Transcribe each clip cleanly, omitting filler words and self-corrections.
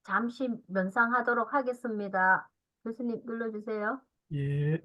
잠시 명상하도록 하겠습니다. 교수님 눌러주세요. 예,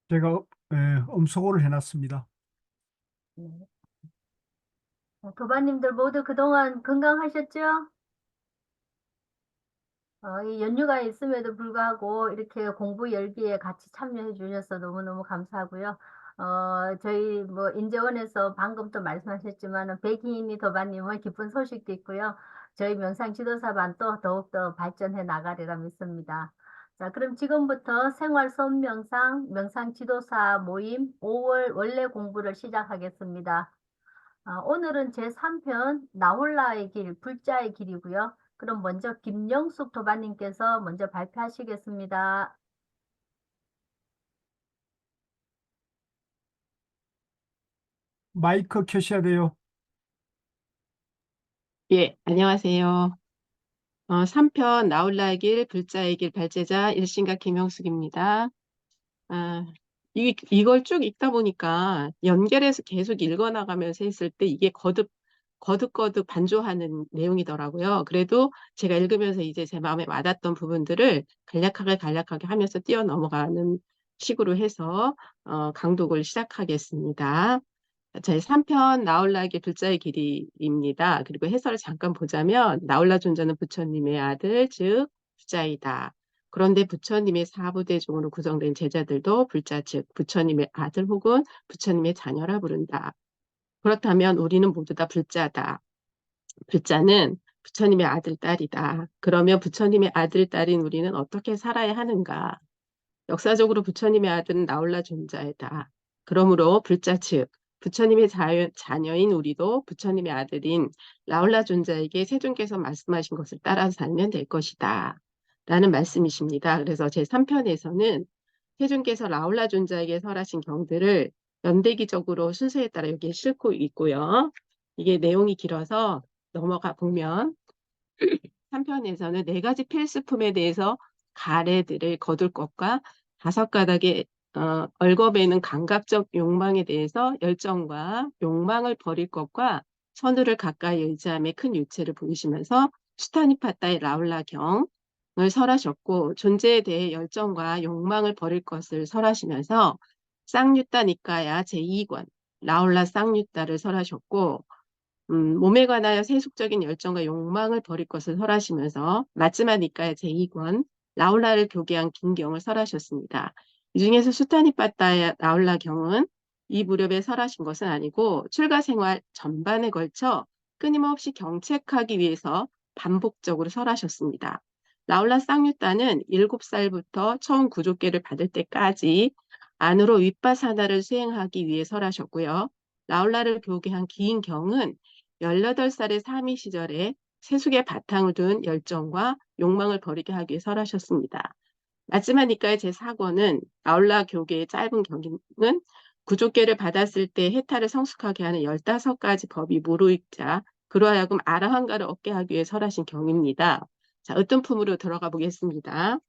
제가 음소거를 해놨습니다. 네. 도반님들 모두 그동안 건강하셨죠? 이 연휴가 있음에도 불구하고 이렇게 공부 열기에 같이 참여해 주셔서 너무너무 감사하고요. 저희 뭐 인재원에서 방금 또 말씀하셨지만 백이인이 도반님은 기쁜 소식도 있고요. 저희 명상 지도사반도 더욱더 발전해 나가리라 믿습니다. 자, 그럼 지금부터 생활 수업 명상, 명상 지도사 모임 5월 원래 공부를 시작하겠습니다. 오늘은 제3편 나홀라의 길, 불자의 길이고요. 그럼 먼저 김영숙 도반님께서 먼저 발표하시겠습니다. 마이크 켜셔야 돼요. 예, 안녕하세요. 3편 나홀라의 길, 불자의 길 발제자 일신가 김영숙입니다. 아, 이걸 쭉 읽다 보니까 연결해서 계속 읽어나가면서 했을 때 이게 거듭거듭 반조하는 내용이더라고요. 그래도 제가 읽으면서 이제 제 마음에 와닿던 부분들을 간략하게 하면서 뛰어 넘어가는 식으로 해서 강독을 시작하겠습니다. 제 3편 나홀라에게 둘자의 길이입니다. 그리고 해설을 잠깐 보자면 나홀라 존자는 부처님의 아들, 즉 부자이다. 그런데 부처님의 사부대중으로 구성된 제자들도 불자, 즉 부처님의 아들 혹은 부처님의 자녀라 부른다. 그렇다면 우리는 모두 다 불자다. 불자는 부처님의 아들, 딸이다. 그러면 부처님의 아들, 딸인 우리는 어떻게 살아야 하는가? 역사적으로 부처님의 아들은 나홀라 존자이다. 그러므로 불자 즉 부처님의 자녀인 우리도 부처님의 아들인 나홀라 존자에게 세존께서 말씀하신 것을 따라 살면 될 것이다. 라는 말씀이십니다. 그래서 제3편에서는 세존께서 나홀라 존자에게 설하신 경들을 연대기적으로 순서에 따라 여기에 싣고 있고요. 이게 내용이 길어서 넘어가 보면 3편에서는 네 가지 필수품에 대해서 가래들을 거둘 것과 다섯 가닥의 얽어매는 감각적 욕망에 대해서 열정과 욕망을 버릴 것과 선우를 가까이 의지함의 큰 유체를 보이시면서 수타니파타의 라울라 경을 설하셨고 존재에 대해 열정과 욕망을 버릴 것을 설하시면서 쌍유따 니까야 제2권 라울라 쌍유따를 설하셨고 몸에 관하여 세속적인 열정과 욕망을 버릴 것을 설하시면서 마츠마 니까야 제2권 라울라를 교계한 긴경을 설하셨습니다. 이 중에서 수타니빠따의 라울라 경은 이 무렵에 설하신 것은 아니고 출가 생활 전반에 걸쳐 끊임없이 경책하기 위해서 반복적으로 설하셨습니다. 라울라 쌍유따는 7살부터 처음 구족계를 받을 때까지 안으로 윗바사나를 수행하기 위해 설하셨고요. 라울라를 교계한 긴 경은 18살의 사미 시절에 세속의 바탕을 둔 열정과 욕망을 버리게 하기 위해 설하셨습니다. 마지막 니까의 제4권은 아울라 교계의 짧은 경기는 구족계를 받았을 때 해탈을 성숙하게 하는 15가지 법이 무르익자 그러하여금 아라한가를 얻게 하기 위해 설하신 경입니다. 자, 으뜸품으로 들어가 보겠습니다.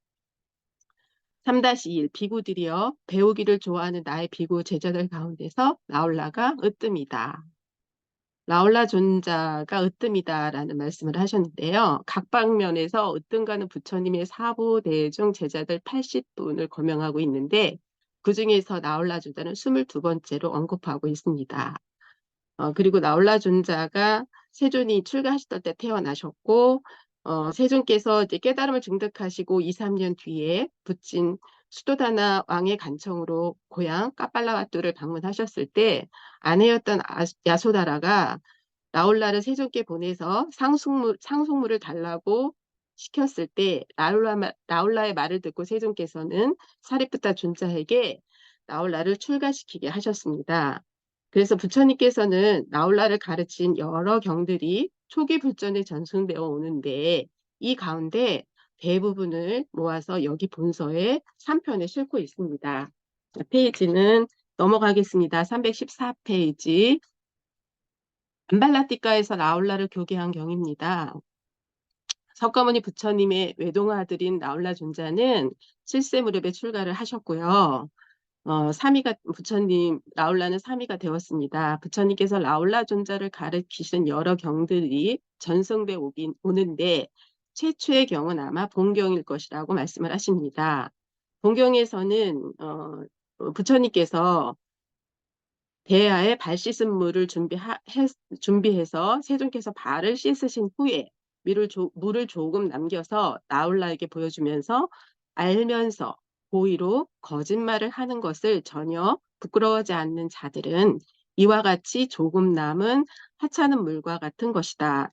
3-1 비구들이여 배우기를 좋아하는 나의 비구 제자들 가운데서 나올라가 으뜸이다. 라울라 존자가 으뜸이다라는 말씀을 하셨는데요. 각 방면에서 으뜸가는 부처님의 사부 대중 제자들 80분을 거명하고 있는데 그 중에서 나홀라 존자는 22번째로 언급하고 있습니다. 그리고 나홀라 존자가 세존이 출가하셨을 때 태어나셨고 세존께서 이제 깨달음을 증득하시고 2, 3년 뒤에 부친 수도다나 왕의 간청으로 고향 까팔라와뚜를 방문하셨을 때 아내였던 야소다라가 나홀라를 세존께 보내서 상속물을 달라고 시켰을 때 나홀라의 말을 듣고 세존께서는 사리푸타 존자에게 나홀라를 출가시키게 하셨습니다. 그래서 부처님께서는 나홀라를 가르친 여러 경들이 초기 불전에 전승되어 오는데 이 가운데 대부분을 모아서 여기 본서에 3편에 싣고 있습니다. 페이지는 넘어가겠습니다. 314페이지. 암발라티카에서 나홀라를 교계한 경입니다. 석가모니 부처님의 외동아 아들인 나홀라 존자는 7세 무렵에 출가를 하셨고요. 부처님, 나홀라는 3위가 되었습니다. 부처님께서 나홀라 존자를 가르치신 여러 경들이 전승돼 오는데 최초의 경은 아마 본경일 것이라고 말씀을 하십니다. 본경에서는 부처님께서 대야에 발 씻은 물을 준비해서 세존께서 발을 씻으신 후에 물을 조금 남겨서 나홀라에게 보여주면서 알면서 고의로 거짓말을 하는 것을 전혀 부끄러워하지 않는 자들은 이와 같이 조금 남은 하찮은 물과 같은 것이다.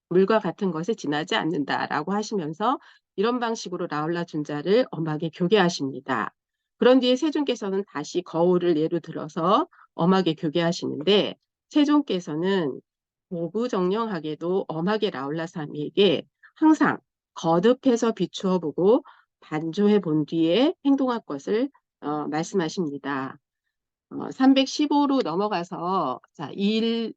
물과 같은 것에 지나지 않는다라고 하시면서 이런 방식으로 나홀라 존자를 엄하게 교계하십니다. 그런 뒤에 세존께서는 다시 거울을 예로 들어서 엄하게 교계하시는데 세존께서는 고구정령하게도 엄하게 라울라 사미에게 항상 거듭해서 비추어 보고 반조해 본 뒤에 행동할 것을 말씀하십니다. 315로 넘어가서 자, 일을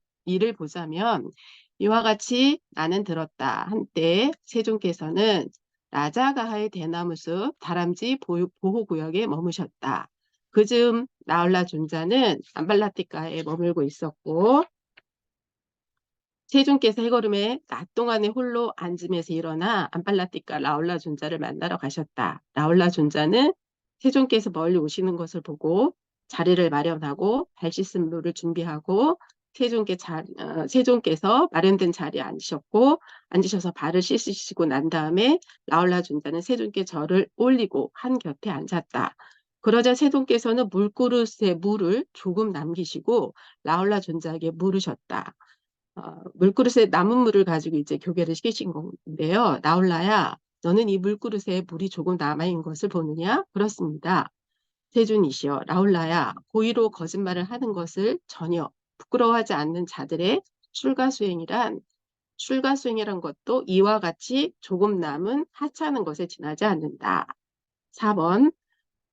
보자면 이와 같이 나는 들었다 한때 세존께서는 라자가하의 대나무숲 다람쥐 보호구역에 머무셨다. 그즈음 나홀라 존자는 암발라티카에 머물고 있었고 세존께서 해걸음에 낮 동안에 홀로 앉으면서 일어나 암발라티카 라올라 존자를 만나러 가셨다. 라올라 존자는 세존께서 멀리 오시는 것을 보고 자리를 마련하고 발 씻은 물을 준비하고 세존께서 마련된 자리에 앉으셔서 발을 씻으시고 난 다음에 라올라 존자는 세존께 절을 올리고 한 곁에 앉았다. 그러자 세존께서는 물그릇에 물을 조금 남기시고 라올라 존자에게 물으셨다. 물그릇에 남은 물을 가지고 이제 교계를 시키신 건데요. 나홀라야, 너는 이 물그릇에 물이 조금 남아있는 것을 보느냐? 그렇습니다. 세존이시여, 나홀라야, 고의로 거짓말을 하는 것을 전혀 부끄러워하지 않는 자들의 출가수행이란 것도 이와 같이 조금 남은 하찮은 것에 지나지 않는다. 4번.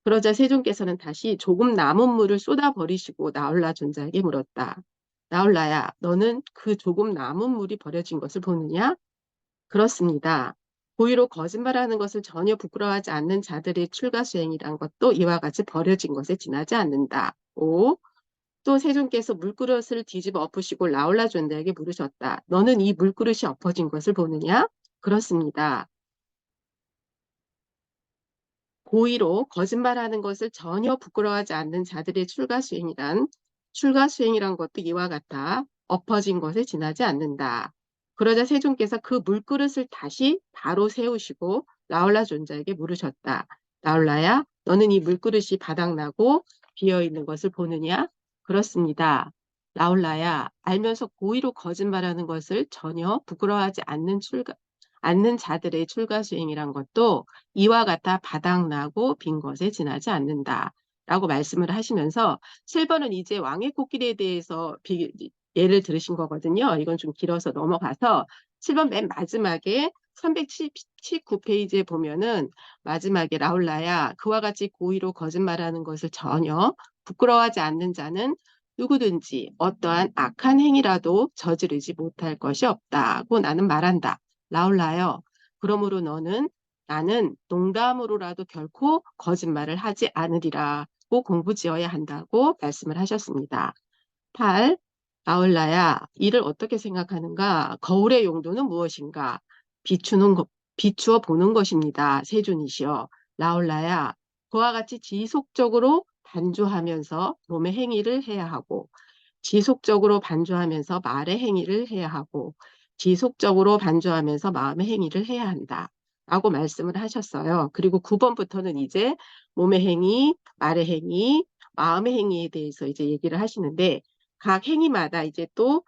그러자 세존께서는 다시 조금 남은 물을 쏟아버리시고 나홀라 존자에게 물었다. 나홀라야, 너는 그 조금 남은 물이 버려진 것을 보느냐? 그렇습니다. 고의로 거짓말하는 것을 전혀 부끄러워하지 않는 자들의 출가수행이란 것도 이와 같이 버려진 것에 지나지 않는다. 5. 또 세존께서 물그릇을 뒤집어 엎으시고 나홀라 존자에게 물으셨다. 너는 이 물그릇이 엎어진 것을 보느냐? 그렇습니다. 고의로 거짓말하는 것을 전혀 부끄러워하지 않는 자들의 출가수행이란 것도 이와 같아 엎어진 것에 지나지 않는다. 그러자 세존께서 그 물그릇을 다시 바로 세우시고 나홀라 존자에게 물으셨다. 나홀라야, 너는 이 물그릇이 바닥나고 비어있는 것을 보느냐? 그렇습니다. 나홀라야, 알면서 고의로 거짓말하는 것을 전혀 부끄러워하지 않는 자들의 출가수행이란 것도 이와 같아 바닥나고 빈 것에 지나지 않는다. 라고 말씀을 하시면서 7번은 이제 왕의 코끼리에 대해서 예를 들으신 거거든요. 이건 좀 길어서 넘어가서 7번 맨 마지막에 379페이지에 보면은 마지막에 라울라야, 그와 같이 고의로 거짓말하는 것을 전혀 부끄러워하지 않는 자는 누구든지 어떠한 악한 행위라도 저지르지 못할 것이 없다고 나는 말한다. 라울라여, 그러므로 나는 농담으로라도 결코 거짓말을 하지 않으리라고 공부지어야 한다고 말씀을 하셨습니다. 8. 라울라야, 이를 어떻게 생각하는가? 거울의 용도는 무엇인가? 비추어 보는 것입니다. 세존이시여. 라울라야, 그와 같이 지속적으로 반주하면서 몸의 행위를 해야 하고, 지속적으로 반주하면서 말의 행위를 해야 하고, 지속적으로 반주하면서 마음의 행위를 해야 한다. 라고 말씀을 하셨어요. 그리고 9번부터는 이제 몸의 행위, 말의 행위, 마음의 행위에 대해서 이제 얘기를 하시는데, 각 행위마다 이제 또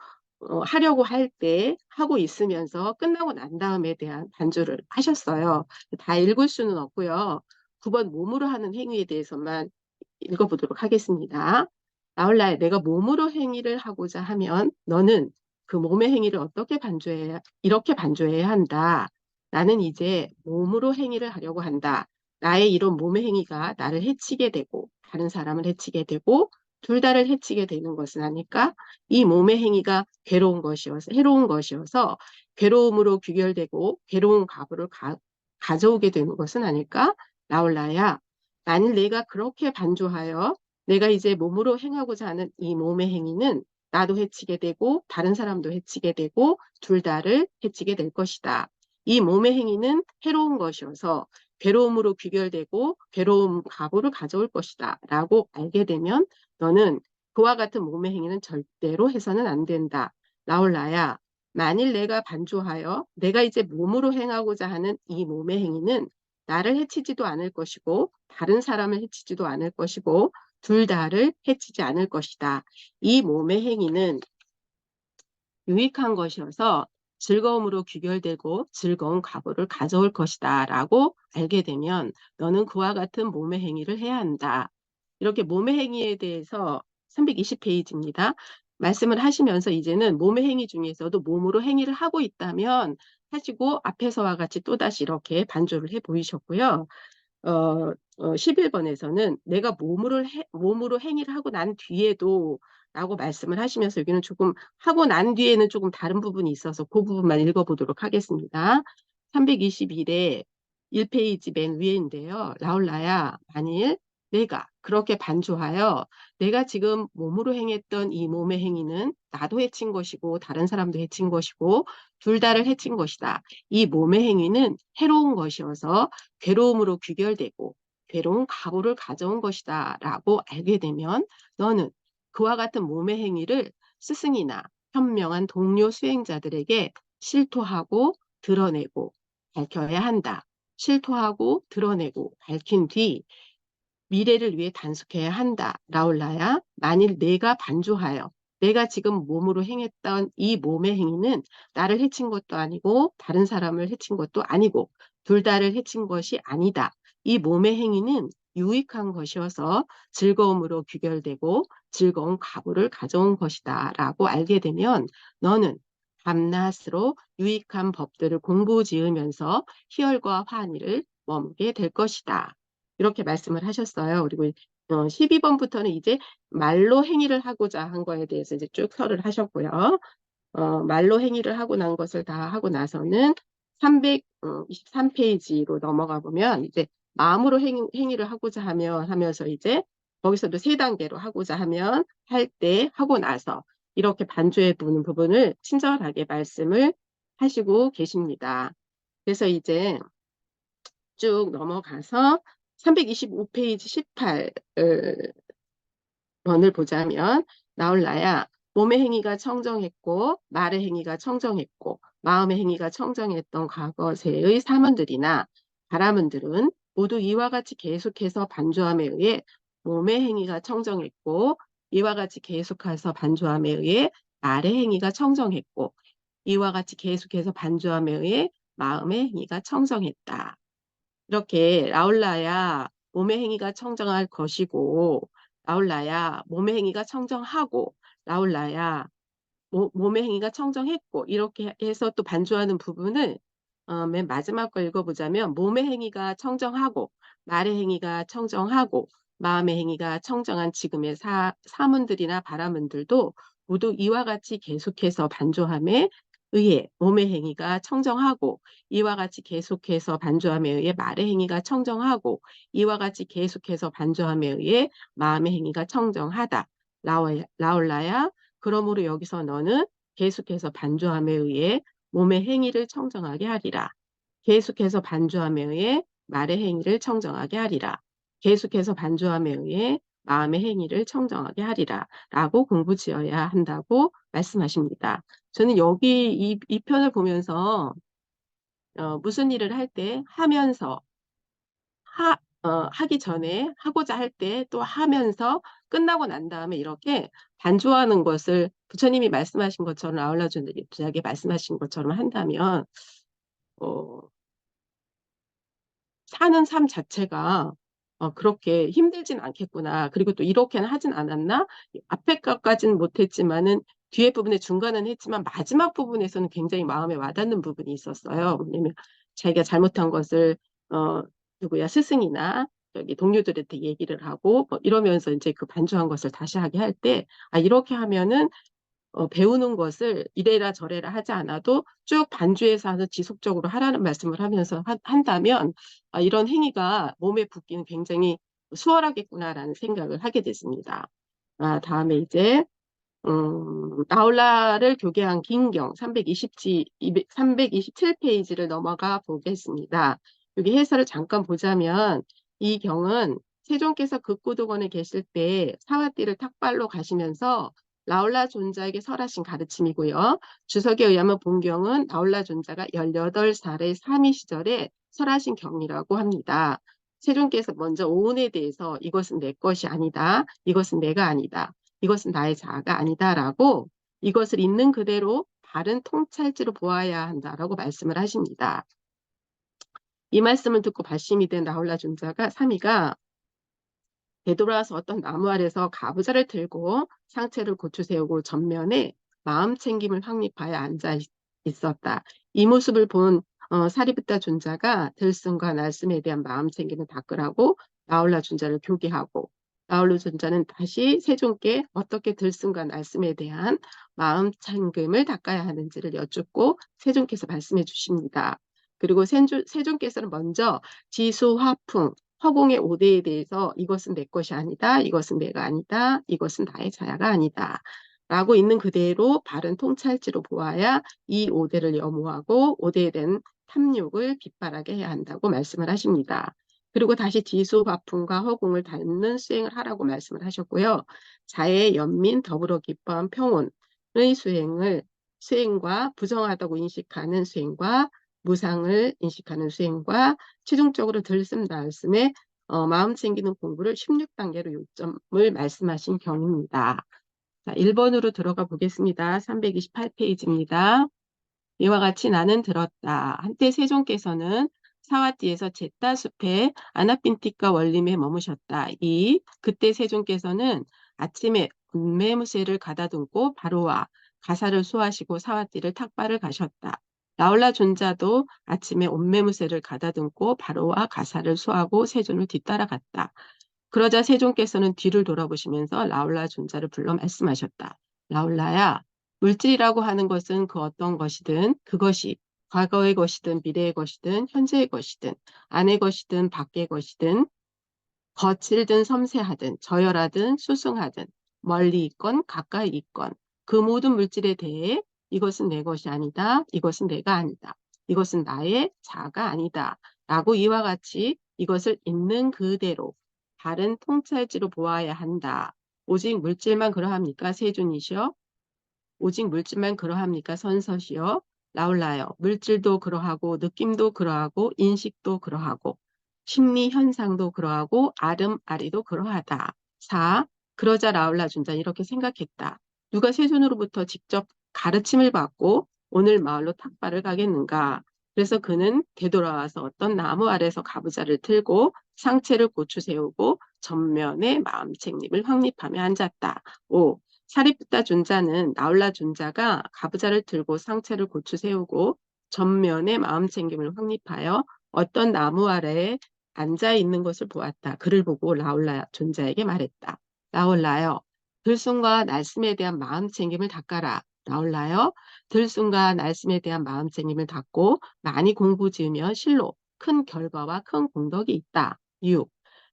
하려고 할 때 하고 있으면서 끝나고 난 다음에 대한 반주를 하셨어요. 다 읽을 수는 없고요. 9번 몸으로 하는 행위에 대해서만 읽어보도록 하겠습니다. 나홀라야, 내가 몸으로 행위를 하고자 하면 너는 그 몸의 행위를 이렇게 반주해야 한다. 나는 이제 몸으로 행위를 하려고 한다. 나의 이런 몸의 행위가 나를 해치게 되고, 다른 사람을 해치게 되고, 둘 다를 해치게 되는 것은 아닐까? 이 몸의 행위가 해로운 것이어서, 괴로움으로 귀결되고, 괴로운 가부를 가져오게 되는 것은 아닐까? 나홀라야, 만일 내가 그렇게 반주하여 내가 이제 몸으로 행하고자 하는 이 몸의 행위는 나도 해치게 되고 다른 사람도 해치게 되고 둘 다를 해치게 될 것이다. 이 몸의 행위는 해로운 것이어서 괴로움으로 귀결되고 괴로움 가부를 가져올 것이다. 라고 알게 되면 너는 그와 같은 몸의 행위는 절대로 해서는 안 된다. 나홀라야, 만일 내가 반주하여 내가 이제 몸으로 행하고자 하는 이 몸의 행위는 나를 해치지도 않을 것이고 다른 사람을 해치지도 않을 것이고 둘 다를 해치지 않을 것이다. 이 몸의 행위는 유익한 것이어서 즐거움으로 귀결되고 즐거운 과보를 가져올 것이다 라고 알게 되면 너는 그와 같은 몸의 행위를 해야 한다. 이렇게 몸의 행위에 대해서 320페이지입니다. 말씀을 하시면서 이제는 몸의 행위 중에서도 몸으로 행위를 하고 있다면 하시고 앞에서와 같이 또다시 이렇게 반주를 해 보이셨고요. 11번에서는 내가 몸으로 행위를 하고 난 뒤에도 라고 말씀을 하시면서 여기는 조금 하고 난 뒤에는 조금 다른 부분이 있어서 그 부분만 읽어보도록 하겠습니다. 321에 1페이지 맨 위에인데요. 라울라야, 만일 내가 그렇게 반주하여 내가 지금 몸으로 행했던 이 몸의 행위는 나도 해친 것이고 다른 사람도 해친 것이고 둘 다를 해친 것이다. 이 몸의 행위는 해로운 것이어서 괴로움으로 귀결되고 괴로운 가부를 가져온 것이다 라고 알게 되면 너는 그와 같은 몸의 행위를 스승이나 현명한 동료 수행자들에게 실토하고 드러내고 밝혀야 한다. 실토하고 드러내고 밝힌 뒤 미래를 위해 단속해야 한다. 라울라야, 만일 내가 반주하여 내가 지금 몸으로 행했던 이 몸의 행위는 나를 해친 것도 아니고 다른 사람을 해친 것도 아니고 둘 다를 해친 것이 아니다. 이 몸의 행위는 유익한 것이어서 즐거움으로 귀결되고 즐거운 가부를 가져온 것이다. 라고 알게 되면 너는 밤낮으로 유익한 법들을 공부지으면서 희열과 환희를 머무게 될 것이다. 이렇게 말씀을 하셨어요. 그리고 12번부터는 이제 말로 행위를 하고자 한 거에 대해서 이제 쭉 설을 하셨고요. 말로 행위를 하고 난 것을 다 하고 나서는 323페이지로 넘어가 보면 이제 마음으로 행위를 하고자 하면서 이제 거기서도 세 단계로 하고자 하면 할 때 하고 나서 이렇게 반주해 보는 부분을 친절하게 말씀을 하시고 계십니다. 그래서 이제 쭉 넘어가서 325페이지 18번을 보자면 나홀라야, 몸의 행위가 청정했고 말의 행위가 청정했고 마음의 행위가 청정했던 과거세의 사문들이나 바라문들은 모두 이와 같이 계속해서 반주함에 의해 몸의 행위가 청정했고 이와 같이 계속해서 반주함에 의해 말의 행위가 청정했고 이와 같이 계속해서 반주함에 의해 마음의 행위가 청정했다. 이렇게 라울라야 몸의 행위가 청정할 것이고 라울라야 몸의 행위가 청정하고 라울라야 몸의 행위가 청정했고 이렇게 해서 또 반주하는 부분을 맨 마지막 거 읽어보자면 몸의 행위가 청정하고 말의 행위가 청정하고 마음의 행위가 청정한 지금의 사문들이나 바라문들도 모두 이와 같이 계속해서 반주함에 의해 몸의 행위가 청정하고 이와 같이 계속해서 반주함에 의해 말의 행위가 청정하고 이와 같이 계속해서 반주함에 의해 마음의 행위가 청정하다. 라울라야 그러므로 여기서 너는 계속해서 반주함에 의해 몸의 행위를 청정하게 하리라. 계속해서 반주함에 의해 말의 행위를 청정하게 하리라. 계속해서 반주함에 의해 마음의 행위를 청정하게 하리라. 라고 공부지어야 한다고 말씀하십니다. 저는 여기 이 편을 보면서 무슨 일을 할 때 하면서 하기 전에 하고자 할 때 또 하면서 끝나고 난 다음에 이렇게 반주하는 것을 부처님이 말씀하신 것처럼 아울라준에게 말씀하신 것처럼 한다면 어, 사는 삶 자체가 그렇게 힘들진 않겠구나. 그리고 또 이렇게는 하진 않았나? 앞에 것까지는 못했지만은 뒤에 부분에 중간은 했지만 마지막 부분에서는 굉장히 마음에 와닿는 부분이 있었어요. 왜냐면 자기가 잘못한 것을 어, 누구야 스승이나 여기 동료들한테 얘기를 하고 뭐 이러면서 이제 그 반주한 것을 다시 하게 할 때, 아, 이렇게 하면은 배우는 것을 이래라 저래라 하지 않아도 쭉 반주해서 하는 지속적으로 하라는 말씀을 하면서 한다면 이런 행위가 몸에 붙기는 굉장히 수월하겠구나라는 생각을 하게 됐습니다. 다음에 이제 나홀라를 교계한 긴경 327페이지를 넘어가 보겠습니다. 여기 해설을 잠깐 보자면 이 경은 세종께서 극구도건에 계실 때 사화띠를 탁발로 가시면서 나홀라 존자에게 설하신 가르침이고요. 주석에 의하면 본경은 나홀라 존자가 18살의 사미 시절에 설하신 경이라고 합니다. 세종께서 먼저 오운에 대해서 이것은 내 것이 아니다. 이것은 내가 아니다. 이것은 나의 자아가 아니다라고 이것을 있는 그대로 바른 통찰지로 보아야 한다라고 말씀을 하십니다. 이 말씀을 듣고 발심이 된 나홀라 존자가 사미가 되돌아와서 어떤 나무 아래서 가부좌를 들고 상체를 고추 세우고 전면에 마음 챙김을 확립하여 앉아 있었다. 이 모습을 본 사리부타 존자가 들숨과 날숨에 대한 마음 챙김을 닦으라고 나홀라 존자를 교계하고 나홀라 존자는 다시 세종께 어떻게 들숨과 날숨에 대한 마음 챙김을 닦아야 하는지를 여쭙고 세종께서 말씀해 주십니다. 그리고 세종께서는 먼저 지수, 화풍, 허공의 5대에 대해서 이것은 내 것이 아니다. 이것은 내가 아니다. 이것은 나의 자아가 아니다. 라고 있는 그대로 바른 통찰지로 보아야 이 5대를 염호하고 5대에 대한 탐욕을 빗발하게 해야 한다고 말씀을 하십니다. 그리고 다시 지수, 화풍과 허공을 닮는 수행을 하라고 말씀을 하셨고요. 자의 연민, 더불어 기뻐한 평온의 수행과 부정하다고 인식하는 수행과 무상을 인식하는 수행과 최종적으로 들숨 날숨에 마음 챙기는 공부를 16단계로 요점을 말씀하신 경입니다. 자, 1번으로 들어가 보겠습니다. 328페이지입니다. 이와 같이 나는 들었다. 한때 세종께서는 사와띠에서 제따숲의 아나핀티카 원림에 머무셨다. 그때 세종께서는 아침에 운매무새를 가다듬고 바로와 가사를 수하시고 사와띠를 탁발을 가셨다. 나홀라 존자도 아침에 온매무새를 가다듬고 바로와 가사를 수하고 세존을 뒤따라갔다. 그러자 세종께서는 뒤를 돌아보시면서 나홀라 존자를 불러 말씀하셨다. 나홀라야, 물질이라고 하는 것은 그 어떤 것이든 그것이 과거의 것이든 미래의 것이든 현재의 것이든 안의 것이든 밖의 것이든 거칠든 섬세하든 저열하든 수승하든 멀리 있건 가까이 있건 그 모든 물질에 대해 이것은 내 것이 아니다. 이것은 내가 아니다. 이것은 나의 자아가 아니다. 라고 이와 같이 이것을 있는 그대로 다른 통찰지로 보아야 한다. 오직 물질만 그러합니까? 세존이시여? 오직 물질만 그러합니까? 선서시여? 나올라요. 물질도 그러하고 느낌도 그러하고 인식도 그러하고 심리 현상도 그러하고 아름아리도 그러하다. 4. 그러자 라울라 준자는 이렇게 생각했다. 누가 세존으로부터 직접 가르침을 받고 오늘 마을로 탁발을 가겠는가? 그래서 그는 되돌아와서 어떤 나무 아래서 가부좌를 틀고 상체를 고추 세우고 전면에 마음챙김을 확립하며 앉았다. 5. 사리푸타 존자는 나홀라 존자가 가부좌를 들고 상체를 고추 세우고 전면에 마음챙김을 확립하여 어떤 나무 아래에 앉아 있는 것을 보았다. 그를 보고 라올라 존자에게 말했다. 라올라여, 들숨과 날숨에 대한 마음챙김을 닦아라. 라올라여, 들숨과 날숨에 대한 마음챙김을 닦고 많이 공부 지으면 실로 큰 결과와 큰 공덕이 있다. 6.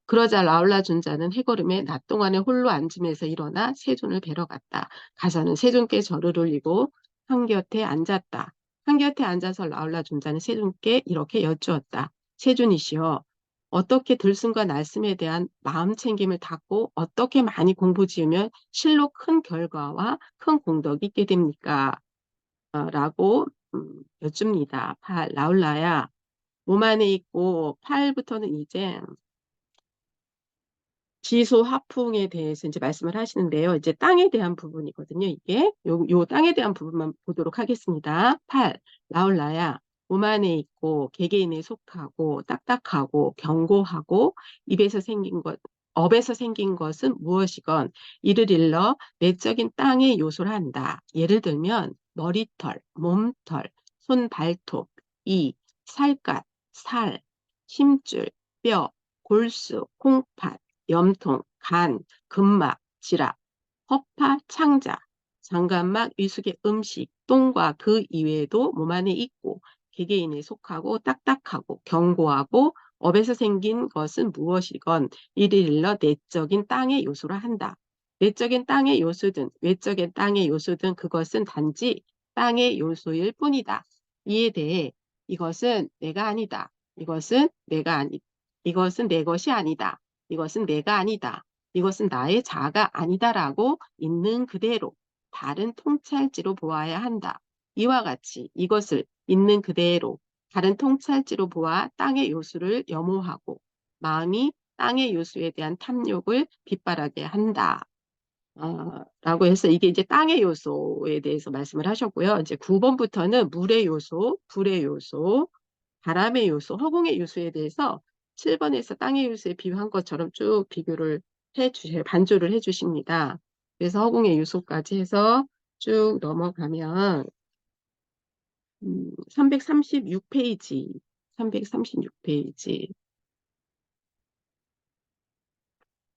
그러자 라울라 존자는 해걸음에 낮 동안에 홀로 앉으면서 일어나 세존을 뵈러 갔다. 가서는 세존께 절을 올리고 한곁에 앉았다. 한곁에 앉아서 라울라 존자는 세존께 이렇게 여쭈었다. 세존이시여, 어떻게 들숨과 날숨에 대한 마음 챙김을 닫고 어떻게 많이 공부 지으면 실로 큰 결과와 큰 공덕이 있게 됩니까? 라고 여쭙니다. 라울라야, 몸 안에 있고 8부터는 이제 지수 화풍에 대해서 이제 말씀을 하시는데요. 이제 땅에 대한 부분이거든요. 이게 요 땅에 대한 부분만 보도록 하겠습니다. 8. 라울라야, 몸 안에 있고 개개인에 속하고 딱딱하고 견고하고 입에서 생긴 것 업에서 생긴 것은 무엇이건 이를 일러 내적인 땅의 요소를 한다. 예를 들면 머리털, 몸털, 손, 발톱, 이, 살갗, 살, 힘줄, 뼈, 골수, 콩팥, 염통, 간, 근막, 지락, 허파, 창자, 장간막, 위숙의 음식, 똥과 그 이외에도 몸 안에 있고 개개인에 속하고 딱딱하고 견고하고 업에서 생긴 것은 무엇이건 이를 일러 내적인 땅의 요소라 한다. 내적인 땅의 요소든 외적인 땅의 요소든 그것은 단지 땅의 요소일 뿐이다. 이에 대해 이것은 내가 아니다. 이것은 내가 아니, 이것은 내 것이 아니다. 이것은 내가 아니다. 이것은 나의 자아가 아니다라고 있는 그대로 다른 통찰지로 보아야 한다. 이와 같이 이것을 있는 그대로 다른 통찰지로 보아 땅의 요소를 염호하고 마음이 땅의 요소에 대한 탐욕을 빗바라게 한다. 라고 해서 이게 이제 땅의 요소에 대해서 말씀을 하셨고요. 이제 9번부터는 물의 요소, 불의 요소, 바람의 요소, 허공의 요소에 대해서 7번에서 땅의 요소에 비유한 것처럼 쭉 비교를 반조를 해주십니다. 그래서 허공의 요소까지 해서 쭉 넘어가면 336페이지, 336페이지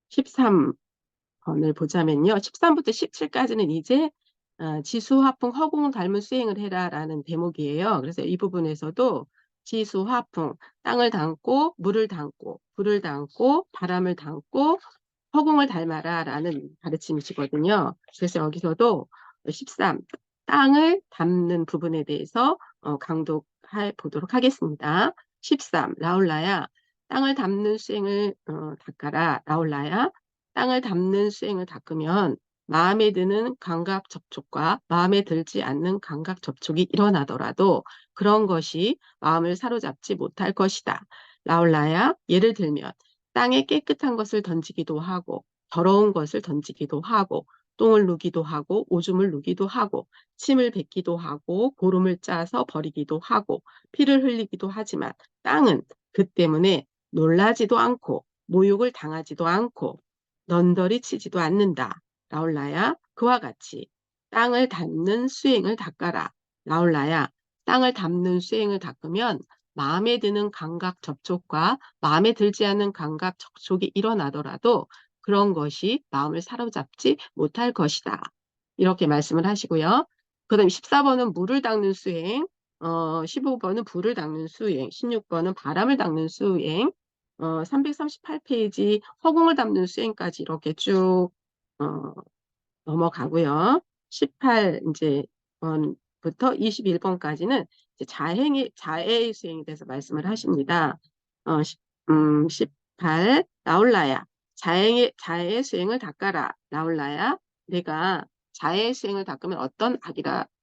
13번을 보자면요. 13부터 17까지는 이제 지수, 화풍, 허공 닮은 수행을 해라라는 대목이에요. 그래서 이 부분에서도 지수, 화풍, 땅을 닮고 물을 닮고 불을 닮고 바람을 닮고 허공을 닮아라라는 가르침이시거든요. 그래서 여기서도 13, 땅을 닮는 부분에 대해서 강독해 보도록 하겠습니다. 13, 라울라야, 땅을 닮는 수행을 닦아라. 라울라야, 땅을 닮는 수행을 닦으면 마음에 드는 감각 접촉과 마음에 들지 않는 감각 접촉이 일어나더라도 그런 것이 마음을 사로잡지 못할 것이다. 라울라야, 예를 들면 땅에 깨끗한 것을 던지기도 하고 더러운 것을 던지기도 하고 똥을 누기도 하고 오줌을 누기도 하고 침을 뱉기도 하고 고름을 짜서 버리기도 하고 피를 흘리기도 하지만 땅은 그 때문에 놀라지도 않고 모욕을 당하지도 않고 넌더리 치지도 않는다. 라울라야, 그와 같이 땅을 닦는 수행을 닦아라. 라울라야, 땅을 닦는 수행을 닦으면 마음에 드는 감각 접촉과 마음에 들지 않는 감각 접촉이 일어나더라도 그런 것이 마음을 사로잡지 못할 것이다. 이렇게 말씀을 하시고요. 그 다음 14번은 물을 닦는 수행, 15번은 불을 닦는 수행, 16번은 바람을 닦는 수행, 338페이지 허공을 닦는 수행까지 이렇게 쭉 넘어가고요. 18 이제 부터 21번까지는 자해의 수행에 대해서 말씀을 하십니다. 18 라울라야 자해의 수행을 닦아라. 라울라야 내가 자해의 수행을 닦으면 어떤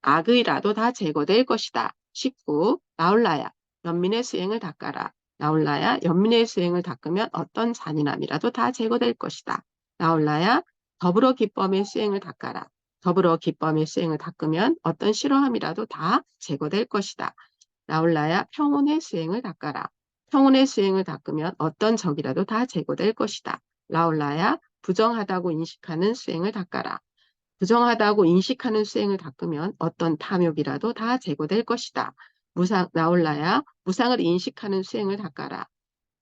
악의라도 다 제거될 것이다. 19 라울라야 연민의 수행을 닦아라. 라울라야 연민의 수행을 닦으면 어떤 잔인함이라도 다 제거될 것이다. 라울라야 더불어 기쁨의 수행을 닦아라. 더불어 기쁨의 수행을 닦으면 어떤 싫어함이라도 다 제거될 것이다. 라울라야 평온의 수행을 닦아라. 평온의 수행을 닦으면 어떤 적이라도 다 제거될 것이다. 라울라야 부정하다고 인식하는 수행을 닦아라. 부정하다고 인식하는 수행을 닦으면 어떤 탐욕이라도 다 제거될 것이다. 라울라야 무상을 인식하는 수행을 닦아라.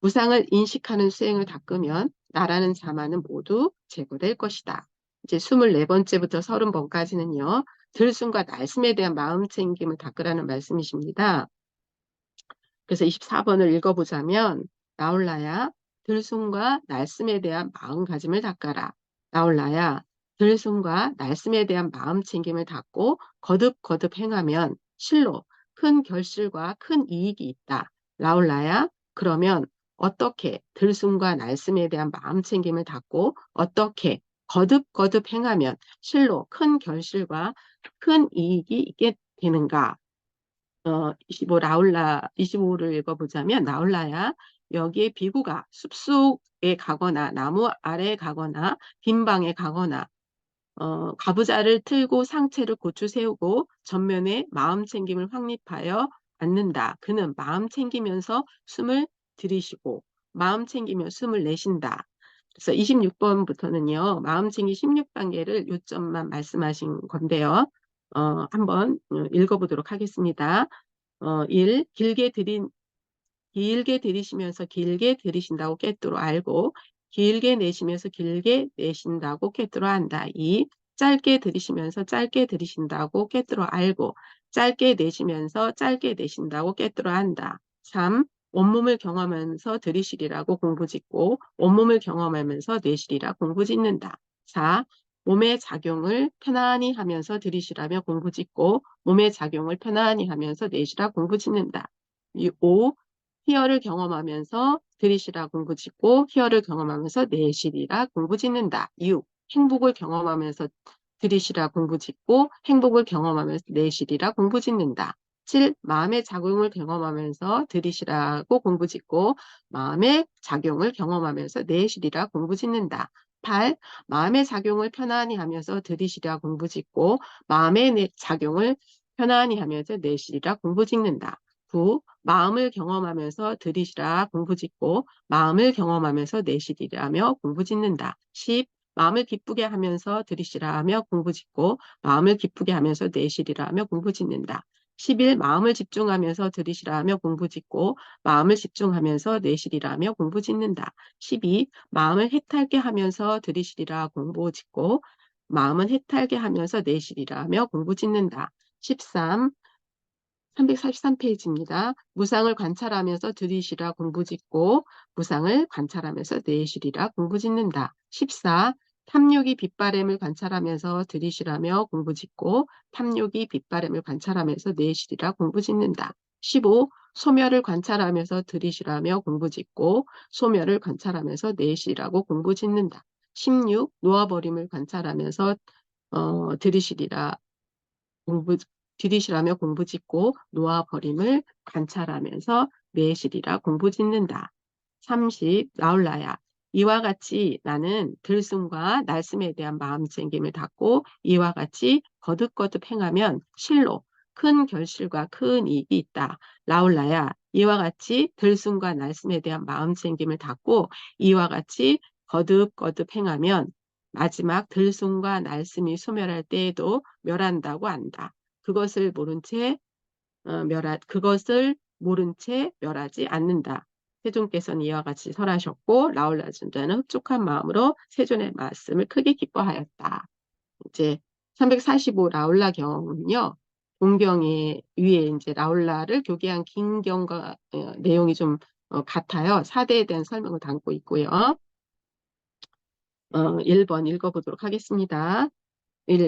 무상을 인식하는 수행을 닦으면 나라는 자만은 모두 제거될 것이다. 이제 24번째부터 30번까지는요. 들숨과 날숨에 대한 마음 챙김을 닦으라는 말씀이십니다. 그래서 24번을 읽어보자면 라울라야 들숨과 날숨에 대한 마음가짐을 닦아라. 나홀라야, 들숨과 날숨에 대한 마음 챙김을 닦고 거듭거듭 행하면 실로 큰 결실과 큰 이익이 있다. 라울라야, 그러면 어떻게 들숨과 날숨에 대한 마음 챙김을 닦고 어떻게 거듭거듭 행하면 실로 큰 결실과 큰 이익이 있게 되는가? 25를 읽어보자면, 나홀라야, 여기에 비구가 숲속에 가거나 나무 아래에 가거나 빈 방에 가거나 가부좌를 틀고 상체를 고추 세우고 전면에 마음 챙김을 확립하여 앉는다. 그는 마음 챙기면서 숨을 들이쉬고 마음 챙기며 숨을 내쉰다. 그래서 26번부터는요. 마음 챙기 16단계를 요점만 말씀하신 건데요. 한번 읽어보도록 하겠습니다. 1. 길게 들이쉬면서 길게 들이신다고 꿰뚫어 알고 길게 내쉬면서 길게 내쉰다고 꿰뚫어 안다. 2. 짧게 들이쉬면서 짧게 들이신다고 꿰뚫어 알고 짧게 내쉬면서 짧게 내쉰다고 꿰뚫어 안다. 3. 온몸을 경험하면서 들이쉬리라고 공부짓고 온몸을 경험하면서 내쉬리라 공부짓는다. 4. 몸의 작용을 편안히 하면서 들이쉬라며 공부짓고 몸의 작용을 편안히 하면서 내쉬라 공부짓는다. 5. 희열을 경험하면서 들이쉬라 공부짓고 희열을 경험하면서 내쉬리라 공부짓는다. 6. 행복을 경험하면서 들이쉬라 공부짓고 행복을 경험하면서 내쉬리라 공부짓는다. 7. 마음의 작용을 경험하면서 들이쉬라고 공부짓고 마음의 작용을 경험하면서 내쉬리라 공부짓는다. 8. 마음의 작용을 편안히 하면서 들이쉬라 공부짓고 마음의 작용을 편안히 하면서 내쉬리라 공부짓는다. 9. 마음을 경험하면서 들이쉬라 공부짓고 마음을 경험하면서 내쉬리라며 공부짓는다. 10. 마음을 기쁘게 하면서 들이쉬라 하며 공부짓고 마음을 기쁘게 하면서 내쉬리라 하며 공부짓는다. 11. 마음을 집중하면서 들이쉬라 하며 공부짓고 마음을 집중하면서 내쉬리라 하며 공부짓는다. 12. 마음을 해탈게 하면서 들이쉬리라 공부짓고 마음은 해탈게 하면서 내쉬리라 하며 공부짓는다. 13. 343페이지입니다. 무상을 관찰하면서 들이쉬라 공부짓고 무상을 관찰하면서 내쉬리라 공부짓는다. 14. 탐욕이 빗바램을 관찰하면서 들이쉬라며 공부짓고 탐욕이 빗바램을 관찰하면서 내쉬리라 공부짓는다. 15. 소멸을 관찰하면서 들이쉬라며 공부짓고 소멸을 관찰하면서 내쉬라고 공부짓는다. 16. 놓아버림을 관찰하면서 들이쉬리라 들이쉬라며 공부짓고 놓아버림을 관찰하면서 내쉬리라 공부짓는다. 30. 나홀라야. 이와 같이 나는 들숨과 날숨에 대한 마음챙김을 닫고 이와 같이 거듭거듭 행하면 실로 큰 결실과 큰 이익이 있다. 라울라야. 이와 같이 들숨과 날숨에 대한 마음챙김을 닫고 이와 같이 거듭거듭 행하면 마지막 들숨과 날숨이 소멸할 때에도 멸한다고 안다. 그것을 모른 채 멸하지 않는다. 세존께서는 이와 같이 설하셨고 라울라 존자는 흡족한 마음으로 세존의 말씀을 크게 기뻐하였다. 이제 345 라울라 경은요. 본경에 위에 이제 라울라를 교계한 긴 경과 내용이 좀 같아요. 사대에 대한 설명을 담고 있고요. 1번 읽어보도록 하겠습니다.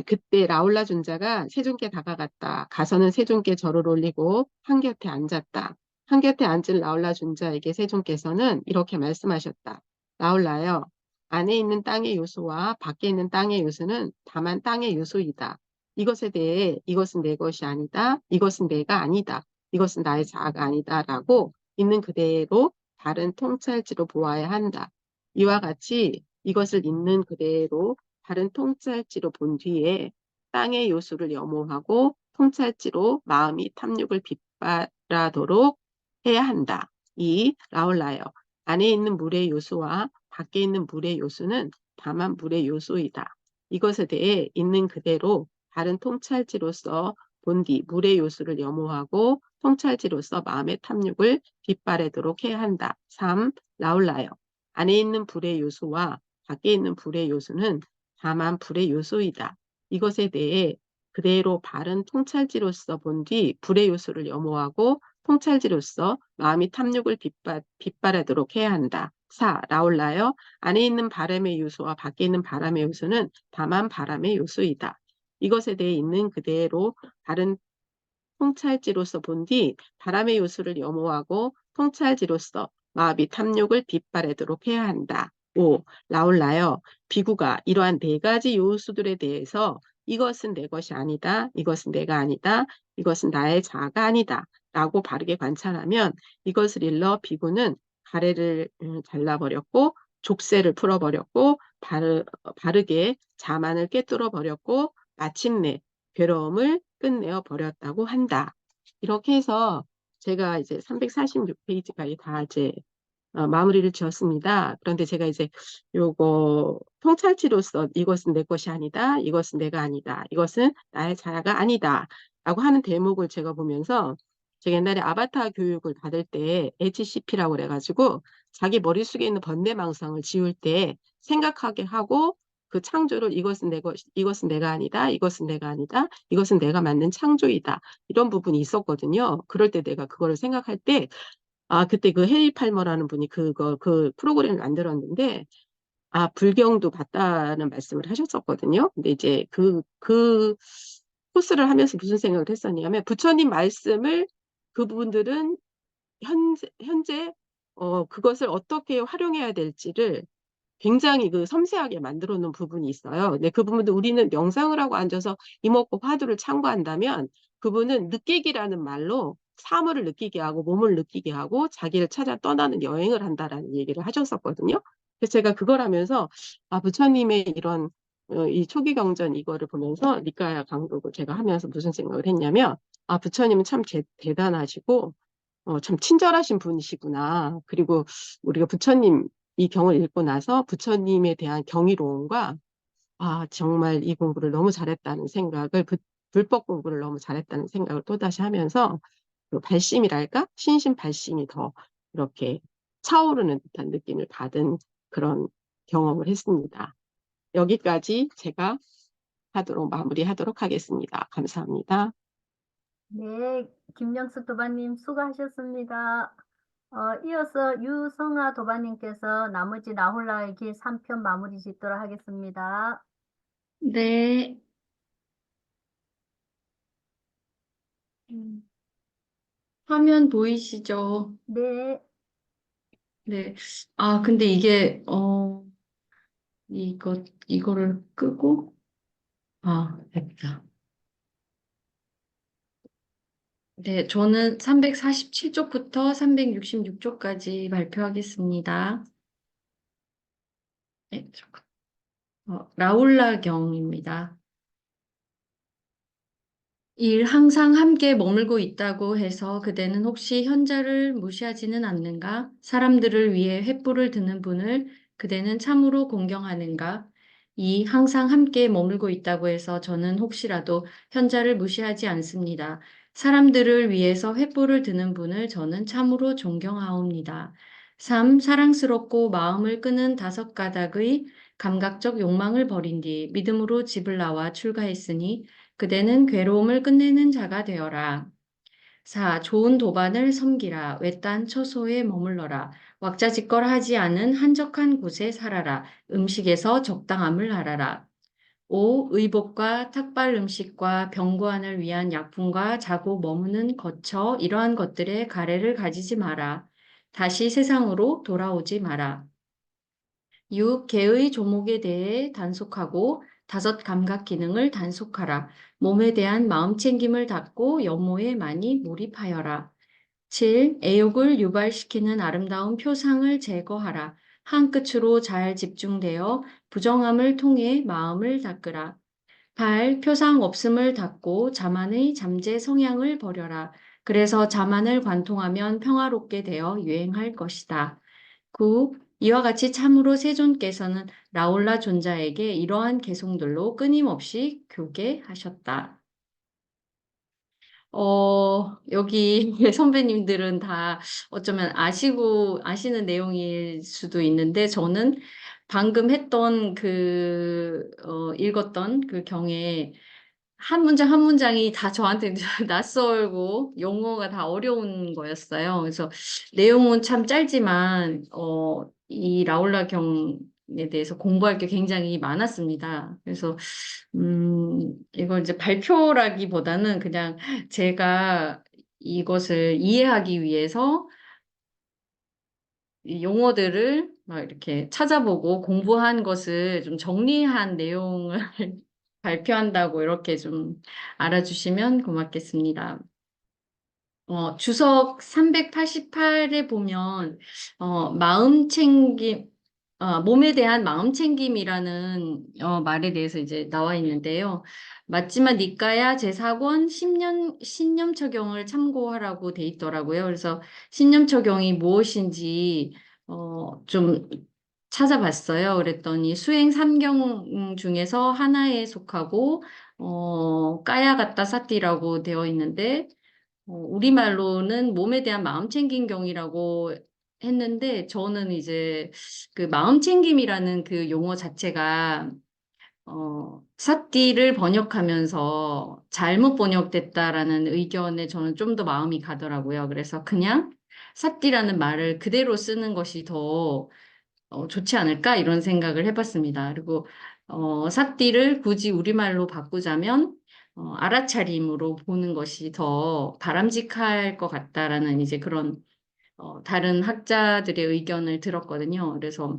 그때 라울라 존자가 세존께 다가갔다. 가서는 세존께 절을 올리고 한곁에 앉았다. 한곁에 앉은 라울라 존자에게 세존께서는 이렇게 말씀하셨다. 라울라여, 안에 있는 땅의 요소와 밖에 있는 땅의 요소는 다만 땅의 요소이다. 이것에 대해 이것은 내 것이 아니다. 이것은 내가 아니다. 이것은 나의 자아가 아니다. 라고 있는 그대로 다른 통찰지로 보아야 한다. 이와 같이 이것을 있는 그대로 다른 통찰지로 본 뒤에 땅의 요소를 염호하고 통찰지로 마음이 탐욕을 빗바라도록 해야 한다. 2. 라울라여. 안에 있는 물의 요소와 밖에 있는 물의 요소는 다만 물의 요소이다. 이것에 대해 있는 그대로 다른 통찰지로서 본 뒤 물의 요소를 염호하고 통찰지로서 마음의 탐욕을 빗바래도록 해야 한다. 3. 라울라여. 안에 있는 불의 요소와 밖에 있는 불의 요소는 다만 불의 요소이다. 이것에 대해 그대로 바른 통찰지로서 본 뒤 불의 요소를 염호하고 통찰지로서 마음이 탐욕을 빗바라도록 해야 한다. 4. 라울라여, 안에 있는 바람의 요소와 밖에 있는 바람의 요소는 다만 바람의 요소이다. 이것에 대해 있는 그대로 다른 통찰지로서 본 뒤 바람의 요소를 염호하고 통찰지로서 마음이 탐욕을 빗바라도록 해야 한다. 5. 라울라여, 비구가 이러한 네 가지 요소들에 대해서 이것은 내 것이 아니다, 이것은 내가 아니다, 이것은 나의 자아가 아니다 라고 바르게 관찰하면 이것을 일러 비구는 가래를 잘라버렸고 족쇄를 풀어버렸고 바르게 자만을 꿰뚫어 버렸고 마침내 괴로움을 끝내어 버렸다고 한다. 이렇게 해서 제가 이제 346페이지까지 다 이제 마무리를 지었습니다. 그런데 제가 이제 요거 통찰치로서 이것은 내 것이 아니다, 이것은 내가 아니다, 이것은 나의 자아가 아니다 라고 하는 대목을 제가 보면서 제가 옛날에 아바타 교육을 받을 때 HCP라고 그래가지고 자기 머릿속에 있는 번뇌망상을 지울 때 생각하게 하고 그 창조를 이것은 내 것, 이것은 내가 아니다, 이것은 내가 아니다, 이것은 내가 만든 창조이다. 이런 부분이 있었거든요. 그럴 때 내가 그거를 생각할 때 그때 그 해리 팔머라는 분이 그 프로그램을 만들었는데, 불경도 같다는 말씀을 하셨었거든요. 근데 이제 그 코스를 하면서 무슨 생각을 했었냐면, 부처님 말씀을 그분들은 현재, 그것을 어떻게 활용해야 될지를 굉장히 그 섬세하게 만들어 놓은 부분이 있어요. 근데 그 부분도 우리는 명상을 하고 앉아서 이목구 화두를 참고한다면 그분은 느끼기라는 말로 사물을 느끼게 하고 몸을 느끼게 하고 자기를 찾아 떠나는 여행을 한다라는 얘기를 하셨었거든요. 그래서 제가 그걸 하면서 부처님의 이런 이 초기 경전 이거를 보면서 니까야 강독을 제가 하면서 무슨 생각을 했냐면 부처님은 참 대단하시고 참 친절하신 분이시구나. 그리고 우리가 부처님 이 경을 읽고 나서 부처님에 대한 경이로움과 정말 이 공부를 너무 잘했다는 생각을 불법 공부를 너무 잘했다는 생각을 또다시 하면서 그 발심이랄까? 신심 발심이 더 이렇게 차오르는 듯한 느낌을 받은 그런 경험을 했습니다. 여기까지 제가 마무리하도록 하겠습니다. 감사합니다. 네, 김영숙 도반님 수고하셨습니다. 이어서 유성아 도반님께서 나머지 나홀라의 길 3편 마무리 짓도록 하겠습니다. 네. 화면 보이시죠? 네, 네. 근데 이게, 이거를 끄고, 됐다. 네, 저는 347쪽부터 366쪽까지 발표하겠습니다. 네, 잠깐. 라울라 경입니다. 항상 함께 머물고 있다고 해서 그대는 혹시 현자를 무시하지는 않는가? 사람들을 위해 횃불을 드는 분을 그대는 참으로 공경하는가? 항상 함께 머물고 있다고 해서 저는 혹시라도 현자를 무시하지 않습니다. 사람들을 위해서 횃불을 드는 분을 저는 참으로 존경하옵니다. 3. 사랑스럽고 마음을 끄는 5가닥의 감각적 욕망을 버린 뒤 믿음으로 집을 나와 출가했으니 그대는 괴로움을 끝내는 자가 되어라. 4. 좋은 도반을 섬기라. 외딴 처소에 머물러라. 왁자지껄하지 않은 한적한 곳에 살아라. 음식에서 적당함을 알아라. 5. 의복과 탁발 음식과 병고안을 위한 약품과 자고 머무는 거처 이러한 것들에 가래를 가지지 마라. 다시 세상으로 돌아오지 마라. 6. 개의 조목에 대해 단속하고 5 감각 기능을 단속하라. 몸에 대한 마음챙김을 닫고 연모에 많이 몰입하여라. 7. 애욕을 유발시키는 아름다운 표상을 제거하라. 한 끝으로 잘 집중되어 부정함을 통해 마음을 닦으라. 8. 표상 없음을 닫고 자만의 잠재 성향을 버려라. 그래서 자만을 관통하면 평화롭게 되어 유행할 것이다. 9. 이와 같이 참으로 세존께서는 라올라 존자에게 이러한 개송들로 끊임없이 교계하셨다. 여기 선배님들은 다 어쩌면 아시는 내용일 수도 있는데, 저는 방금 했던 읽었던 그 경에 한 문장 한 문장이 다 저한테 낯설고 용어가 다 어려운 거였어요. 그래서 내용은 참 짧지만 이 라울라 경에 대해서 공부할 게 굉장히 많았습니다. 그래서 이걸 이제 발표라기보다는 그냥 제가 이것을 이해하기 위해서 이 용어들을 막 이렇게 찾아보고 공부한 것을 좀 정리한 내용을 발표한다고 이렇게 좀 알아주시면 고맙겠습니다. 주석 388에 보면, 몸에 대한 마음 챙김이라는 말에 대해서 이제 나와 있는데요. 맞지만 니까야 제4권 신념 적용을 참고하라고 돼 있더라고요. 그래서 신념 적용이 무엇인지 좀 찾아봤어요. 그랬더니 수행 3경 중에서 하나에 속하고 까야가따 사띠라고 되어 있는데 우리말로는 몸에 대한 마음챙김경이라고 했는데, 저는 이제 그 마음챙김이라는 그 용어 자체가, 사띠를 번역하면서 잘못 번역됐다라는 의견에 저는 좀 더 마음이 가더라고요. 그래서 그냥 사띠라는 말을 그대로 쓰는 것이 더 좋지 않을까 이런 생각을 해봤습니다. 그리고 삿띠를 굳이 우리말로 바꾸자면 알아차림으로 보는 것이 더 바람직할 것 같다라는 이제 그런 다른 학자들의 의견을 들었거든요. 그래서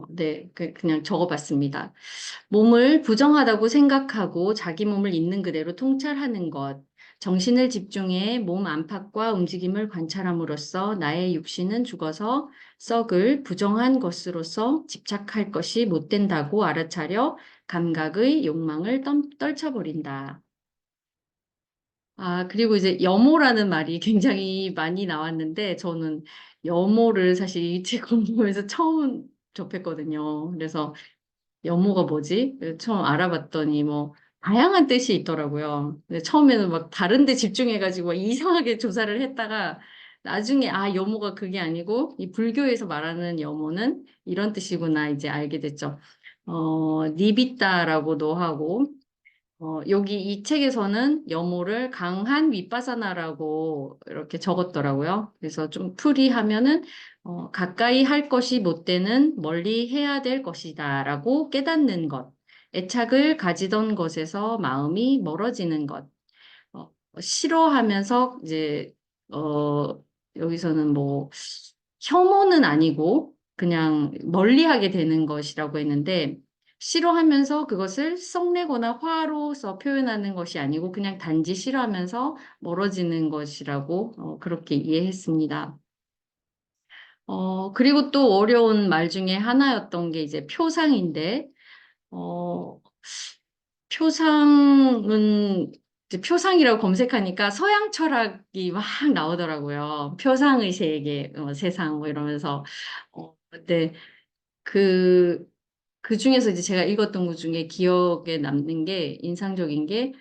네, 그냥 적어봤습니다. 몸을 부정하다고 생각하고 자기 몸을 있는 그대로 통찰하는 것. 정신을 집중해 몸 안팎과 움직임을 관찰함으로써 나의 육신은 죽어서 썩을 부정한 것으로서 집착할 것이 못 된다고 알아차려 감각의 욕망을 떨쳐버린다. 그리고 이제 염호라는 말이 굉장히 많이 나왔는데 저는 염호를 사실 이 책 공부하면서 처음 접했거든요. 그래서 염호가 뭐지? 처음 알아봤더니 뭐 다양한 뜻이 있더라고요. 근데 처음에는 막 다른 데 집중해가지고 막 이상하게 조사를 했다가 나중에 염호가 그게 아니고 이 불교에서 말하는 염호는 이런 뜻이구나 이제 알게 됐죠. 니비따라고도 하고 여기 이 책에서는 염호를 강한 윗바사나라고 이렇게 적었더라고요. 그래서 좀 풀이하면은 가까이 할 것이 못 되는 멀리 해야 될 것이다라고 깨닫는 것. 애착을 가지던 것에서 마음이 멀어지는 것. 싫어하면서 이제 여기서는 뭐 혐오는 아니고 그냥 멀리하게 되는 것이라고 했는데 싫어하면서 그것을 썩내거나 화로서 표현하는 것이 아니고 그냥 단지 싫어하면서 멀어지는 것이라고 그렇게 이해했습니다. 그리고 또 어려운 말 중에 하나였던 게 이제 표상인데 어, 표상은 이제 표상이라고 검색하니까 서양 철학이 막 나오더라고요. 표상의 세계, 세상 뭐 이러면서 근데 그 그 중에서 이제 제가 읽었던 것 중에 기억에 남는 게 인상적인 게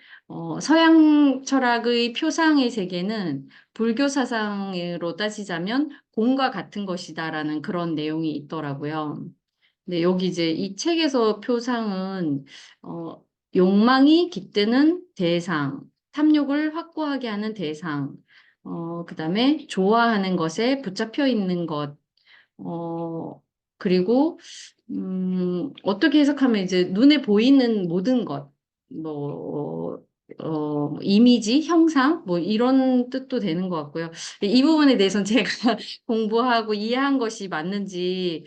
서양 철학의 표상의 세계는 불교 사상으로 따지자면 공과 같은 것이다라는 그런 내용이 있더라고요. 근데 여기 이제 이 책에서 표상은 욕망이 깃드는 대상, 탐욕을 확고하게 하는 대상, 그다음에 좋아하는 것에 붙잡혀 있는 것, 그리고 어떻게 해석하면 이제 눈에 보이는 모든 것, 뭐 이미지, 형상, 뭐 이런 뜻도 되는 것 같고요. 이 부분에 대해서는 제가 공부하고 이해한 것이 맞는지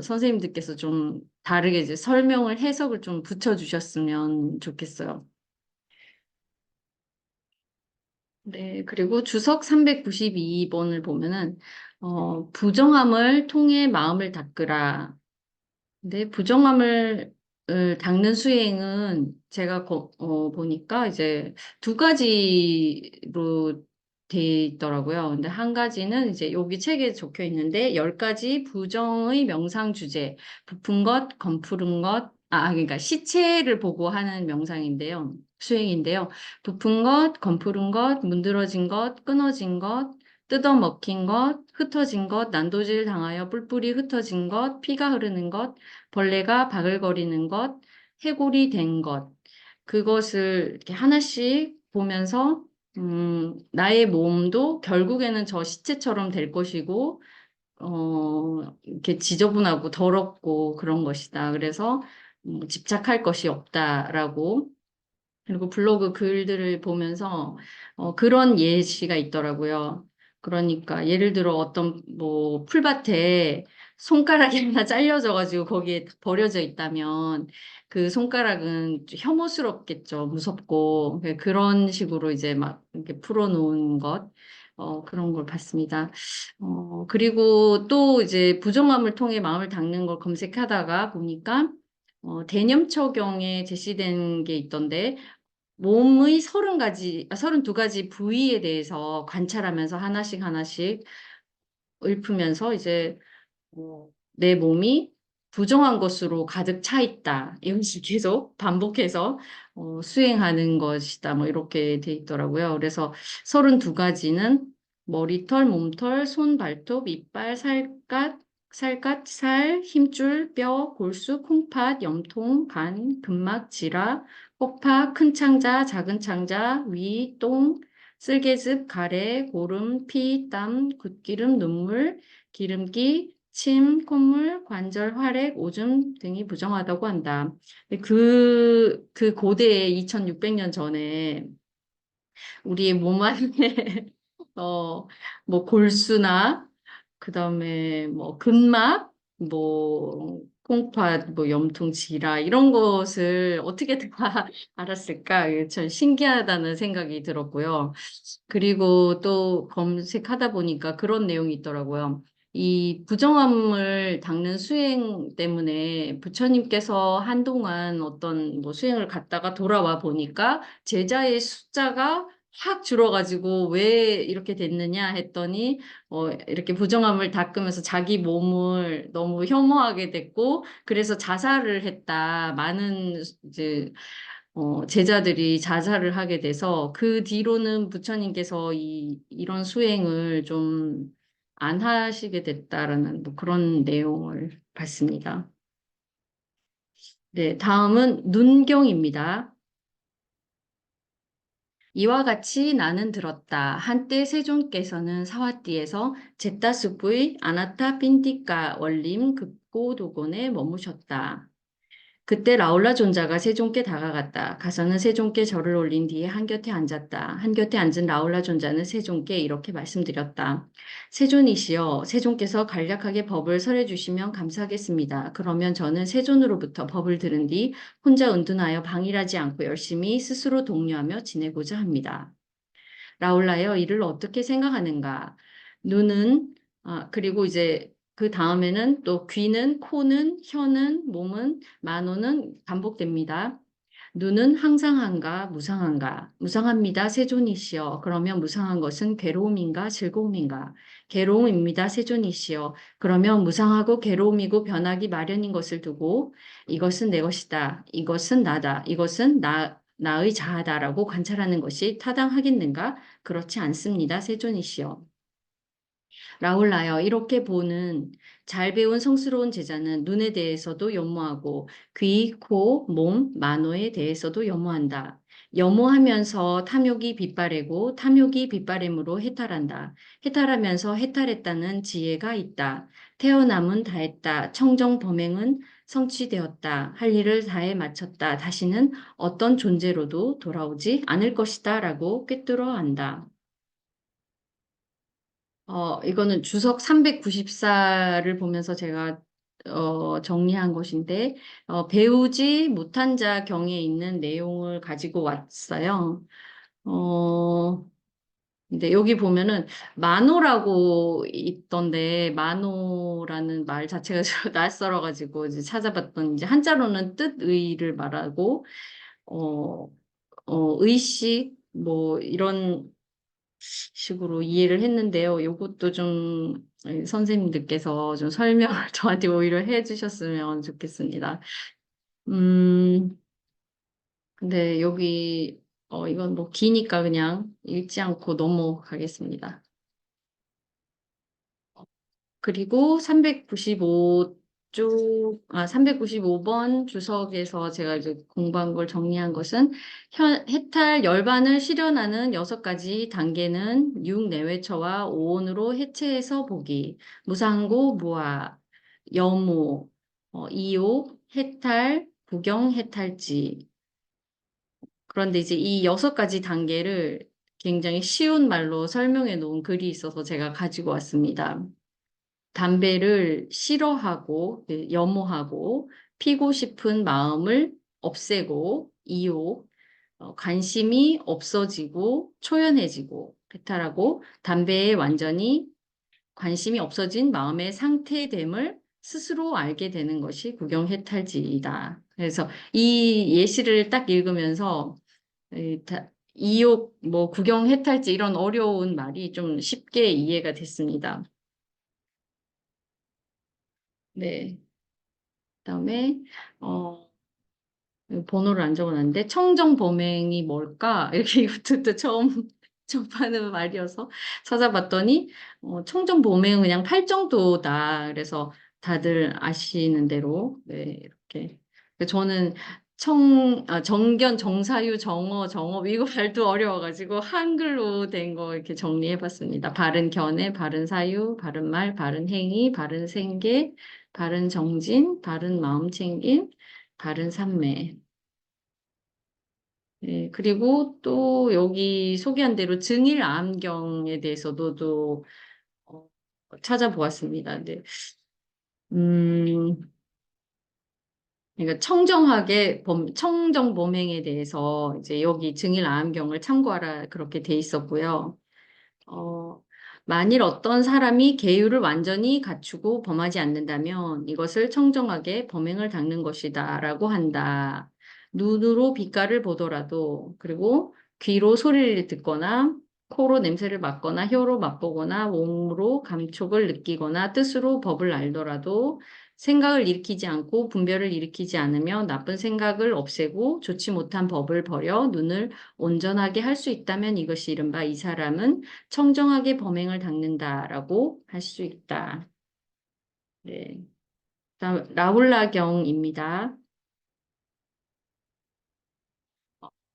선생님들께서 좀 다르게 이제 설명을 해석을 좀 붙여주셨으면 좋겠어요. 네, 그리고 주석 392번을 보면은 부정함을 통해 마음을 닦으라. 근데 부정함을 닦는 수행은 제가 보니까 이제 두 가지로 돼 있더라고요. 근데 한 가지는 이제 여기 책에 적혀 있는데 10가지 부정의 명상 주제, 부푼 것, 검푸른 것, 그러니까 시체를 보고 하는 명상인데요. 수행인데요. 부푼 것, 검푸른 것, 문드러진 것, 끊어진 것, 뜯어먹힌 것, 흩어진 것, 난도질 당하여 뿔뿔이 흩어진 것, 피가 흐르는 것, 벌레가 바글거리는 것, 해골이 된 것, 그것을 이렇게 하나씩 보면서 나의 몸도 결국에는 저 시체처럼 될 것이고 이렇게 지저분하고 더럽고 그런 것이다. 그래서 집착할 것이 없다라고. 그리고 블로그 글들을 보면서 그런 예시가 있더라고요. 그러니까 예를 들어 어떤 뭐 풀밭에 손가락이 하나 잘려져가지고 거기에 버려져 있다면 그 손가락은 좀 혐오스럽겠죠. 무섭고 그런 식으로 이제 막 이렇게 풀어놓은 것 그런 걸 봤습니다. 그리고 또 이제 부정함을 통해 마음을 닦는 걸 검색하다가 보니까 대념처경에 제시된 게 있던데 몸의 32가지 부위에 대해서 관찰하면서 하나씩 하나씩 읊으면서 이제 내 몸이 부정한 것으로 가득 차 있다. 이것을 계속 반복해서 수행하는 것이다. 뭐 이렇게 돼 있더라고요. 그래서 32가지는 머리털, 몸털, 손, 발톱, 이빨, 살갗, 살, 힘줄, 뼈, 골수, 콩팥, 염통, 간, 근막, 지라, 폭파, 큰 창자, 작은 창자, 위, 똥, 쓸개즙, 가래, 고름, 피, 땀, 굿기름, 눈물, 기름기, 침, 콧물, 관절, 활액, 오줌 등이 부정하다고 한다. 그 고대에 2600년 전에 우리의 몸 안에 뭐 골수나 그다음에 뭐 근막, 뭐 콩팥, 뭐 염통, 지라 이런 것을 어떻게 다 알았을까? 이게 참 신기하다는 생각이 들었고요. 그리고 또 검색하다 보니까 그런 내용이 있더라고요. 이 부정함을 닦는 수행 때문에 부처님께서 한동안 어떤 뭐 수행을 갔다가 돌아와 보니까 제자의 숫자가 확 줄어가지고 왜 이렇게 됐느냐 했더니 이렇게 부정함을 닦으면서 자기 몸을 너무 혐오하게 됐고 그래서 자살을 했다. 많은 이제 제자들이 자살을 하게 돼서 그 뒤로는 부처님께서 이런 수행을 좀 안 하시게 됐다라는 뭐 그런 내용을 봤습니다. 네, 다음은 눈경입니다. 이와 같이 나는 들었다. 한때 세존께서는 사와띠에서 제타숲의 아나타 핀티카 원림 급고도곤에 머무셨다. 그때 라울라 존자가 세존께 다가갔다. 가서는 세존께 절을 올린 뒤에 한곁에 앉았다. 한곁에 앉은 라울라 존자는 세존께 이렇게 말씀드렸다. 세존이시여, 세존께서 간략하게 법을 설해 주시면 감사하겠습니다. 그러면 저는 세존으로부터 법을 들은 뒤 혼자 은둔하여 방일하지 않고 열심히 스스로 독려하며 지내고자 합니다. 라울라여, 이를 어떻게 생각하는가? 눈은, 그리고 이제 그 다음에는 또 귀는, 코는, 혀는, 몸은, 만호는 반복됩니다. 눈은 항상한가, 무상한가? 무상합니다, 세존이시여. 그러면 무상한 것은 괴로움인가, 즐거움인가? 괴로움입니다, 세존이시여. 그러면 무상하고 괴로움이고 변하기 마련인 것을 두고 이것은 내 것이다, 이것은 나다, 이것은 나의 자아다라고 관찰하는 것이 타당하겠는가? 그렇지 않습니다, 세존이시여. 라울라여, 이렇게 보는 잘 배운 성스러운 제자는 눈에 대해서도 염모하고 귀, 코, 몸, 만호에 대해서도 염모한다. 염모하면서 탐욕이 빗바래고 탐욕이 빗바램으로 해탈한다. 해탈하면서 해탈했다는 지혜가 있다. 태어남은 다했다. 청정 범행은 성취되었다. 할 일을 다해 마쳤다. 다시는 어떤 존재로도 돌아오지 않을 것이다. 라고 꿰뚫어 안다. 이거는 주석 394를 보면서 제가 정리한 것인데 배우지 못한 자 경에 있는 내용을 가지고 왔어요. 근데 여기 보면은 만호라고 있던데 만호라는 말 자체가 좀 낯설어가지고 이제 찾아봤더니 이제 한자로는 뜻의를 말하고 어, 의식 뭐 이런 식으로 이해를 했는데요. 이것도 좀 선생님들께서 좀 설명을 저한테 오히려 해주셨으면 좋겠습니다. 근데 여기 이건 뭐 기니까 그냥 읽지 않고 넘어가겠습니다. 그리고 395 395번 주석에서 제가 이제 공부한 걸 정리한 것은 해탈 열반을 실현하는 6가지 단계는 6내외처와 5온으로 해체해서 보기, 무상고, 무아, 여무, 이욕, 해탈, 구경, 해탈지. 그런데 이제 이 6가지 단계를 굉장히 쉬운 말로 설명해 놓은 글이 있어서 제가 가지고 왔습니다. 담배를 싫어하고, 염호하고, 피고 싶은 마음을 없애고, 이욕, 관심이 없어지고, 초연해지고, 해탈하고, 담배에 완전히 관심이 없어진 마음의 상태됨을 스스로 알게 되는 것이 구경해탈지이다. 그래서 이 예시를 딱 읽으면서 이욕, 뭐 구경해탈지 이런 어려운 말이 좀 쉽게 이해가 됐습니다. 네. 그다음에 번호를 안 적어놨는데 청정범행이 뭘까? 이렇게 이것도 처음 접하는 말이어서 찾아봤더니 청정범행은 그냥 8정도다. 그래서 다들 아시는 대로 네, 이렇게 저는 정견, 정사유, 정어, 정업 이거 말도 어려워가지고 한글로 된 거 이렇게 정리해봤습니다. 바른 견해, 바른 사유, 바른 말, 바른 행위, 바른 생계, 바른 정진, 바른 마음 챙김, 바른 삼매. 네, 그리고 또 여기 소개한 대로 증일암경에 대해서도 또 찾아보았습니다. 네. 그러니까 청정범행에 대해서 이제 여기 증일암경을 참고하라 그렇게 돼 있었고요. 만일 어떤 사람이 계율을 완전히 갖추고 범하지 않는다면 이것을 청정하게 범행을 닦는 것이다라고 한다. 눈으로 빛깔을 보더라도 그리고 귀로 소리를 듣거나 코로 냄새를 맡거나 혀로 맛보거나 몸으로 감촉을 느끼거나 뜻으로 법을 알더라도 생각을 일으키지 않고 분별을 일으키지 않으며 나쁜 생각을 없애고 좋지 못한 법을 버려 눈을 온전하게 할 수 있다면 이것이 이른바 이 사람은 청정하게 범행을 닦는다라고 할 수 있다. 네. 다음 라울라경입니다.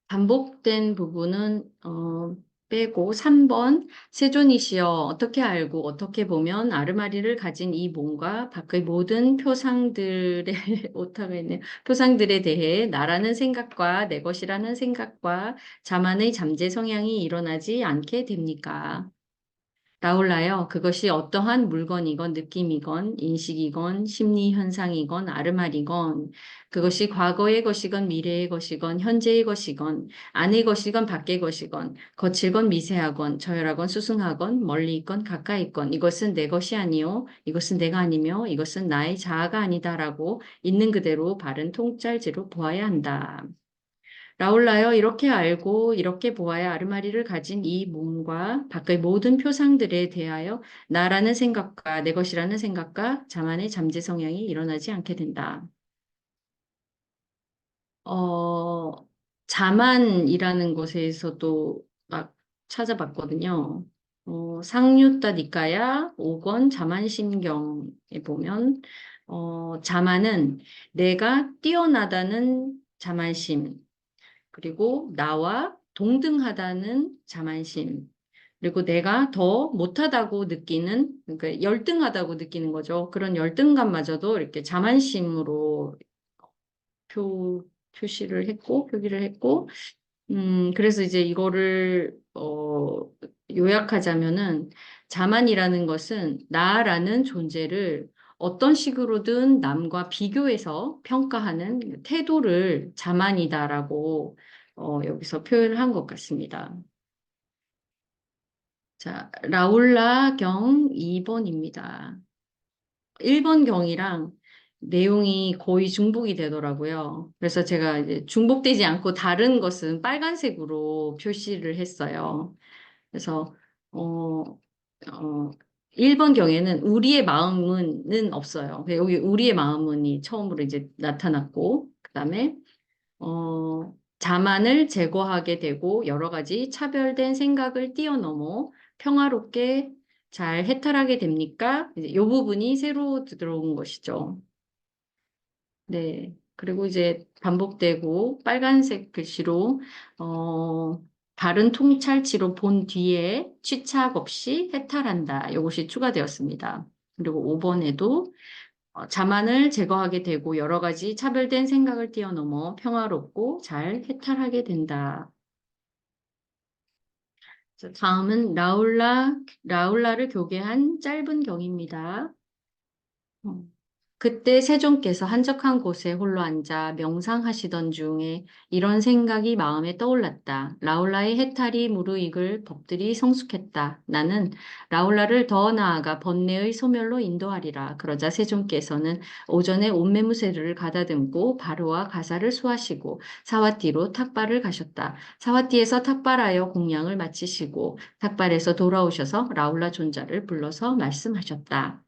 반복된 부분은 빼고 3번 세존이시여 어떻게 알고 어떻게 보면 아르마리를 가진 이 몸과 밖의 모든 표상들의 오타가 표상들에 대해 나라는 생각과 내 것이라는 생각과 자만의 잠재 성향이 일어나지 않게 됩니까? 라울라여, 그것이 어떠한 물건이건 느낌이건 인식이건 심리 현상이건 아르말이건 그것이 과거의 것이건 미래의 것이건 현재의 것이건 안의 것이건 밖의 것이건 거칠건 미세하건 저열하건 수승하건 멀리 있건 가까이 있건 이것은 내 것이 아니요 이것은 내가 아니며 이것은 나의 자아가 아니다라고 있는 그대로 바른 통찰지로 보아야 한다. 라울라여 이렇게 알고 이렇게 보아야 아르마리를 가진 이 몸과 밖의 모든 표상들에 대하여 나라는 생각과 내 것이라는 생각과 자만의 잠재 성향이 일어나지 않게 된다. 자만이라는 것에서도 막 찾아봤거든요. 상류따 니까야 5권 자만심경에 보면 자만은 내가 뛰어나다는 자만심 그리고 나와 동등하다는 자만심, 그리고 내가 더 못하다고 느끼는, 그러니까 열등하다고 느끼는 거죠. 그런 열등감마저도 이렇게 자만심으로 표기를 했고, 그래서 이제 이거를, 요약하자면은, 자만이라는 것은 나라는 존재를 어떤 식으로든 남과 비교해서 평가하는 태도를 자만이다라고, 여기서 표현을 한 것 같습니다. 자, 라울라 경 2번입니다. 1번 경이랑 내용이 거의 중복이 되더라고요. 그래서 제가 이제 중복되지 않고 다른 것은 빨간색으로 표시를 했어요. 그래서, 어, 1번 경에는 우리의 마음은 없어요. 여기 우리의 마음은이 처음으로 이제 나타났고, 그 다음에, 자만을 제거하게 되고 여러 가지 차별된 생각을 뛰어넘어 평화롭게 잘 해탈하게 됩니까? 이제 이 부분이 새로 들어온 것이죠. 네. 그리고 이제 반복되고 빨간색 글씨로 바른 통찰치로 본 뒤에 취착 없이 해탈한다. 이것이 추가되었습니다. 그리고 5번에도 자만을 제거하게 되고 여러 가지 차별된 생각을 뛰어넘어 평화롭고 잘 해탈하게 된다. 자, 다음은 라울라를 교계한 짧은 경입니다. 어, 그때 세종께서 한적한 곳에 홀로 앉아 명상하시던 중에 이런 생각이 마음에 떠올랐다. 라울라의 해탈이 무르익을 법들이 성숙했다. 나는 라울라를 더 나아가 번뇌의 소멸로 인도하리라. 그러자 세종께서는 오전에 옷매무새를 가다듬고 바로와 가사를 수하시고 사와띠로 탁발을 가셨다. 사와띠에서 탁발하여 공양을 마치시고 탁발에서 돌아오셔서 라울라 존자를 불러서 말씀하셨다.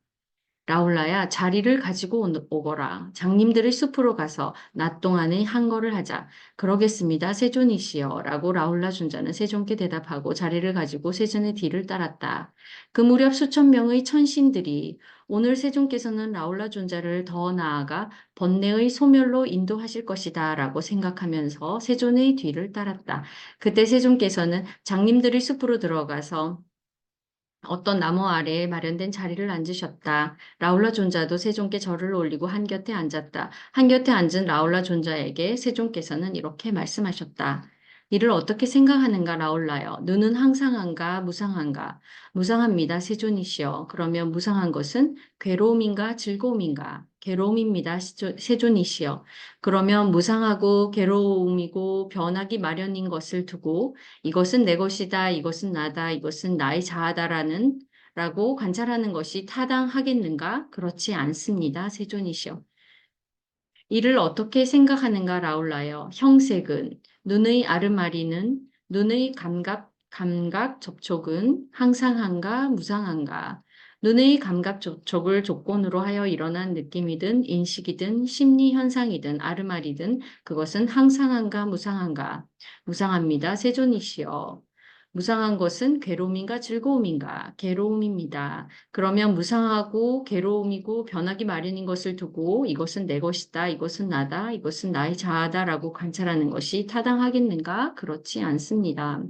라울라야, 자리를 가지고 오거라. 장님들의 숲으로 가서 낮 동안에 한거를 하자. 그러겠습니다, 세존이시여. 라고 라울라 존자는 세존께 대답하고 자리를 가지고 세존의 뒤를 따랐다. 그 무렵 수천 명의 천신들이 오늘 세존께서는 라울라 존자를 더 나아가 번뇌의 소멸로 인도하실 것이다. 라고 생각하면서 세존의 뒤를 따랐다. 그때 세존께서는 장님들의 숲으로 들어가서 어떤 나무 아래에 마련된 자리를 앉으셨다. 라울라 존자도 세종께 절을 올리고 한곁에 앉았다. 한곁에 앉은 라울라 존자에게 세종께서는 이렇게 말씀하셨다. 이를 어떻게 생각하는가, 라울라여? 눈은 항상한가, 무상한가? 무상합니다, 세존이시여. 그러면 무상한 것은 괴로움인가, 즐거움인가? 괴로움입니다, 세존이시여. 그러면 무상하고 괴로움이고 변하기 마련인 것을 두고 이것은 내 것이다, 이것은 나다, 이것은 나의 자아다라는 라고 관찰하는 것이 타당하겠는가? 그렇지 않습니다. 세존이시여. 이를 어떻게 생각하는가, 라울라여? 형색은, 눈의 아르마리는, 눈의 감각 접촉은 항상한가, 무상한가? 눈의 감각 접촉을 조건으로 하여 일어난 느낌이든 인식이든 심리 현상이든 아르마리든 그것은 항상한가, 무상한가? 무상합니다. 세존이시여. 무상한 것은 괴로움인가 즐거움인가? 괴로움입니다. 그러면 무상하고 괴로움이고 변하기 마련인 것을 두고 이것은 내 것이다, 이것은 나다, 이것은 나의 자아다라고 관찰하는 것이 타당하겠는가? 그렇지 않습니다.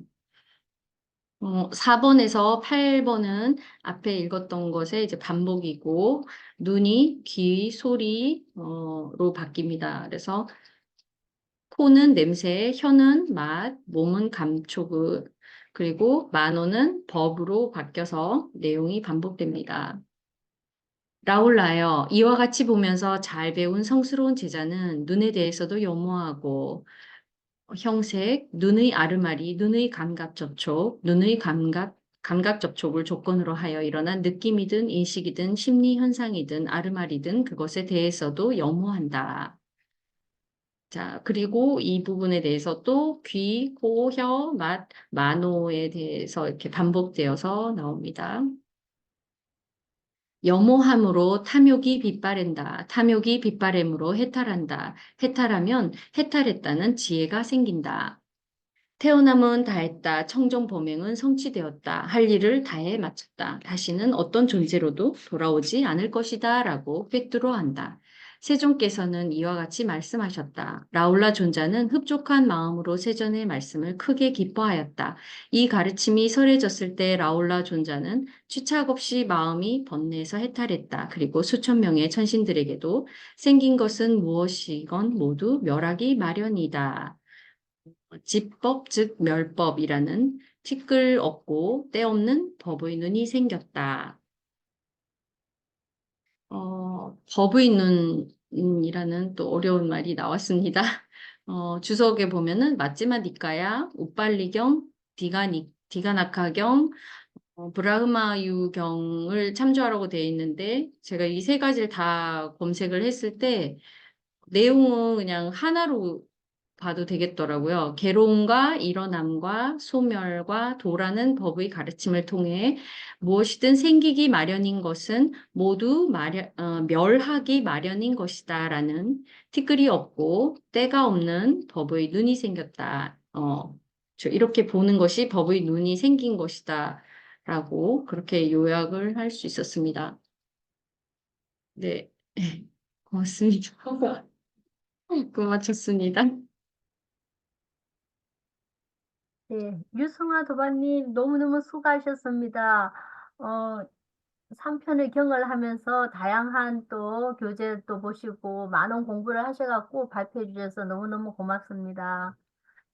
4번에서 8번은 앞에 읽었던 것의 이제 반복이고 눈이 귀, 소리로 바뀝니다. 그래서 코는 냄새, 혀는 맛, 몸은 감촉, 그리고 만호는 법으로 바뀌어서 내용이 반복됩니다. 라울라여, 이와 같이 보면서 잘 배운 성스러운 제자는 눈에 대해서도 염호하고 형색, 눈의 아르마리, 눈의 감각 접촉, 눈의 감각 접촉을 조건으로 하여 일어난 느낌이든 인식이든 심리 현상이든 아르마리든 그것에 대해서도 염호한다. 자, 그리고 이 부분에 대해서 또 귀, 코, 혀, 맛, 만호에 대해서 이렇게 반복되어서 나옵니다. 염호함으로 탐욕이 빗바랜다. 탐욕이 빗바램으로 해탈한다. 해탈하면 해탈했다는 지혜가 생긴다. 태어남은 다했다. 청정범행은 성취되었다. 할 일을 다해 마쳤다. 다시는 어떤 존재로도 돌아오지 않을 것이다. 라고 꿰뚫어한다. 세종께서는 이와 같이 말씀하셨다. 라울라 존자는 흡족한 마음으로 세존의 말씀을 크게 기뻐하였다. 이 가르침이 설해졌을 때 라울라 존자는 취착 없이 마음이 번뇌에서 해탈했다. 그리고 수천 명의 천신들에게도 생긴 것은 무엇이건 모두 멸하기 마련이다. 지법 즉 멸법이라는 티끌 없고 때 없는 법의 눈이 생겼다. 법의 눈이라는 또 어려운 말이 나왔습니다. 주석에 보면은 맞지마 니까야, 우빨리경, 디가나카경, 브라흐마유경을 참조하라고 되어 있는데 제가 이 세 가지를 다 검색을 했을 때 내용은 그냥 하나로 봐도 되겠더라고요. 괴로움과 일어남과 소멸과 도라는 법의 가르침을 통해 무엇이든 생기기 마련인 것은 모두 멸하기 마련인 것이다라는 티끌이 없고 때가 없는 법의 눈이 생겼다. 이렇게 보는 것이 법의 눈이 생긴 것이다라고 그렇게 요약을 할 수 있었습니다. 네, 고맙습니다. 고맙습니다. 네, 유승아 도반님 너무너무 수고하셨습니다. 어, 3편의 경을 하면서 다양한 또 교재도 보시고 많은 공부를 하셔갖고 발표해 주셔서 너무너무 고맙습니다.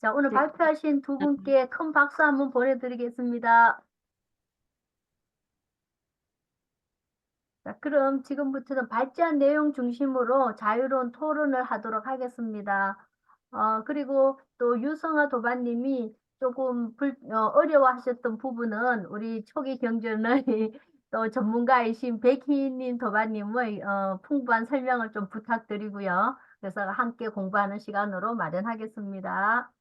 자, 오늘 네. 발표하신 두 분께 큰 박수 한번 보내드리겠습니다. 자, 그럼 지금부터는 발제한 내용 중심으로 자유로운 토론을 하도록 하겠습니다. 그리고 또 유성아 도반님이 조금 어려워하셨던 부분은 우리 초기 경전의 또 전문가이신 백희님 도반님의 풍부한 설명을 좀 부탁드리고요. 그래서 함께 공부하는 시간으로 마련하겠습니다.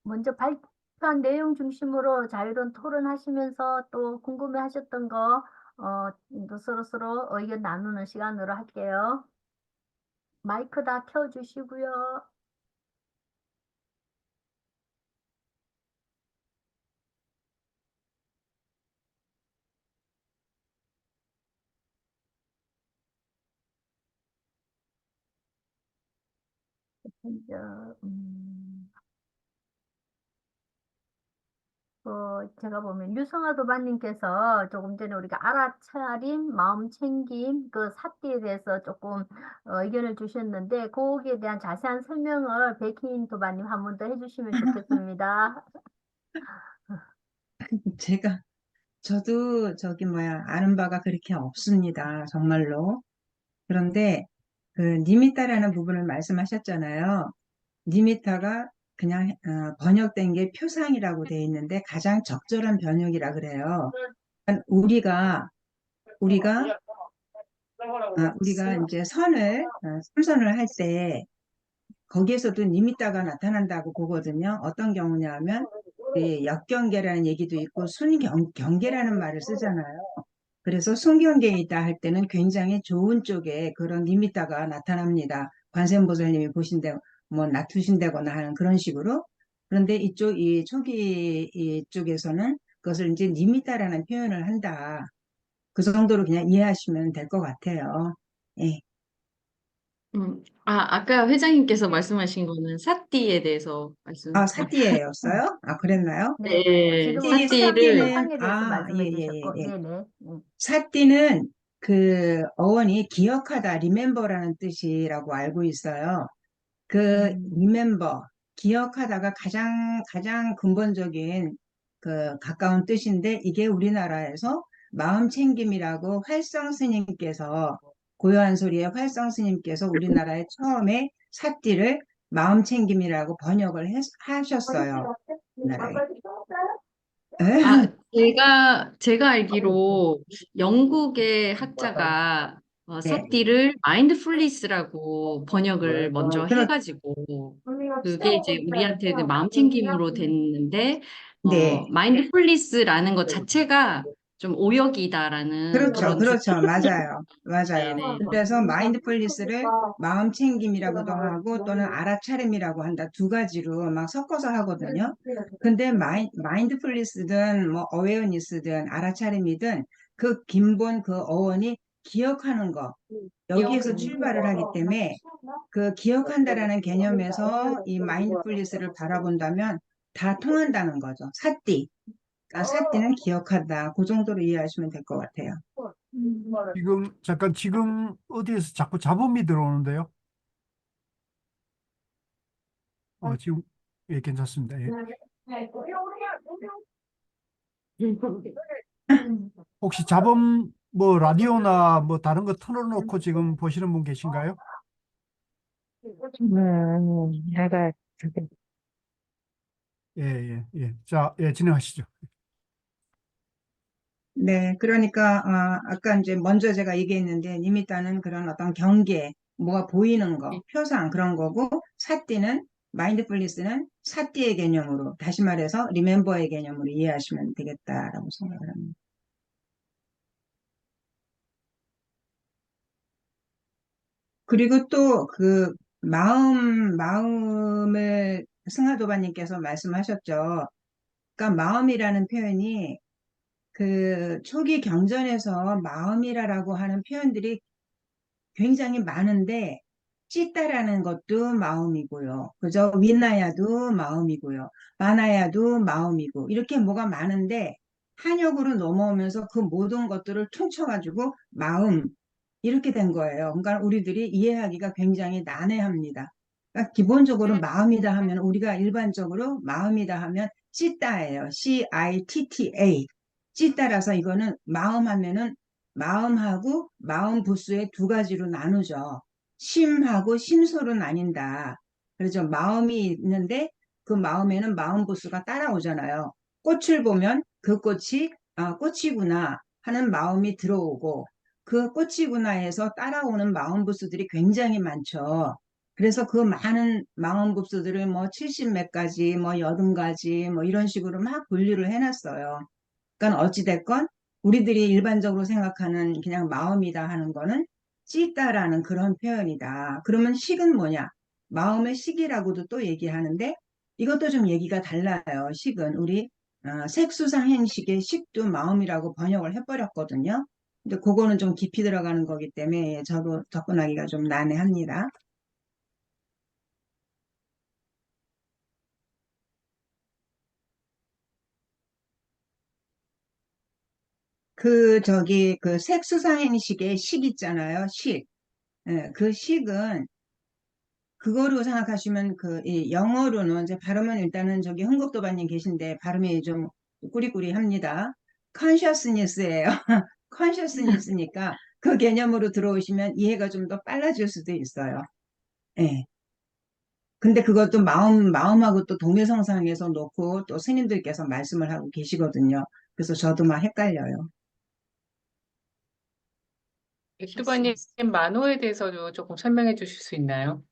먼저 발표한 내용 중심으로 자유로운 토론하시면서 또 궁금해하셨던 거 또 서로서로 의견 나누는 시간으로 할게요. 마이크 다 켜주시고요. 먼저, 제가 보면 유성아 도반님께서 조금 전에 우리가 알아차림, 마음 챙김, 그 사띠에 대해서 조금 의견을 주셨는데 거기에 대한 자세한 설명을 백희인 도반님 한 번 더 해주시면 좋겠습니다. 제가, 저도 저기 뭐야, 아는 바가 그렇게 없습니다. 정말로. 그런데 그 니미타라는 부분을 말씀하셨잖아요. 니미타가 그냥 번역된 게 표상이라고 돼 있는데 가장 적절한 번역이라 그래요. 그러니까 우리가 이제 삼선을 할 때 거기에서도 니미타가 나타난다고 보거든요. 어떤 경우냐면 역경계라는 얘기도 있고 순경계라는 말을 쓰잖아요. 그래서 순경계에 있다 할 때는 굉장히 좋은 쪽에 그런 니미타가 나타납니다. 관세음보살님이 보신데 뭐 낮추신다거나 하는 그런 식으로. 그런데 이 초기 이쪽에서는 그것을 이제 니미타라는 표현을 한다. 그 정도로 그냥 이해하시면 될 것 같아요. 예. 아까 회장님께서 말씀하신 거는 사띠에 대해서 아, 말씀. 사띠예였어요? 아, 그랬나요? 네, 네, 지금은 사띠를 상에 대해서 예, 말씀해 예, 예, 주셨고, 예. 네네. 사띠는 그 어원이 기억하다, remember라는 뜻이라고 알고 있어요. 그 remember, 기억하다가 가장 근본적인 그 가까운 뜻인데 이게 우리나라에서 마음 챙김이라고 고요한 소리의 활성 스님께서 우리나라에 처음에 사띠를 마음 챙김이라고 번역을 하셨어요. 우리나라에. 제가 알기로 영국의 학자가 네. 사띠를 마인드풀리스라고 번역을 먼저 해가지고 그게 이제 우리한테 그 마음 챙김으로 됐는데 네. 마인드풀리스라는 것 자체가 좀 오역이다라는 그렇죠. 그런 그렇죠. 맞아요. 맞아요. 네네. 그래서 마인드풀리스를 마음 챙김이라고도 하고 또는 알아차림이라고 한다. 두 가지로 막 섞어서 하거든요. 근데 마인드풀리스든 뭐 어웨어니스든 알아차림이든 그 기본 그 어원이 기억하는 거. 여기에서 출발을 하기 때문에 그 기억한다라는 개념에서 이 마인드풀리스를 바라본다면 다 통한다는 거죠. 사띠. 그러니까 사띠는 기억한다. 그 정도로 이해하시면 될 것 같아요. 지금 어디에서 자꾸 잡음이 들어오는데요? 지금, 예, 괜찮습니다. 예. 혹시 잡음, 뭐, 라디오나 뭐, 다른 거 틀어놓고 지금 보시는 분 계신가요? 내가 예, 예, 예. 자, 예, 진행하시죠. 네, 그러니까 아까 이제 먼저 제가 얘기했는데 니미타는 그런 어떤 경계, 뭐가 보이는 거, 표상 그런 거고 사띠는 마인드풀리스는 사띠의 개념으로 다시 말해서 리멤버의 개념으로 이해하시면 되겠다라고 생각을 합니다. 그리고 또 그 마음을 승하도바님께서 말씀하셨죠. 그러니까 마음이라는 표현이 그 초기 경전에서 마음이라고 하는 표현들이 굉장히 많은데 찢다라는 것도 마음이고요. 그죠? 윗나야도 마음이고요. 마나야도 마음이고 이렇게 뭐가 많은데 한역으로 넘어오면서 그 모든 것들을 퉁쳐가지고 마음 이렇게 된 거예요. 그러니까 우리들이 이해하기가 굉장히 난해합니다. 그러니까 기본적으로 마음이다 하면 우리가 일반적으로 마음이다 하면 찢다예요. CITTA. 찢다라서 이거는 마음 하면은 마음하고 마음 부수의 두 가지로 나누죠. 심하고 심소로 나뉜다. 그렇죠. 마음이 있는데 그 마음에는 마음 부수가 따라오잖아요. 꽃을 보면 그 꽃이 꽃이구나 하는 마음이 들어오고 그 꽃이구나 해서 따라오는 마음 부수들이 굉장히 많죠. 그래서 그 많은 마음 부수들을 뭐 70 몇 가지, 뭐 80가지, 뭐 이런 식으로 막 분류를 해놨어요. 그러니까 어찌됐건 우리들이 일반적으로 생각하는 그냥 마음이다 하는 거는 찌다라는 그런 표현이다. 그러면 식은 뭐냐? 마음의 식이라고도 또 얘기하는데 이것도 좀 얘기가 달라요. 식은 우리 색수상행식의 식도 마음이라고 번역을 해버렸거든요. 근데 그거는 좀 깊이 들어가는 거기 때문에 저도 접근하기가 좀 난해합니다. 그 색수상행식의 식 있잖아요. 식. 예, 그 식은 그거로 생각하시면 이 영어로는 이제 발음은 일단은 저기 흥국도반님 계신데 발음이 좀 꾸리꾸리합니다. consciousness예요. consciousness니까 그 개념으로 들어오시면 이해가 좀 더 빨라질 수도 있어요. 예. 근데 그것도 마음하고 또 동일성상에서 놓고 또 스님들께서 말씀을 하고 계시거든요. 그래서 저도 막 헷갈려요. 백두반님 만호에 대해서도 조금 설명해 주실 수 있나요?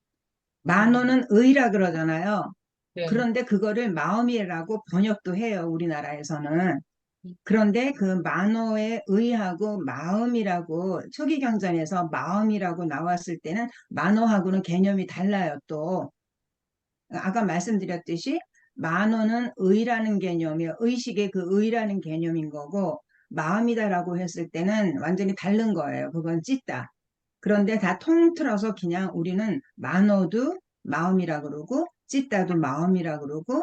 만호는 의라 그러잖아요. 네. 그런데 그거를 마음이라고 번역도 해요, 우리나라에서는. 그런데 그 만호에 의하고 마음이라고 초기 경전에서 마음이라고 나왔을 때는 만호하고는 개념이 달라요, 또. 아까 말씀드렸듯이 만호는 의라는 개념이요. 의식의 그 의라는 개념인 거고 마음이다라고 했을 때는 완전히 다른 거예요. 그건 찢다. 그런데 다 통틀어서 그냥 우리는 만호도 마음이라 그러고 찢다도 마음이라 그러고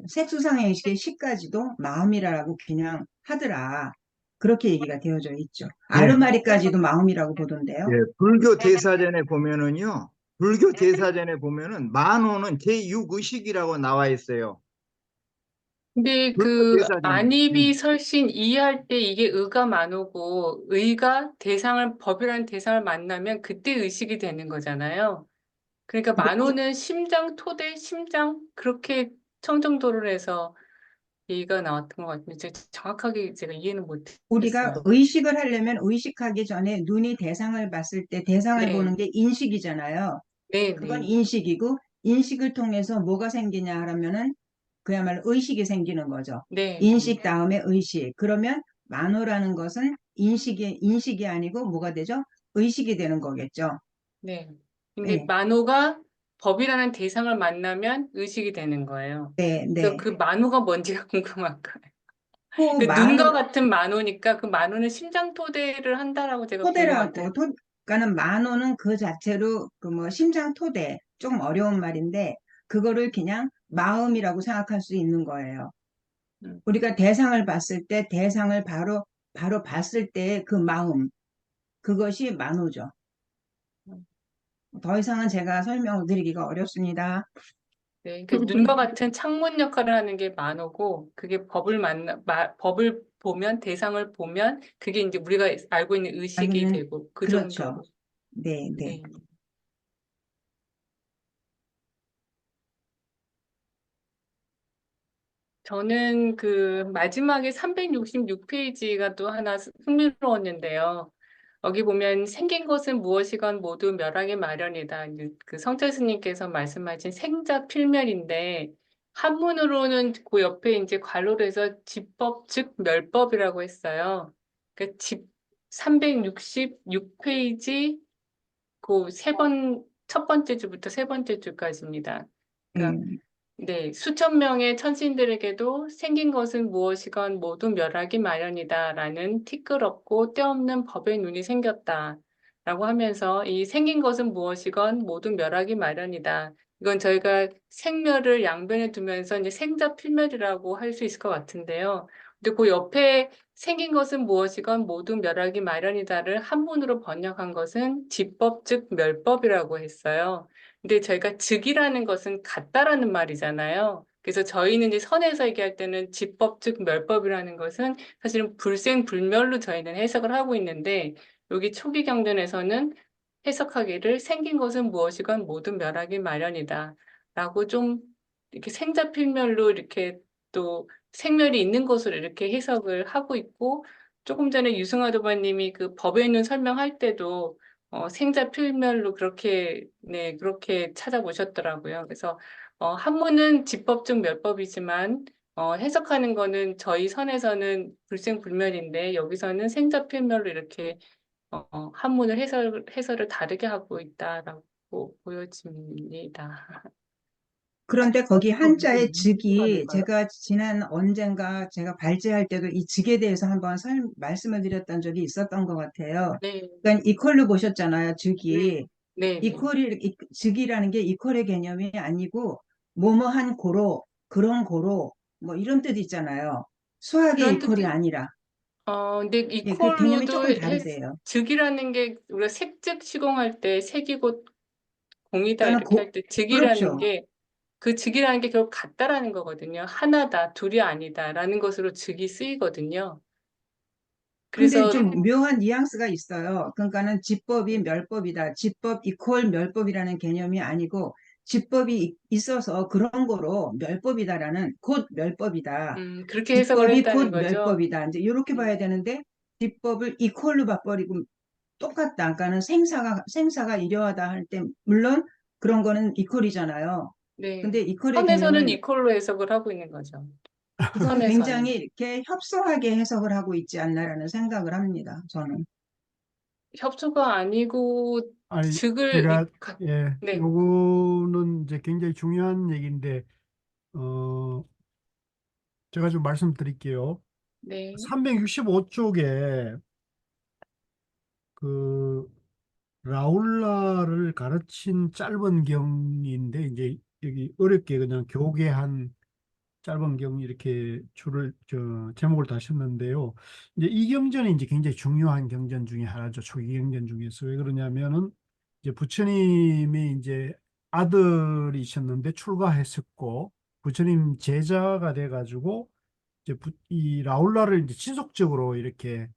색수상행식의 식까지도 마음이라고 그냥 하더라. 그렇게 얘기가 되어져 있죠. 예, 아르마리까지도 마음이라고 보던데요. 예, 불교 대사전에 보면은요, 불교 대사전에 보면은 만호는 제6의식이라고 나와 있어요. 근데 불교 그 대사전에. 안입이 설신 이해할 때 이게 의가 만호고 의가 법이라는 대상을 만나면 그때 의식이 되는 거잖아요. 그러니까 만호는 심장, 토대, 심장 그렇게 청정도를 해서 얘기가 나왔던 것 같은데 정확하게 제가 이해는 우리가 못했어요. 의식을 하려면 의식하기 전에 눈이 대상을 봤을 때 대상을 네, 보는 게 인식이잖아요. 네, 그건 네, 인식이고 인식을 통해서 뭐가 생기냐 하면은 그야말로 의식이 생기는 거죠. 네, 인식 다음에 의식. 그러면 만호라는 것은 인식이 아니고 뭐가 되죠? 의식이 되는 거겠죠. 네. 근데 네, 만호가 법이라는 대상을 만나면 의식이 되는 거예요. 네, 그래서 네. 그 만호가 뭔지가 궁금한 거예요. 그 그 만호, 눈과 같은 만호니까 그 만호는 심장 토대를 한다라고 제가 본 것 같아요. 그러니까는 만호는 그 자체로 그 뭐 심장 토대, 좀 어려운 말인데 그거를 그냥 마음이라고 생각할 수 있는 거예요. 음. 우리가 대상을 봤을 때 대상을 바로 봤을 때 그 마음, 그것이 만호죠. 더 이상은 제가 설명드리기가 어렵습니다. 네, 그 눈과 같은 창문 역할을 하는 게 만호고 그게 법을 보면 대상을 보면 그게 이제 우리가 알고 있는 의식이 아니면 되고 그 그렇죠. 정도로. 네, 네. 네. 저는 그 마지막에 366페이지가 또 하나 흥미로웠는데요. 여기 보면 생긴 것은 무엇이건 모두 멸하기 마련이다. 이제 그 성철 스님께서 말씀하신 생자 필멸인데 한문으로는 그 옆에 이제 괄호로 해서 집법 즉 멸법이라고 했어요. 그 366페이지 그 첫 번째 줄부터 세 번째 줄까지입니다. 그러니까 음, 네, 수천 명의 천신들에게도 생긴 것은 무엇이건 모두 멸하기 마련이다라는 티끌없고 때없는 법의 눈이 생겼다라고 하면서 이 생긴 것은 무엇이건 모두 멸하기 마련이다. 이건 저희가 생멸을 양변에 두면서 이제 생자필멸이라고 할 수 있을 것 같은데요. 근데 그 옆에 생긴 것은 무엇이건 모두 멸하기 마련이다를 한문으로 번역한 것은 지법 즉 멸법이라고 했어요. 근데 저희가 즉이라는 것은 같다라는 말이잖아요. 그래서 저희는 이제 선에서 얘기할 때는 지법 즉 멸법이라는 것은 사실은 불생불멸로 저희는 해석을 하고 있는데 여기 초기 경전에서는 해석하기를 생긴 것은 무엇이건 모두 멸하기 마련이다 라고 좀 이렇게 생자필멸로 이렇게 또 생멸이 있는 것으로 이렇게 해석을 하고 있고 조금 전에 유승화 도반님이 그 법에 있는 설명할 때도 생자필멸로 그렇게 네 그렇게 찾아보셨더라고요. 그래서 한문은 지법적 멸법이지만 해석하는 거는 저희 선에서는 불생불멸인데 여기서는 생자필멸로 이렇게 한문을 해설을 다르게 하고 있다라고 보여집니다. 그런데 거기 한자의 좀 해석해야 즉이 될까요? 제가 지난 언젠가 제가 발제할 때도 이 즉에 대해서 한번 말씀을 드렸던 적이 있었던 것 같아요. 네, 그러니까 이퀄로 보셨잖아요, 네, 즉이. 네, 네. 즉이라는 게 이퀄의 개념이 아니고 뭐뭐한 고로, 그런 고로, 뭐 이런 뜻 있잖아요. 수학의 그런 이퀄이 뜻이 아니라. 근데 예, 그 개념이 이퀄로도 조금 다르대요. 즉이라는 게 우리가 색즉 시공할 때 색이 곧 공이다 그러니까 이렇게 할 때 즉이라는 그렇죠. 게 그 즉이라는 게 결국 같다라는 거거든요. 하나다, 둘이 아니다라는 것으로 즉이 쓰이거든요. 근데 그래서 좀 묘한 뉘앙스가 있어요. 그러니까는 지법이 멸법이다. 지법 이퀄 멸법이라는 개념이 아니고 지법이 있어서 그런 거로 멸법이다라는 곧 멸법이다. 그렇게 해석을 지법이 했다는 곧 거죠. 멸법이다. 이제 이렇게 봐야 네, 되는데 지법을 이퀄로 봐버리고 똑같다. 그러니까는 생사가 이려하다 할 때 물론 그런 거는 이퀄이잖아요. 네. 근데 이퀄의 선에서는 개념은 이퀄로 해석을 하고 있는 거죠. 그거를 선에서는. 굉장히 이렇게 협소하게 해석을 하고 있지 않나라는 생각을 합니다. 저는. 협조가 아니고 아니, 즉을 제가, 예, 네, 요거는 이제 굉장히 중요한 얘기인데, 어, 제가 좀 말씀드릴게요. 네, 365쪽에 그 라울라를 가르친 짧은 경인데, 이제 여기 어렵게 그냥 교계한 짧은 경 이렇게 제목을 다셨는데요. 이제 이 경전이 이제 굉장히 중요한 경전 중에 하나죠. 초기 경전 중에서. 왜 그러냐면은 이제 부처님이 이제 아들이셨는데 출가했었고 부처님 제자가 돼가지고 이제 이 라울라를 이제 지속적으로 이렇게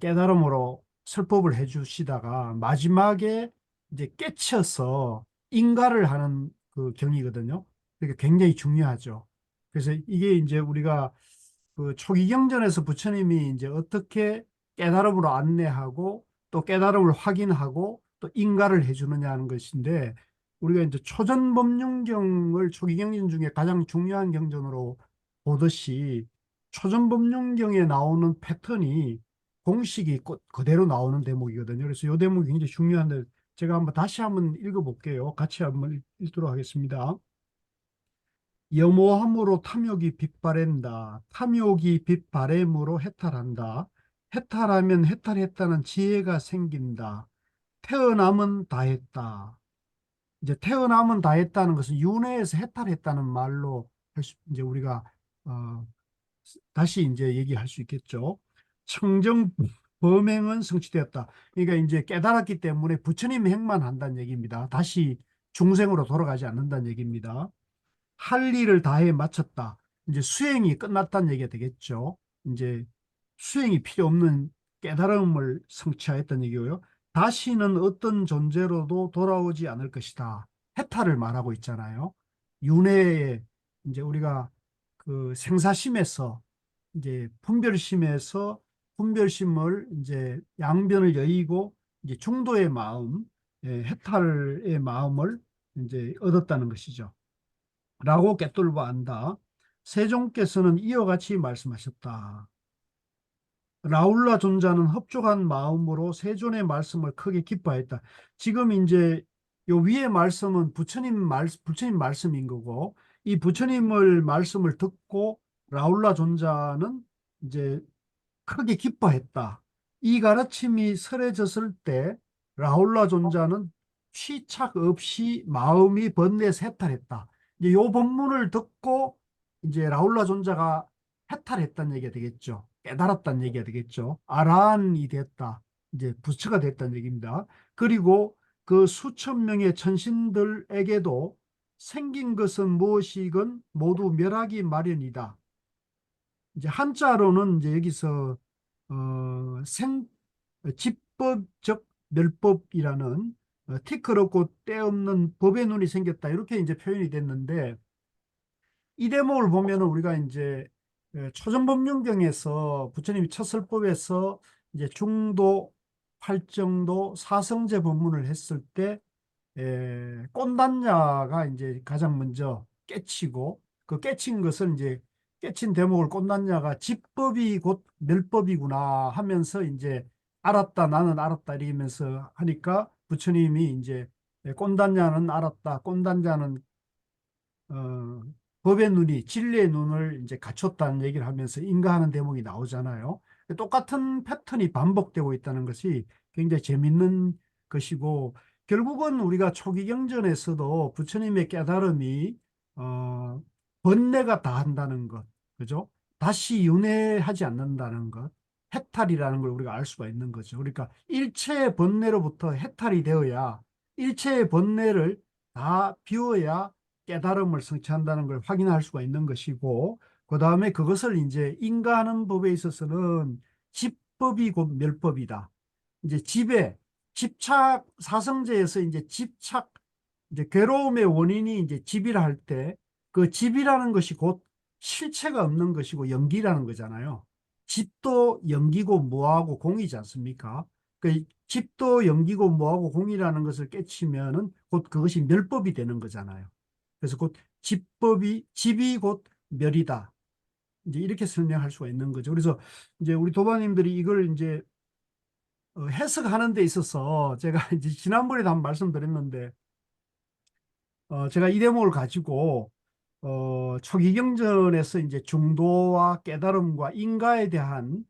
깨달음으로 설법을 해주시다가 마지막에 이제 깨쳐서 인가를 하는 그 경이거든요. 그러니까 굉장히 중요하죠. 그래서 이게 이제 우리가 그 초기 경전에서 부처님이 이제 어떻게 깨달음으로 안내하고 또 깨달음을 확인하고 또 인가를 해주느냐 하는 것인데 우리가 이제 초전법륜경을 초기 경전 중에 가장 중요한 경전으로 보듯이 초전법륜경에 나오는 패턴이 공식이 그대로 나오는 대목이거든요. 그래서 이 대목이 굉장히 중요한데 제가 한번 다시 한번 읽어볼게요. 같이 한번 읽도록 하겠습니다. 염오함으로 탐욕이 빗바랜다. 탐욕이 빗바램으로 해탈한다. 해탈하면 해탈했다는 지혜가 생긴다. 태어남은 다했다. 이제 태어남은 다했다는 것은 윤회에서 해탈했다는 말로 이제 우리가 어, 다시 이제 얘기할 수 있겠죠. 청정 범행은 성취되었다. 그러니까 이제 깨달았기 때문에 부처님 행만 한다는 얘기입니다. 다시 중생으로 돌아가지 않는다는 얘기입니다. 할 일을 다해 마쳤다. 이제 수행이 끝났다는 얘기가 되겠죠. 이제 수행이 필요 없는 깨달음을 성취하였다는 얘기고요. 다시는 어떤 존재로도 돌아오지 않을 것이다. 해탈을 말하고 있잖아요. 윤회에 이제 우리가 그 생사심에서 이제 분별심을 이제 양변을 여의고 이제 중도의 마음, 해탈의 마음을 이제 얻었다는 것이죠. 라고 꿰뚫고 안다. 세종께서는 이와 같이 말씀하셨다. 라울라 존자는 흡족한 마음으로 세존의 말씀을 크게 기뻐했다. 지금 이제 요 위의 말씀은 부처님 말씀인 거고 이 부처님을 말씀을 듣고 라울라 존자는 이제 크게 기뻐했다. 이 가르침이 설해졌을 때 라울라 존자는 취착 없이 마음이 번뇌에서 해탈했다. 이제 요 본문을 듣고 이제 라울라 존자가 해탈했다는 얘기가 되겠죠. 깨달았다는 얘기가 되겠죠. 아라한이 됐다. 이제 부처가 됐다는 얘기입니다. 그리고 그 수천 명의 천신들에게도 생긴 것은 무엇이건 모두 멸하기 마련이다. 이제 한자로는 이제 여기서 집법적 멸법이라는 티끌없고 때없는 법의 눈이 생겼다. 이렇게 이제 표현이 됐는데 이 대목을 보면은 우리가 이제 초전법륜경에서 부처님이 첫 설법에서 이제 중도, 팔정도, 사성제 법문을 했을 때 꽃단자가 이제 가장 먼저 깨치고 그 깨친 것을 이제 깨친 대목을 꽃단자가 집법이 곧 멸법이구나 하면서 이제 알았다 나는 알았다 이러면서 하니까 부처님이 이제 꽃단자는 알았다 꽃단자는 법의 눈이 진리의 눈을 이제 갖췄다는 얘기를 하면서 인가하는 대목이 나오잖아요. 똑같은 패턴이 반복되고 있다는 것이 굉장히 재밌는 것이고 결국은 우리가 초기 경전에서도 부처님의 깨달음이 번뇌가 다 한다는 것, 그죠? 다시 윤회하지 않는다는 것, 해탈이라는 걸 우리가 알 수가 있는 거죠. 그러니까 일체의 번뇌로부터 해탈이 되어야 일체의 번뇌를 다 비워야 깨달음을 성취한다는 걸 확인할 수가 있는 것이고, 그 다음에 그것을 이제 인가하는 법에 있어서는 집법이 곧 멸법이다. 이제 집착, 사성제에서 이제 집착, 이제 괴로움의 원인이 이제 집이라 할 때, 그 집이라는 것이 곧 실체가 없는 것이고 연기라는 거잖아요. 집도 연기고 무하고 공이지 않습니까? 그 집도 연기고 무하고 공이라는 것을 깨치면은 곧 그것이 멸법이 되는 거잖아요. 그래서 곧 집이 곧 멸이다. 이제 이렇게 설명할 수가 있는 거죠. 그래서 이제 우리 도반님들이 이걸 이제 해석하는 데 있어서 제가 이제 지난번에도 한번 말씀드렸는데 제가 이 대목을 가지고 초기경전에서 이제 중도와 깨달음과 인가에 대한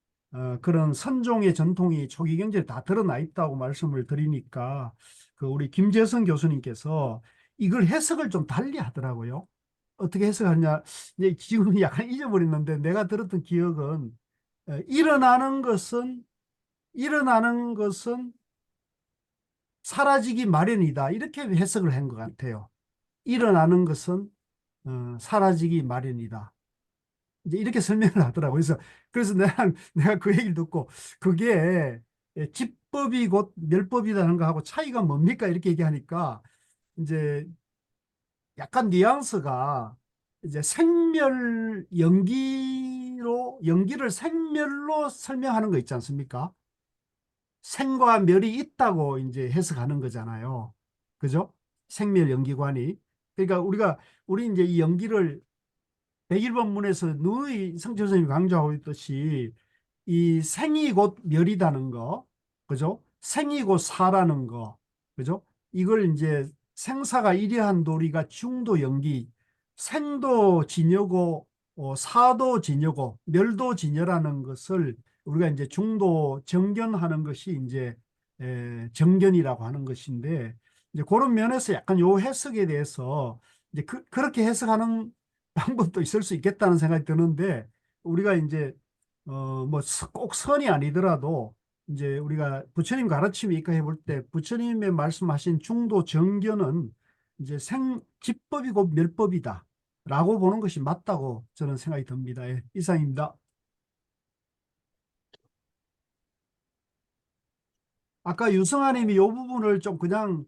그런 선종의 전통이 초기경전에 다 드러나 있다고 말씀을 드리니까 그 우리 김재성 교수님께서 이걸 해석을 좀 달리 하더라고요. 어떻게 해석하냐? 이제 지금 약간 잊어버렸는데 내가 들었던 기억은 일어나는 것은 사라지기 마련이다. 이렇게 해석을 한 것 같아요. 일어나는 것은 사라지기 마련이다. 이제 이렇게 설명을 하더라고요. 그래서 내가 그 얘기를 듣고 그게 집법이 곧 멸법이라는 거하고 차이가 뭡니까? 이렇게 얘기하니까 이제 약간 뉘앙스가 이제 연기를 생멸로 설명하는 거 있지 않습니까? 생과 멸이 있다고 이제 해석하는 거잖아요. 그죠? 생멸 연기관이. 그러니까 우리 이제 이 연기를 101번문에서 누이 성철 선생님이 강조하고 있듯이 이 생이 곧 멸이다는 거, 그죠? 생이 곧 사라는 거, 그죠? 이걸 이제 생사가 이려한 도리가 중도 연기, 생도 진여고, 사도 진여고, 멸도 진여라는 것을 우리가 이제 중도 정견하는 것이 이제 정견이라고 하는 것인데, 이제 그런 면에서 약간 요 해석에 대해서 이제 그렇게 해석하는 방법도 있을 수 있겠다는 생각이 드는데, 우리가 이제 뭐 꼭 선이 아니더라도 이제 우리가 부처님 가르침이 입각해 볼 때 부처님의 말씀하신 중도 정견은 이제 집법이고 멸법이다 라고 보는 것이 맞다고 저는 생각이 듭니다. 예, 이상입니다. 아까 유성아님이 이 부분을 좀 그냥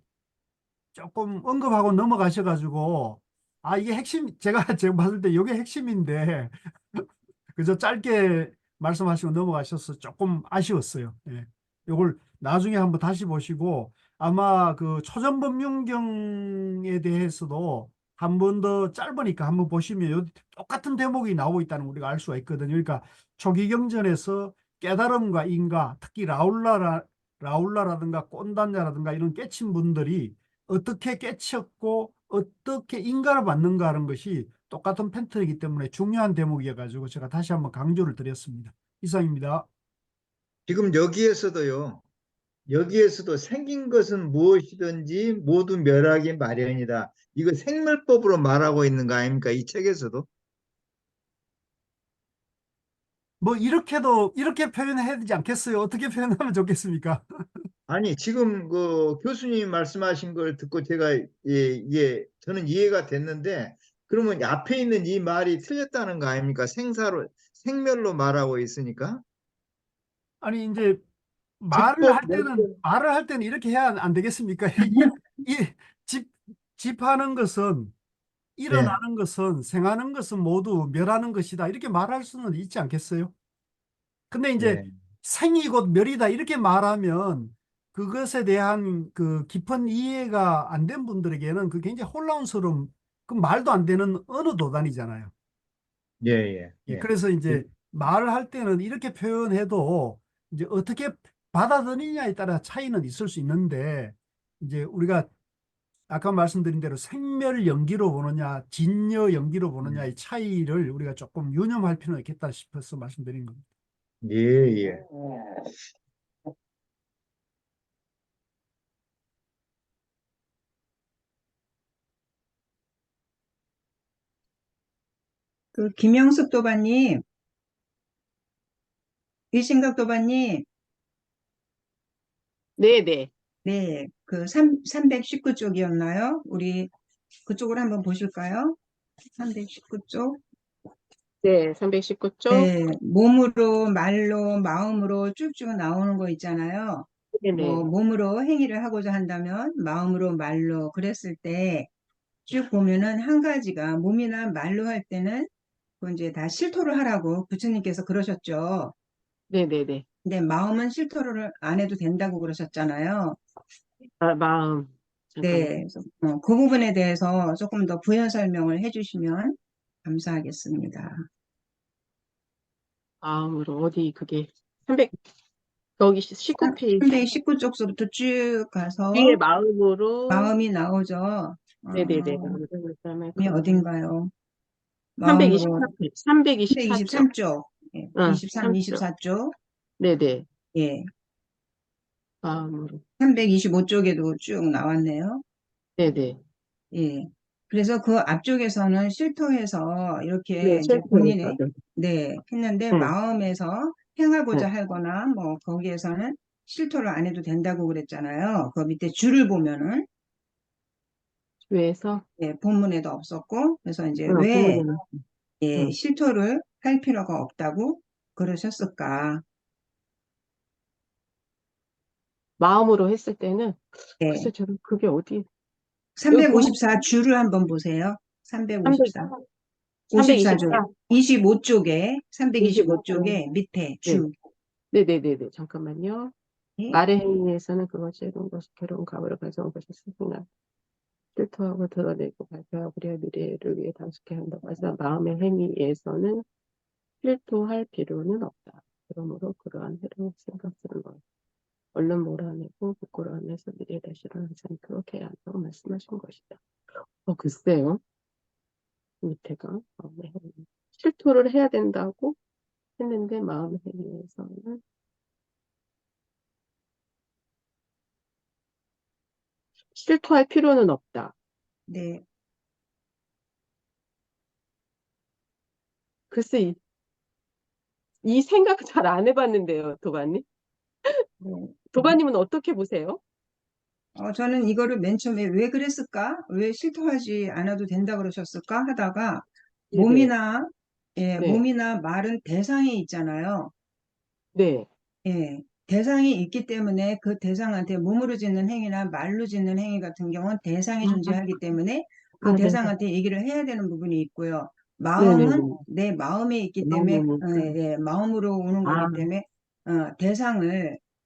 조금 언급하고 넘어가셔가지고 이게 핵심 제가 봤을 때 이게 핵심인데 그저 짧게 말씀하시고 넘어가셔서 조금 아쉬웠어요. 예. 이걸 나중에 한번 다시 보시고 아마 그 초전법륜경에 대해서도 한 번 더 짧으니까 한번 보시면 똑같은 대목이 나오고 있다는 걸 우리가 알 수가 있거든요. 그러니까 초기경전에서 깨달음과 인가, 특히 라울라라든가 꼰단자라든가 이런 깨친 분들이 어떻게 깨쳤고 어떻게 인가를 받는가 하는 것이 똑같은 패턴이기 때문에 중요한 대목이어가지고 제가 다시 한번 강조를 드렸습니다. 이상입니다. 지금 여기에서도 생긴 것은 무엇이든지 모두 멸하기 마련이다. 이거 생멸법으로 말하고 있는 거 아닙니까? 이 책에서도. 뭐 이렇게 표현해야 되지 않겠어요? 어떻게 표현하면 좋겠습니까? 아니, 지금 그 교수님 말씀하신 걸 듣고 제가 저는 이해가 됐는데, 그러면 앞에 있는 이 말이 틀렸다는 거 아닙니까? 생멸로 말하고 있으니까. 아니 이제 직법 멸 말을 할 때는 이렇게 해야 안 되겠습니까? 이 집, 집하는 것은 예, 일어나는 것은 생하는 것은 모두 멸하는 것이다. 이렇게 말할 수는 있지 않겠어요? 근데 이제 예, 생이 곧 멸이다. 이렇게 말하면 그것에 대한 그 깊은 이해가 안 된 분들에게는 그 굉장히 혼란스러운 그 말도 안 되는 언어 도단이잖아요. 예, 예, 예, 예. 그래서 이제 말을 할 때는 이렇게 표현해도 이제 어떻게 받아들이냐에 따라 차이는 있을 수 있는데 이제 우리가 아까 말씀드린 대로 생멸 연기로 보느냐 진여 연기로 보느냐의 차이를 우리가 조금 유념할 필요는 있겠다 싶어서 말씀드린 겁니다. 예, 예. 그 김영숙 도반님, 일신각 도반님, 네네. 네, 그 319쪽이었나요? 우리 그쪽으로 한번 보실까요? 319쪽. 네, 319쪽. 네, 몸으로, 말로, 마음으로 쭉쭉 나오는 거 있잖아요. 네네. 뭐, 몸으로 행위를 하고자 한다면, 마음으로, 말로, 그랬을 때, 쭉 보면은 한 가지가 몸이나 말로 할 때는, 그 이제 다 실토를 하라고 부처님께서 그러셨죠. 네네네. 근데 마음은 실토를 안 해도 된다고 그러셨잖아요. 아, 마음. 잠깐만요. 네, 그래서, 그 부분에 대해서 조금 더 부연 설명을 해주시면 감사하겠습니다. 마음으로 어디 그게 300 여기 19페이지 319쪽서부터 쭉 뒤에 가서 마음으로 마음이 나오죠. 네네네. 마음을 그다음에 이 어딘가요? 마음으로 324쪽. 323쪽, 응, 23, 3쪽. 24쪽, 네네. 예, 마음으로. 325쪽에도 쭉 나왔네요. 네네. 예. 그래서 그 앞쪽에서는 실토해서 네, 이렇게 이제 실패해서. 본인의, 네, 했는데 응, 마음에서 응. 행하고자 하거나 뭐 거기에서는 실토를 안 해도 된다고 그랬잖아요. 그 밑에 줄을 보면은, 위에서 예, 본문에도 없었고, 그래서 이제 응, 왜 부모님은 예, 응. 실토를 할 필요가 없다고 그러셨을까? 마음으로 했을 때는 예, 글쎄 저는 그게 어디 여기 본문 354 줄을 한번 보세요. 300 354. 54줄. 324 25쪽에, 25쪽. 325쪽에 밑에 네. 줄. 네네네네. 잠깐만요. 예, 말의 행위에서는 그것이 이룬 것이 괴로운 과거를 가져온 것이 스승나 실토하고 드러내고 발표하고 우리의 미래를 위해 단속해야 한다고 해서 마음의 행위에서는 실토할 필요는 없다. 그러므로 그러한 해로운 생각들은 얼른 몰아내고 부끄러워하면서 미래에 다시 일어나지 않도록 해야 한다고 말씀하신 것이다. 글쎄요. 밑에가 마음의 행위. 실토를 해야 된다고 했는데 마음의 행위에서는 실토할 필요는 없다. 네. 글쎄 이 생각 잘 안 해봤는데요, 도반님. 네. 도반님은 어떻게 보세요? 저는 이거를 맨 처음에 왜 그랬을까? 왜 실토하지 않아도 된다 그러셨을까? 하다가 네네. 몸이나, 예, 네. 몸이나 말은 대상이 있잖아요. 네. 예, 대상이 있기 때문에 그 대상한테 몸으로 짓는 행위나 말로 짓는 행위 같은 경우는 대상이 존재하기 때문에 그 네. 대상한테 얘기를 해야 되는 부분이 있고요. 네네네. 마음은 내 마음에 있기 때문에, 마음이니까. 예, 마음으로 오는 아, 거기 때문에,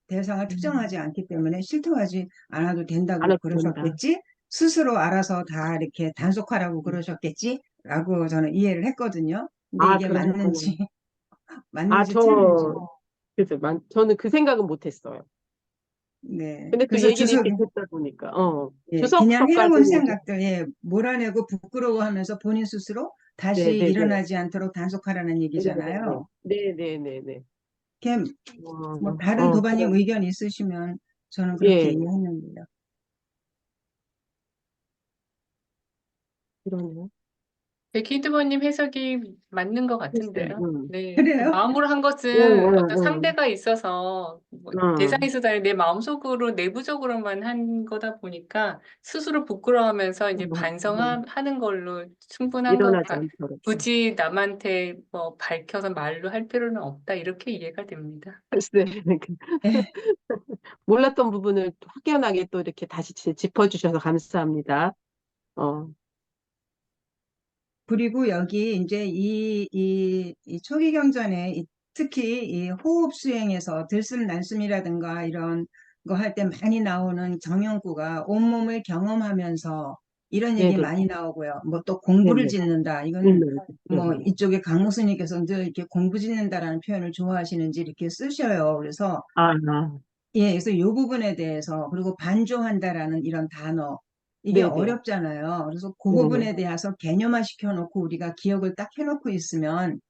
대상을 특정하지 않기 때문에 실토하지 않아도 안 된다고 해도 된다. 그러셨겠지? 스스로 알아서 다 이렇게 단속하라고 그러셨겠지? 라고 저는 이해를 했거든요. 근데 이게 그러셨구나. 맞는지, 맞는지 틀린지. 저는 그 생각은 못했어요. 네. 근데 또 그래서 얘기를 이렇게 듣다 보니까, 예, 그냥 주석서까지 해로운 얘기. 생각들, 예, 몰아내고 부끄러워하면서 본인 스스로 다시 네, 네, 네. 일어나지 않도록 단속하라는 네, 얘기잖아요. 네, 네, 네, 네. 이렇게 뭐 다른 도반님 의견 있으시면 저는 그렇게 예, 이해했는데요. 그러네요. 네, 키드버님 해석이 맞는 것 글쎄, 같은데요. 네, 그 그래요? 마음으로 한 것은 어떤 상대가 있어서 뭐 대상이 있어서 아니라 내 마음속으로 내부적으로만 한 거다 보니까 스스로 부끄러워하면서 이제 반성하는 걸로 충분한 것 일어나지 같. 않도록. 굳이 남한테 뭐 밝혀서 말로 할 필요는 없다 이렇게 이해가 됩니다. 글쎄, 예. 몰랐던 부분을 확연하게 또 이렇게 다시 짚어주셔서 감사합니다. 그리고 여기 이제 이 초기 경전에 특히 이 호흡 수행에서 들숨 날숨이라든가 이런 거 할 때 많이 나오는 정형구가 온몸을 경험하면서 이런 얘기 네네, 많이 나오고요. 뭐 또 공부를 네네, 짓는다. 이거는 네네, 뭐 네네. 이쪽에 강무스님께서 늘 이렇게 공부 짓는다라는 표현을 좋아하시는지 이렇게 쓰셔요. 그래서 아, 예, 그래서 이 부분에 대해서 그리고 반조한다라는 이런 단어 이게 네네, 어렵잖아요. 그래서 그 네네. 부분에 대해서 개념화 시켜놓고 우리가 기억을 딱 해놓고 있으면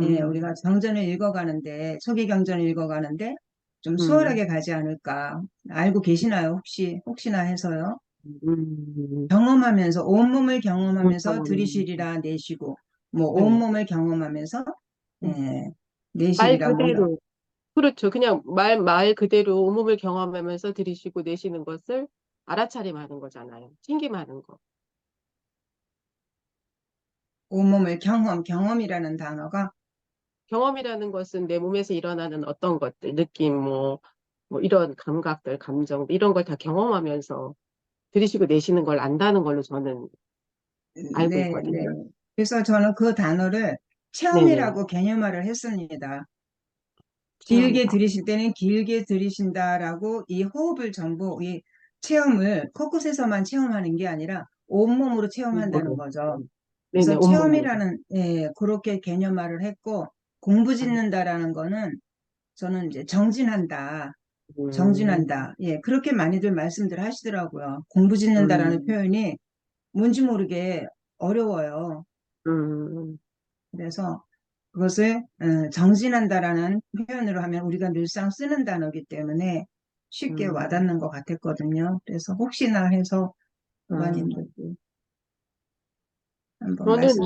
예, 음, 우리가 정전을 읽어가는데 초기 경전을 읽어가는데 좀 음, 수월하게 가지 않을까. 알고 계시나요? 혹시나 해서요. 음, 경험하면서 온몸을 경험하면서 경험하는, 들이쉬리라 내쉬고 뭐 네. 온몸을 경험하면서 예, 말 내쉬리라 뭐 그대로, 그렇죠. 그냥 말 그대로 온몸을 경험하면서 들이쉬고 내쉬는 것을 알아차림하는 거잖아요. 챙김하는 거. 온몸을 경험이라는 단어가 경험이라는 것은 내 몸에서 일어나는 어떤 것들, 느낌, 뭐 이런 감각들, 감정, 이런 걸 다 경험하면서 들이쉬고 내쉬는 걸 안다는 걸로 저는 알고 네, 네. 있거든요. 그래서 저는 그 단어를 네네. 체험이라고 개념화를 했습니다. 체험, 길게 들이쉴 때는 길게 들이쉰다라고 이 호흡을 전부 이 체험을 코끝에서만 체험하는 게 아니라 온몸으로 체험한다는 온몸으로. 거죠. 네네, 그래서 온몸으로. 체험이라는 예, 그렇게 개념화를 했고 공부 아, 짓는다라는 거는 저는 이제 정진한다. 음, 정진한다. 예, 그렇게 많이들 말씀들 하시더라고요. 공부 짓는다라는 음, 표현이 뭔지 모르게 어려워요. 음, 그래서 그것을 정진한다라는 표현으로 하면 우리가 늘상 쓰는 단어이기 때문에 쉽게 음, 와닿는 것 같았거든요. 그래서 혹시나 해서 아, 부관님들도 한번 저는 말씀.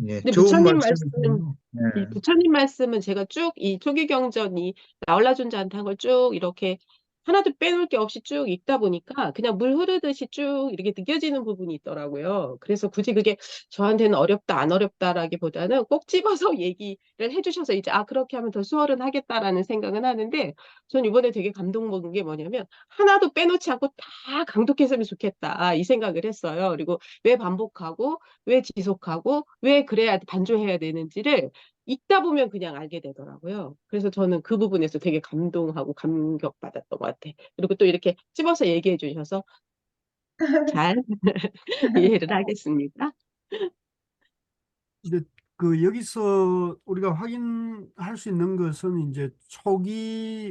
예, 근데 좋은 부처님 말씀, 말씀이세요. 이 예. 부처님 말씀은 제가 쭉 이 초기경전이 나올라존자한테 한 걸 쭉 이렇게 하나도 빼놓을 게 없이 쭉 읽다 보니까 그냥 물 흐르듯이 쭉 이렇게 느껴지는 부분이 있더라고요. 그래서 굳이 그게 저한테는 어렵다, 안 어렵다라기보다는 꼭 집어서 얘기를 해주셔서 이제 그렇게 하면 더 수월은 하겠다라는 생각은 하는데 전 이번에 되게 감동먹은 게 뭐냐면 하나도 빼놓지 않고 다 강독했으면 좋겠다 이 생각을 했어요. 그리고 왜 반복하고 왜 지속하고 왜 그래야 반조해야 되는지를 읽다 보면 그냥 알게 되더라고요. 그래서 저는 그 부분에서 되게 감동하고 감격받았던 것 같아. 그리고 또 이렇게 집어서 얘기해 주셔서 잘 이해를 하겠습니다. 근데 그 여기서 우리가 확인할 수 있는 것은 이제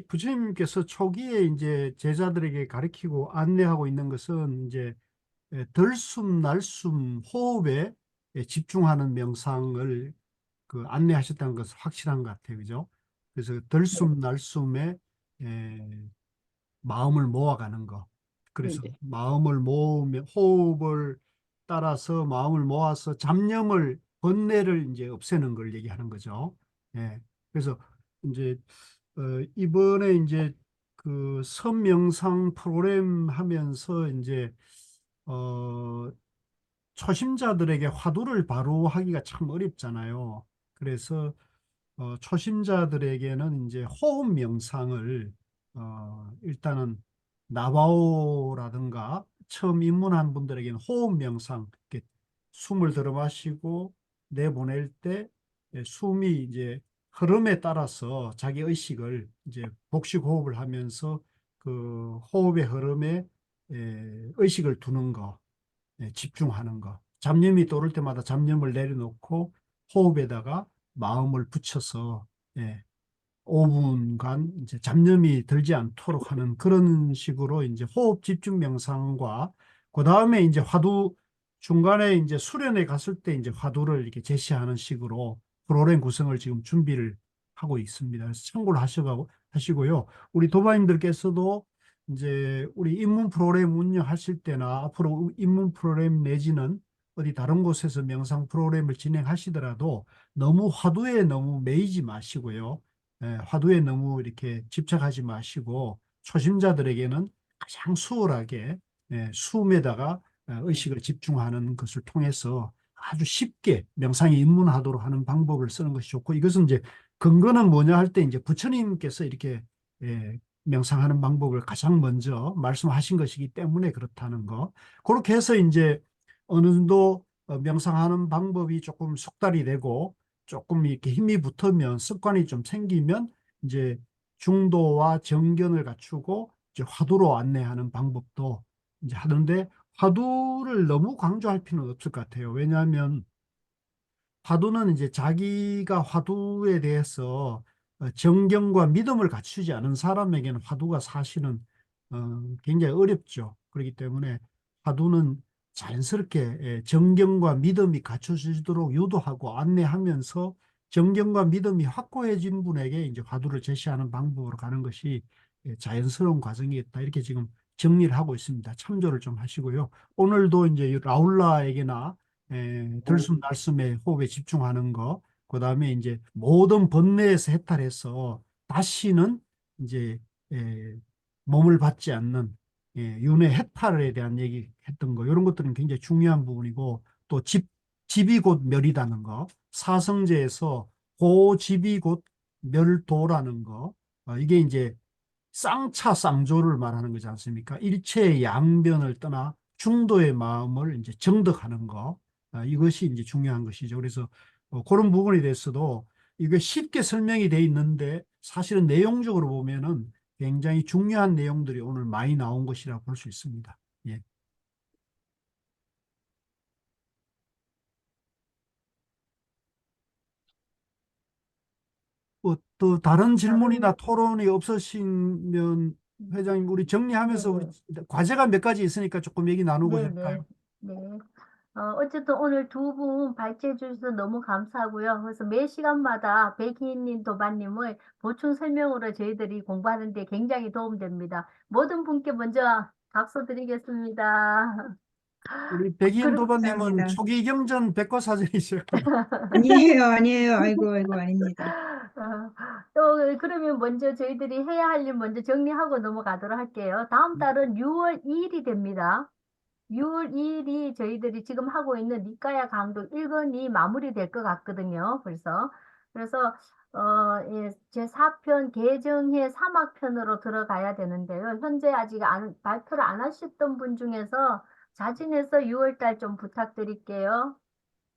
부처님께서 초기에 이제 제자들에게 가르치고 안내하고 있는 것은 이제 들숨, 날숨, 호흡에 집중하는 명상을 그 안내하셨다는 것은 확실한 것 같아요. 그죠? 그래서 들숨, 날숨에 마음을 모아가는 거. 그래서 네네. 마음을 모으며 호흡을 따라서 마음을 모아서 잡념을 번뇌를 이제 없애는 걸 얘기하는 거죠. 예. 그래서 이제 이번에 이제 그 선명상 프로그램 하면서 이제 어 초심자들에게 화두를 바로 하기가 참 어렵잖아요. 그래서 초심자들에게는 이제 호흡 명상을 일단은 나바오라든가 처음 입문한 분들에게는 호흡 명상, 이렇게 숨을 들어 마시고 내보낼 때 숨이 이제 흐름에 따라서 자기 의식을 이제 복식 호흡을 하면서 그 호흡의 흐름에 의식을 두는 거, 집중하는 거. 잡념이 떠오를 때마다 잡념을 내려놓고 호흡에다가 마음을 붙여서 5분간 이제 잡념이 들지 않도록 하는 그런 식으로 이제 호흡 집중 명상과 그 다음에 이제 화두 중간에 이제 수련회 갔을 때 이제 화두를 이렇게 제시하는 식으로 프로그램 구성을 지금 준비를 하고 있습니다. 그래서 참고를 하시고요. 우리 도반님들께서도 이제 우리 입문 프로그램 운영하실 때나 앞으로 입문 프로그램 내지는 어디 다른 곳에서 명상 프로그램을 진행하시더라도 너무 화두에 너무 매이지 마시고요. 화두에 너무 이렇게 집착하지 마시고 초심자들에게는 가장 수월하게 수음에다가 의식을 집중하는 것을 통해서 아주 쉽게 명상에 입문하도록 하는 방법을 쓰는 것이 좋고, 이것은 이제 근거는 뭐냐 할 때 이제 부처님께서 이렇게 명상하는 방법을 가장 먼저 말씀하신 것이기 때문에 그렇다는 거. 그렇게 해서 이제 어느 정도 명상하는 방법이 조금 숙달이 되고 조금 이렇게 힘이 붙으면 습관이 좀 생기면 이제 중도와 정견을 갖추고 이제 화두로 안내하는 방법도 이제 하는데, 화두를 너무 강조할 필요는 없을 것 같아요. 왜냐하면 화두는 이제 자기가 화두에 대해서 정경과 믿음을 갖추지 않은 사람에게는 화두가 사실은 굉장히 어렵죠. 그렇기 때문에 화두는 자연스럽게 정경과 믿음이 갖춰지도록 유도하고 안내하면서 정경과 믿음이 확고해진 분에게 이제 화두를 제시하는 방법으로 가는 것이 자연스러운 과정이겠다. 이렇게 지금 정리를 하고 있습니다. 참조를 좀 하시고요. 오늘도 이제 라울라에게나 들숨 날숨의 호흡에 집중하는 거, 그 다음에 이제 모든 번뇌에서 해탈해서 다시는 이제 몸을 받지 않는 윤회 해탈에 대한 얘기 했던 거, 이런 것들은 굉장히 중요한 부분이고, 또 집이 곧 멸이라는 거, 사성제에서 고집이 곧 멸도라는 거, 이게 이제 쌍차 쌍조를 말하는 거지 않습니까? 일체의 양변을 떠나 중도의 마음을 이제 정득하는 거, 이것이 이제 중요한 것이죠. 그래서 그런 부분에 대해서도 이게 쉽게 설명이 돼 있는데 사실은 내용적으로 보면은 굉장히 중요한 내용들이 오늘 많이 나온 것이라 볼 수 있습니다. 예. 또 다른 질문이나 토론이 없으시면 회장님, 우리 정리하면서 우리 과제가 몇 가지 있으니까 조금 얘기 나누고 할까요? 네. 어쨌든 오늘 두 분 발제해 주셔서 너무 감사하고요. 그래서 매 시간마다 백희님, 도반님의 보충 설명으로 저희들이 공부하는 데 굉장히 도움됩니다. 모든 분께 먼저 박수 드리겠습니다. 우리 백인 도반님은 감사합니다. 초기 경전 백과사전이죠. 아니에요. 아이고, 아닙니다. 또 그러면 먼저 저희들이 해야 할 일 먼저 정리하고 넘어가도록 할게요. 다음 달은 6월 2일이 됩니다. 6월 2일이 저희들이 지금 하고 있는 니까야 강도 1권이 마무리될 것 같거든요. 그래서 제 4편 개정해 3학편으로 들어가야 되는데요. 현재 아직 발표를 안 하셨던 분 중에서 자진해서 6월 달 좀 부탁드릴게요.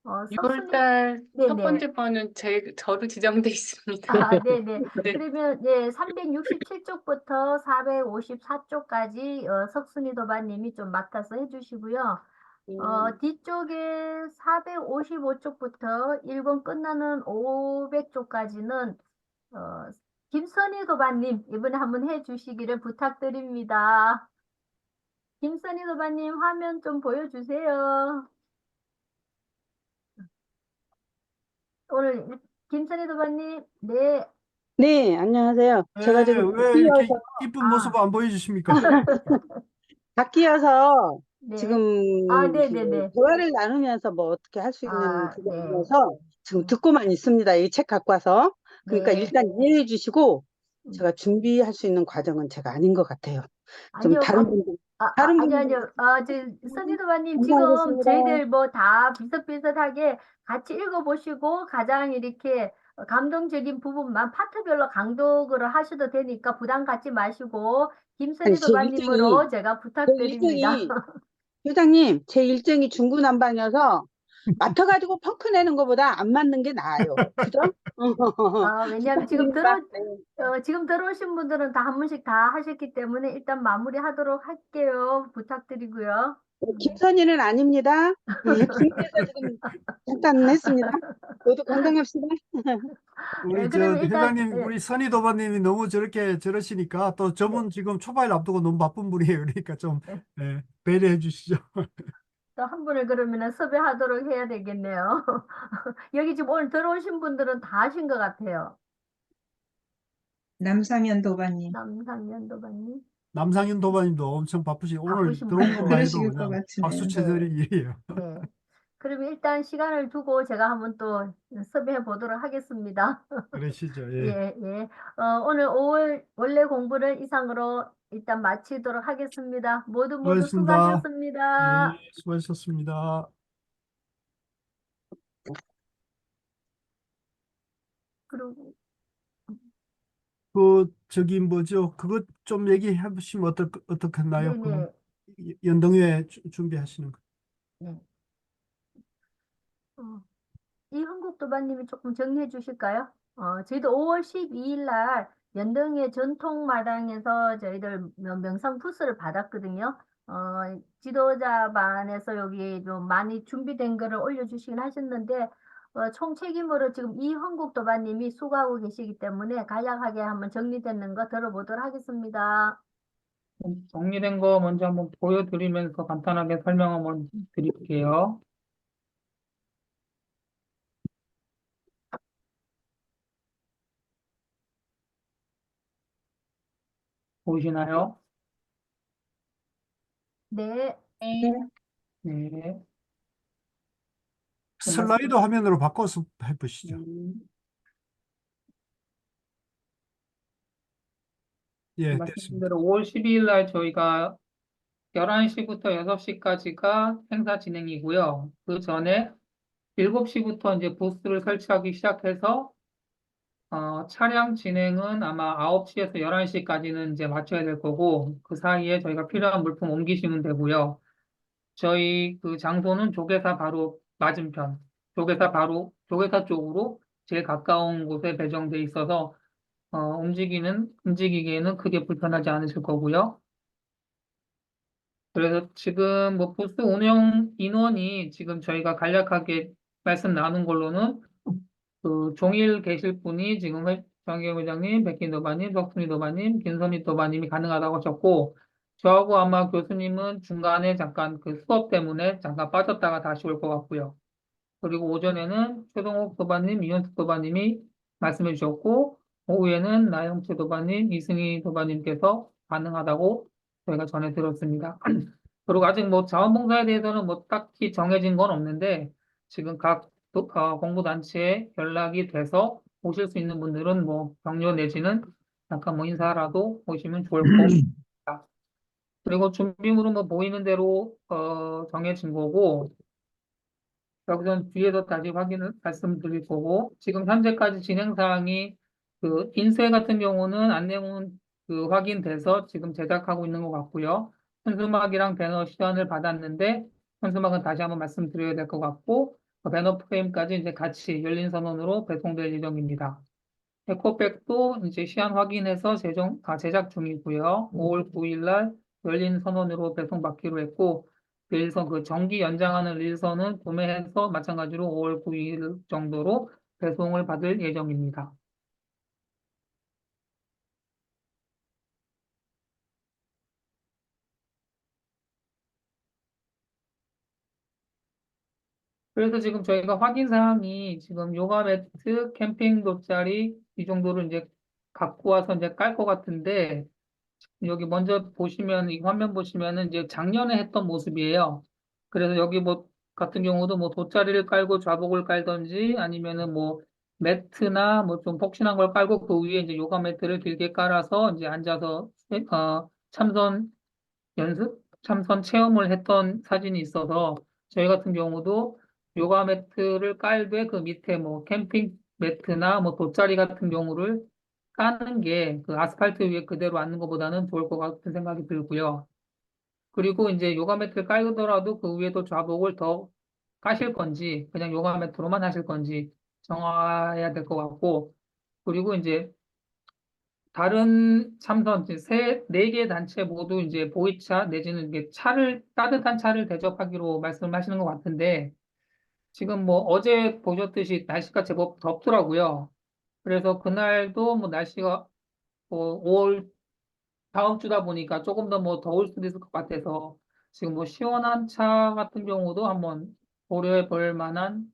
석순이 6월달 첫 네네. 번째 번은 저로 지정돼 있습니다. 네네. 네. 그러면 367쪽부터 454쪽까지 석순이 도반님이 좀 맡아서 해주시고요. 뒤쪽에 455쪽부터 1권 끝나는 500쪽까지는 김선희 도반님 이번에 한번 해주시기를 부탁드립니다. 김선희 도반님 화면 좀 보여주세요. 오늘 김선희 도반님, 네. 네, 안녕하세요. 제가 지금 왜 이렇게 바뀌어서, 이쁜 모습 안 보여주십니까? 바뀌어서 네. 지금 네네네. 대화를 나누면서 뭐 어떻게 할 수 있는 그게 네. 아니라서 지금 듣고만 있습니다. 이 책 갖고 와서. 그러니까 네. 일단 이해해 주시고 제가 준비할 수 있는 과정은 제가 아닌 것 같아요. 좀 아니요, 다른 분들, 아니요. 선희도마님, 지금 감사하겠습니다. 저희들 뭐 다 비슷비슷하게 같이 읽어보시고 가장 이렇게 감동적인 부분만 파트별로 강독을 하셔도 되니까 부담 갖지 마시고 아니, 제 김선희도마님으로 제가 제 부탁드립니다. 회장님, 제 일정이 중구난방이어서 맡아가지고 펑크 내는 것보다 안 맞는 게 나아요. 그죠? 왜냐하면 지금 부탁드립니다. 지금 들어오신 분들은 다 한 번씩 다 하셨기 때문에 일단 마무리하도록 할게요. 부탁드리고요. 김선희는 아닙니다. 김께서 지금 잠깐 했습니다. 모두 건강합시다. 우리 그러면 일단 회장님, 우리 선희 도반님이 너무 저러시니까 또 저분 지금 초바일 앞두고 너무 바쁜 분이에요. 그러니까 좀 배려해 주시죠. 또 한 분을 그러면은 섭외하도록 해야 되겠네요. 여기 지금 오늘 들어오신 분들은 다 하신 것 같아요. 남상현 도반님. 남상현 도반님. 남상현 도반님도 엄청 바쁘시. 오늘 바쁘신 들어온 분이에요. 것만 해도 그러실 것 그냥 박수 같으네요. 쳐드릴 일이에요. 네. 그러면 일단 시간을 두고 제가 한번 또 섭외해 보도록 하겠습니다. 그러시죠. 예. 예, 예. 오늘 5월 원래 공부를 이상으로 일단 마치도록 하겠습니다. 모두 수고하셨습니다. 수고하셨습니다. 예, 수고하셨습니다. 그리고 저기 뭐죠? 그것 좀 얘기해 보시면 어떻겠나요? 네네. 연동회 준비하시는 거. 네. 어, 이흥국 도반님이 조금 정리해 주실까요? 저희도 5월 12일 날 연등의 전통마당에서 저희들 명상 부스를 받았거든요. 지도자반에서 여기 좀 많이 준비된 거를 올려주시긴 하셨는데, 총 책임으로 지금 이흥국 도반님이 수고하고 계시기 때문에 간략하게 한번 정리되는 거 들어보도록 하겠습니다. 정리된 거 먼저 한번 보여드리면서 간단하게 설명 한번 드릴게요. 보이시나요? 네, 네. 슬라이드 화면으로 바꿔서 해보시죠. 예, 말씀드린 됐습니다. 대로 5월 12일 날 저희가 11시부터 6시까지가 행사 진행이고요. 그 전에 7시부터 이제 부스를 설치하기 시작해서 차량 진행은 아마 9시에서 11시까지는 이제 마쳐야 될 거고, 그 사이에 저희가 필요한 물품 옮기시면 되고요. 저희 그 장소는 조계사 바로 맞은편, 조계사 쪽으로 제일 가까운 곳에 배정돼 있어서 움직이기에는 크게 불편하지 않으실 거고요. 그래서 지금 뭐 부스 운영 인원이 지금 저희가 간략하게 말씀 나눈 걸로는 그 종일 계실 분이 지금 정혜경 회장님, 백긴 도바님, 석순이 도바님, 김선희 도바님이 가능하다고 하셨고, 저하고 아마 교수님은 중간에 잠깐 그 수업 때문에 잠깐 빠졌다가 다시 올 것 같고요. 그리고 오전에는 최동욱 도바님, 이현숙 도바님이 말씀해 주셨고, 오후에는 나영채 도바님, 이승희 도바님께서 가능하다고 저희가 전해 들었습니다. 그리고 아직 뭐 자원봉사에 대해서는 뭐 딱히 정해진 건 없는데, 지금 각 공부단체에 연락이 돼서 오실 수 있는 분들은 뭐 격려 내지는 잠깐 뭐 인사라도 오시면 좋을 것 같습니다. 그리고 준비물은 뭐 보이는 대로 정해진 거고, 여기서 뒤에서 다시 말씀드릴 거고, 지금 현재까지 진행 사항이 그 인쇄 같은 경우는 안내문 그 확인돼서 지금 제작하고 있는 것 같고요. 현수막이랑 배너 시연을 받았는데, 현수막은 다시 한번 말씀드려야 될 것 같고, 그 배너 프레임까지 이제 같이 열린 선원으로 배송될 예정입니다. 에코백도 이제 시안 확인해서 제작 중이고요. 5월 9일 날 열린 선원으로 배송받기로 했고, 릴선, 그 정기 연장하는 릴선은 구매해서 마찬가지로 5월 9일 정도로 배송을 받을 예정입니다. 그래서 지금 저희가 확인 사항이 지금 요가 매트, 캠핑 돗자리 이 정도를 이제 갖고 와서 이제 깔 것 같은데, 여기 먼저 보시면, 이 화면 보시면은 이제 작년에 했던 모습이에요. 그래서 여기 뭐 같은 경우도 뭐 돗자리를 깔고 좌복을 깔던지 아니면은 뭐 매트나 뭐 좀 폭신한 걸 깔고 그 위에 이제 요가 매트를 길게 깔아서 이제 앉아서 참선 참선 체험을 했던 사진이 있어서 저희 같은 경우도 요가 매트를 깔되 그 밑에 뭐 캠핑 매트나 뭐 돗자리 같은 경우를 까는 게 그 아스팔트 위에 그대로 앉는 것보다는 좋을 것 같은 생각이 들고요. 그리고 이제 요가 매트를 깔더라도 그 위에도 좌복을 더 까실 건지 그냥 요가 매트로만 하실 건지 정해야 될 것 같고, 그리고 이제 다른 참선 이제 네 개 단체 모두 이제 보이차 내지는 이게 따뜻한 차를 대접하기로 말씀하시는 것 같은데, 지금 뭐 어제 보셨듯이 날씨가 제법 덥더라고요. 그래서 그날도 뭐 날씨가 뭐 5월 다음 주다 보니까 조금 더 뭐 더울 수도 있을 것 같아서 지금 뭐 시원한 차 같은 경우도 한번 고려해 볼 만한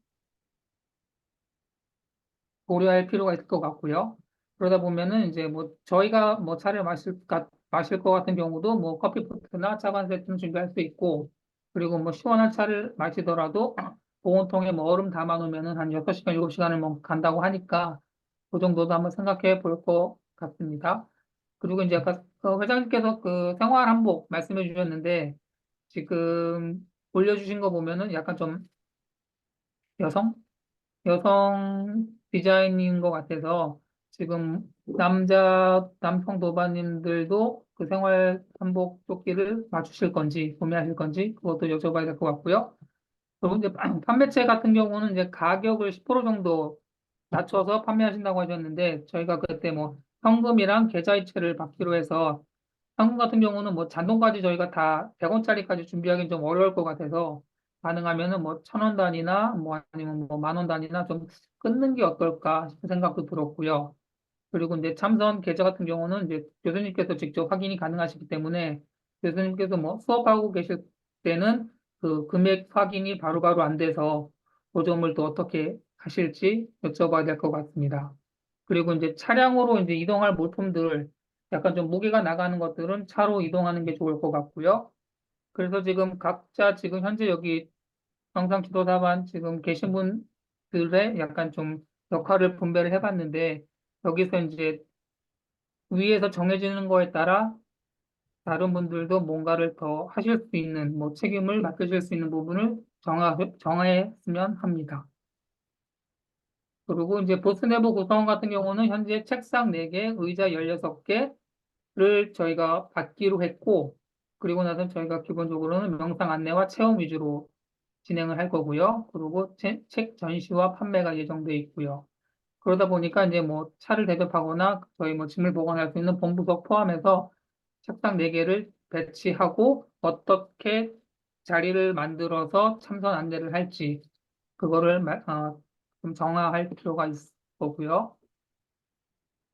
고려할 필요가 있을 것 같고요. 그러다 보면은 이제 뭐 저희가 뭐 차를 마실 것 같은 경우도 뭐 커피포트나 차관 세트는 준비할 수 있고, 그리고 뭐 시원한 차를 마시더라도 보온통에 뭐 얼음 담아 놓으면은 한 6시간, 7시간을 뭐 간다고 하니까 그 정도도 한번 생각해 볼 것 같습니다. 그리고 이제 아까 회장님께서 그 생활 한복 말씀해 주셨는데 지금 올려주신 거 보면은 약간 좀 여성? 여성 디자인인 것 같아서 지금 남성 도반님들도 그 생활 한복 조끼를 맞추실 건지 구매하실 건지 그것도 여쭤봐야 될 것 같고요. 그리고 이제 판매체 같은 경우는 이제 가격을 10% 정도 낮춰서 판매하신다고 하셨는데 저희가 그때 뭐 현금이랑 계좌이체를 받기로 해서 현금 같은 경우는 뭐 잔돈까지 저희가 다 100원짜리까지 준비하기는 좀 어려울 것 같아서 가능하면은 뭐 1,000원 단위나 뭐 아니면 뭐 10,000원 단위나 좀 끊는 게 어떨까 싶은 생각도 들었고요. 그리고 이제 참선 계좌 같은 경우는 이제 교수님께서 직접 확인이 가능하시기 때문에 교수님께서 뭐 수업하고 계실 때는 그 금액 확인이 바로바로 안 돼서 그 점을 또 어떻게 하실지 여쭤봐야 될 것 같습니다. 그리고 이제 차량으로 이제 이동할 물품들 약간 좀 무게가 나가는 것들은 차로 이동하는 게 좋을 것 같고요. 그래서 지금 각자 지금 현재 여기 영상 지도사반 지금 계신 분들의 약간 좀 역할을 분배를 해봤는데 여기서 이제 위에서 정해지는 거에 따라 다른 분들도 뭔가를 더 하실 수 있는 뭐 책임을 맡으실 수 있는 부분을 정했으면 합니다. 그리고 이제 보스 내부 구성 같은 경우는 현재 책상 4개, 의자 16개를 저희가 받기로 했고, 그리고 나서 저희가 기본적으로는 명상 안내와 체험 위주로 진행을 할 거고요. 그리고 책 전시와 판매가 예정돼 있고요. 그러다 보니까 이제 뭐 차를 대접하거나 저희 뭐 짐을 보관할 수 있는 본부석 포함해서 책상 4개를 배치하고 어떻게 자리를 만들어서 참선 안내를 할지 그거를 좀 정화할 필요가 있을 거고요.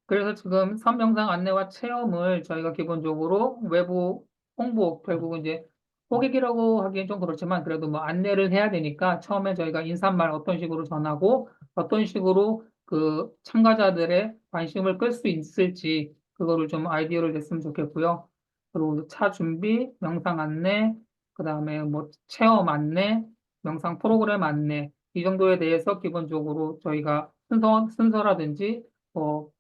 그래서 지금 선명상 안내와 체험을 저희가 기본적으로 외부 홍보, 결국은 이제 호객이라고 하기엔 좀 그렇지만 그래도 뭐 안내를 해야 되니까 처음에 저희가 인사말 어떤 식으로 전하고 어떤 식으로 그 참가자들의 관심을 끌 수 있을지 그거를 좀 아이디어를 냈으면 좋겠고요. 그리고 차 준비, 명상 안내, 그다음에 뭐 체험 안내, 명상 프로그램 안내 이 정도에 대해서 기본적으로 저희가 순서라든지 뭐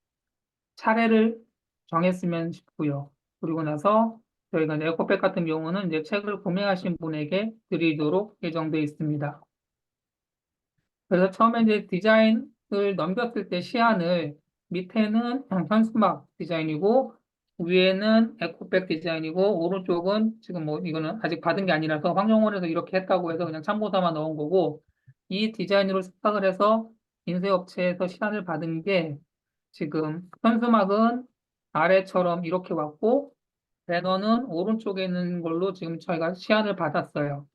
차례를 정했으면 싶고요. 그리고 나서 저희가 이제 에코백 같은 경우는 이제 책을 구매하신 분에게 드리도록 예정되어 있습니다. 그래서 처음에 이제 디자인을 넘겼을 때 시안을 밑에는 현수막 디자인이고 위에는 에코백 디자인이고 오른쪽은 지금 뭐 이거는 아직 받은 게 아니라서 황정원에서 이렇게 했다고 해서 그냥 참고서만 넣은 거고 이 디자인으로 숙박을 해서 인쇄업체에서 시안을 받은 게 지금 현수막은 아래처럼 이렇게 왔고 배너는 오른쪽에 있는 걸로 지금 저희가 시안을 받았어요.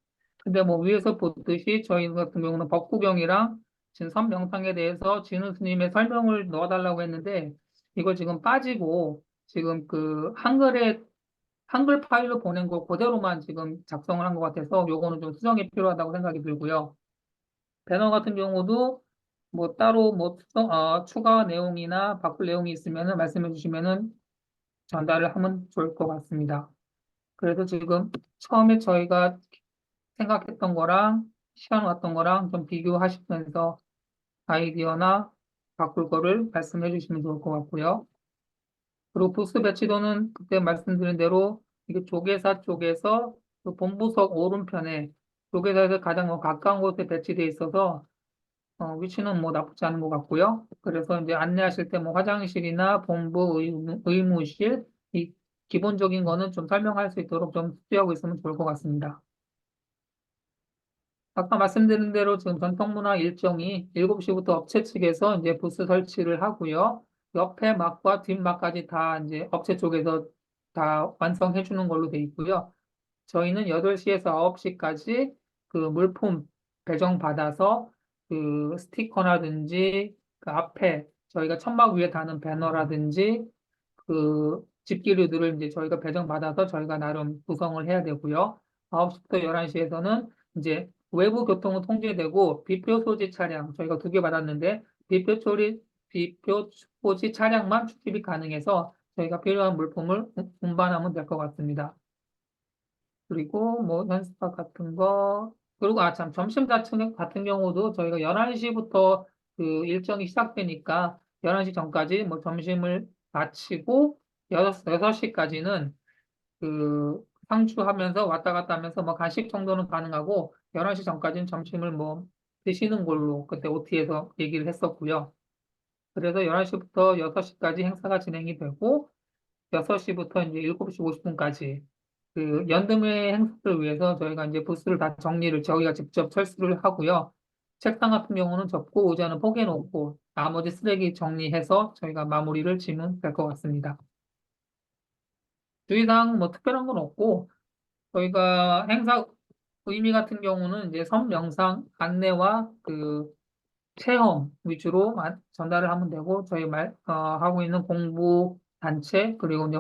근데 뭐 위에서 보듯이 저희 같은 경우는 법구경이랑 지금 선명상에 대해서 진우 스님의 설명을 넣어달라고 했는데 이걸 지금 빠지고 지금 그 한글 파일로 보낸 거 그대로만 지금 작성을 한 것 같아서 요거는 좀 수정이 필요하다고 생각이 들고요. 배너 같은 경우도 뭐 따로 뭐 추가 내용이나 바꿀 내용이 있으면은 말씀해 주시면은 전달을 하면 좋을 것 같습니다. 그래서 지금 처음에 저희가 생각했던 거랑 시간 왔던 거랑 좀 비교하시면서 아이디어나 바꿀 거를 말씀해 주시면 좋을 것 같고요. 그리고 부스 배치도는 그때 말씀드린 대로 이게 조계사 쪽에서 그 본부석 오른편에 조계사에서 가장 가까운 곳에 배치되어 있어서 위치는 뭐 나쁘지 않은 것 같고요. 그래서 이제 안내하실 때 뭐 화장실이나 본부 의무실 이 기본적인 거는 좀 설명할 수 있도록 좀 수정하고 있으면 좋을 것 같습니다. 아까 말씀드린 대로 지금 전통문화 일정이 7시부터 업체 측에서 이제 부스 설치를 하고요. 옆에 막과 뒷막까지 다 이제 업체 쪽에서 다 완성해 주는 걸로 돼 있고요. 저희는 8시에서 9시까지 그 물품 배정 받아서 그 스티커라든지 그 앞에 저희가 천막 위에 다는 배너라든지 그 집기류들을 이제 저희가 배정 받아서 저희가 나름 구성을 해야 되고요. 9시부터 11시에서는 이제 외부 교통은 통제되고 비표 소지 차량 저희가 2개 받았는데 비표 소지 차량만 출입이 가능해서 저희가 필요한 물품을 운반하면 될 것 같습니다. 그리고 뭐 연습학 같은 거 그리고 참 점심 같은 경우도 저희가 11시부터 그 일정이 시작되니까 11시 전까지 뭐 점심을 마치고 6시까지는 그 상주하면서 왔다 갔다 하면서 뭐 간식 정도는 가능하고 11시 전까지는 점심을 뭐 드시는 걸로 그때 OT에서 얘기를 했었고요. 그래서 11시부터 6시까지 행사가 진행이 되고 6시부터 이제 7시 50분까지 그 연등회 행사를 위해서 저희가 이제 부스를 다 정리를 저희가 직접 철수를 하고요. 책상 같은 경우는 접고 의자는 포개놓고 나머지 쓰레기 정리해서 저희가 마무리를 지면 될 것 같습니다. 주의사항 뭐 특별한 건 없고 저희가 행사 의미 같은 경우는 이제 선명상 안내와 그 체험 위주로 전달을 하면 되고 저희 하고 있는 공부 단체 그리고 이제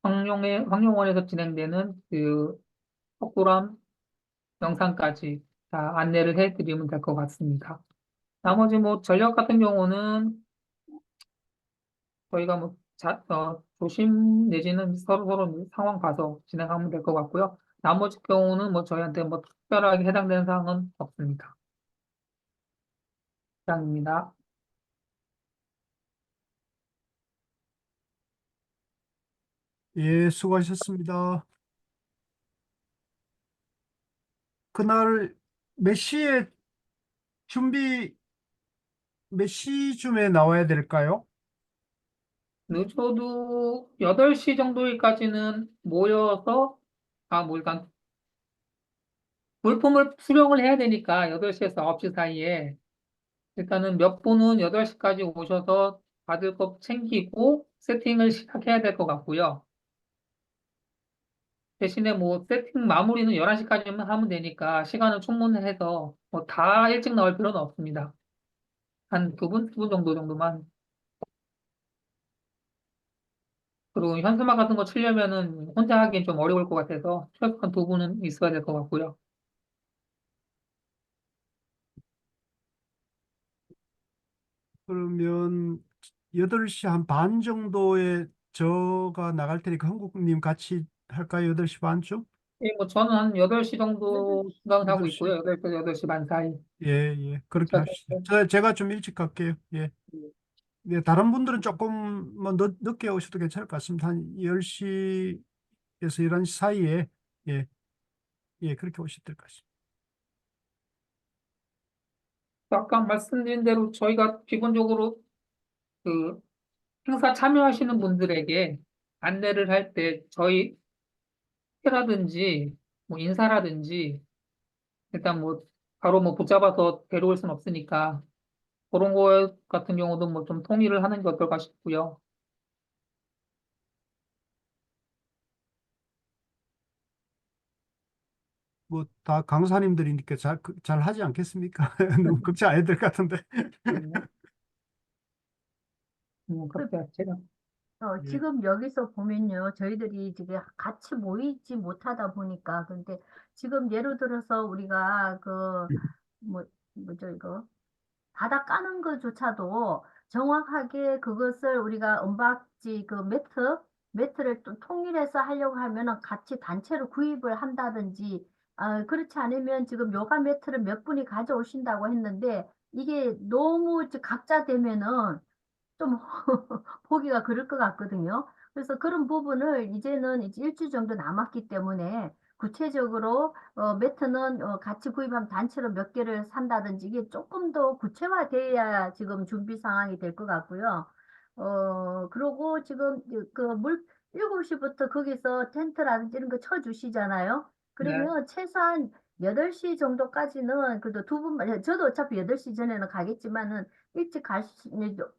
황룡원에서 진행되는 그 프로그램 영상까지 다 안내를 해드리면 될 것 같습니다. 나머지 뭐 전력 같은 경우는 저희가 뭐 조심 내지는 서로 상황 봐서 진행하면 될 것 같고요. 나머지 경우는 뭐 저희한테 뭐 특별하게 해당되는 사항은 없습니다. 이상입니다. 예, 수고하셨습니다. 그날 몇 시에 몇 시쯤에 나와야 될까요? 늦어도 8시 정도까지는 모여서 뭐 일단 물품을 수령을 해야 되니까 8시에서 9시 사이에 일단은 몇 분은 8시까지 오셔서 받을 것 챙기고 세팅을 시작해야 될 것 같고요. 대신에 뭐 세팅 마무리는 11시까지만 하면 되니까 시간을 충분해서 뭐 다 일찍 나올 필요는 없습니다. 한 2분 정도만. 그리고 현수막 같은 거 치려면은 혼자 하기엔 좀 어려울 것 같아서 최소한 2분은 있어야 될 것 같고요. 그러면 8시 한 반 정도에 저가 나갈 테니까 한국님 같이 할까요? 8시 반쯤? 예, 뭐 저는 한 8시 정도 생각하고 8시. 있고요. 8시에서 8시 반 사이. 예, 예. 그렇게 하시죠. 도착해서. 제가 좀 일찍 갈게요. 예. 네, 다른 분들은 조금 뭐 늦게 오셔도 괜찮을 것 같습니다. 한 10시에서 11시 사이에 예, 예, 그렇게 오셔도 될 것 같습니다. 아까 말씀드린 대로 저희가 기본적으로 그 행사 참여하시는 분들에게 안내를 할 때 저희 회라든지 뭐 인사라든지 일단 뭐 바로 뭐 붙잡아서 데려올 순 없으니까 그런 거 같은 경우도 뭐 좀 통일을 하는 게 어떨까 싶고요. 뭐 다 강사님들이니까 잘 하지 않겠습니까? 너무 걱정 안 해도 될 것 같은데. 그렇게 제가 예. 지금 여기서 보면요, 저희들이 지금 같이 모이지 못하다 보니까, 근데 지금 예를 들어서 우리가 뭐죠, 이거? 바닥 까는 것조차도 정확하게 그것을 우리가 은박지 매트를 또 통일해서 하려고 하면은 같이 단체로 구입을 한다든지, 그렇지 않으면 지금 요가 매트를 몇 분이 가져오신다고 했는데, 이게 너무 각자 되면은 좀 보기가 그럴 것 같거든요. 그래서 그런 부분을 이제는 이제 일주일 정도 남았기 때문에 구체적으로 매트는 같이 구입하면 단체로 몇 개를 산다든지 이게 조금 더 구체화돼야 지금 준비 상황이 될 것 같고요. 그러고 지금 7시부터 거기서 텐트라든지 이런 거 쳐주시잖아요. 네. 그러면 최소한 8시 정도까지는 그래도 두 분만, 저도 어차피 8시 전에는 가겠지만은 일찍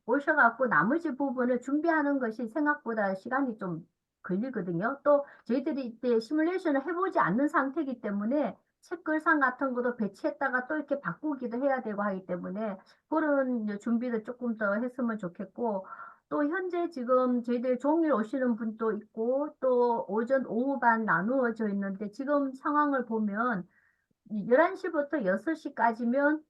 오셔갖고 나머지 부분을 준비하는 것이 생각보다 시간이 좀 걸리거든요. 또 저희들이 이때 시뮬레이션을 해보지 않는 상태이기 때문에 책글상 같은 것도 배치했다가 또 이렇게 바꾸기도 해야 되고 하기 때문에 그런 이제 준비를 조금 더 했으면 좋겠고, 또 현재 지금 저희들 종일 오시는 분도 있고 또 오전 오후 반 나누어져 있는데 지금 상황을 보면 11시부터 6시까지면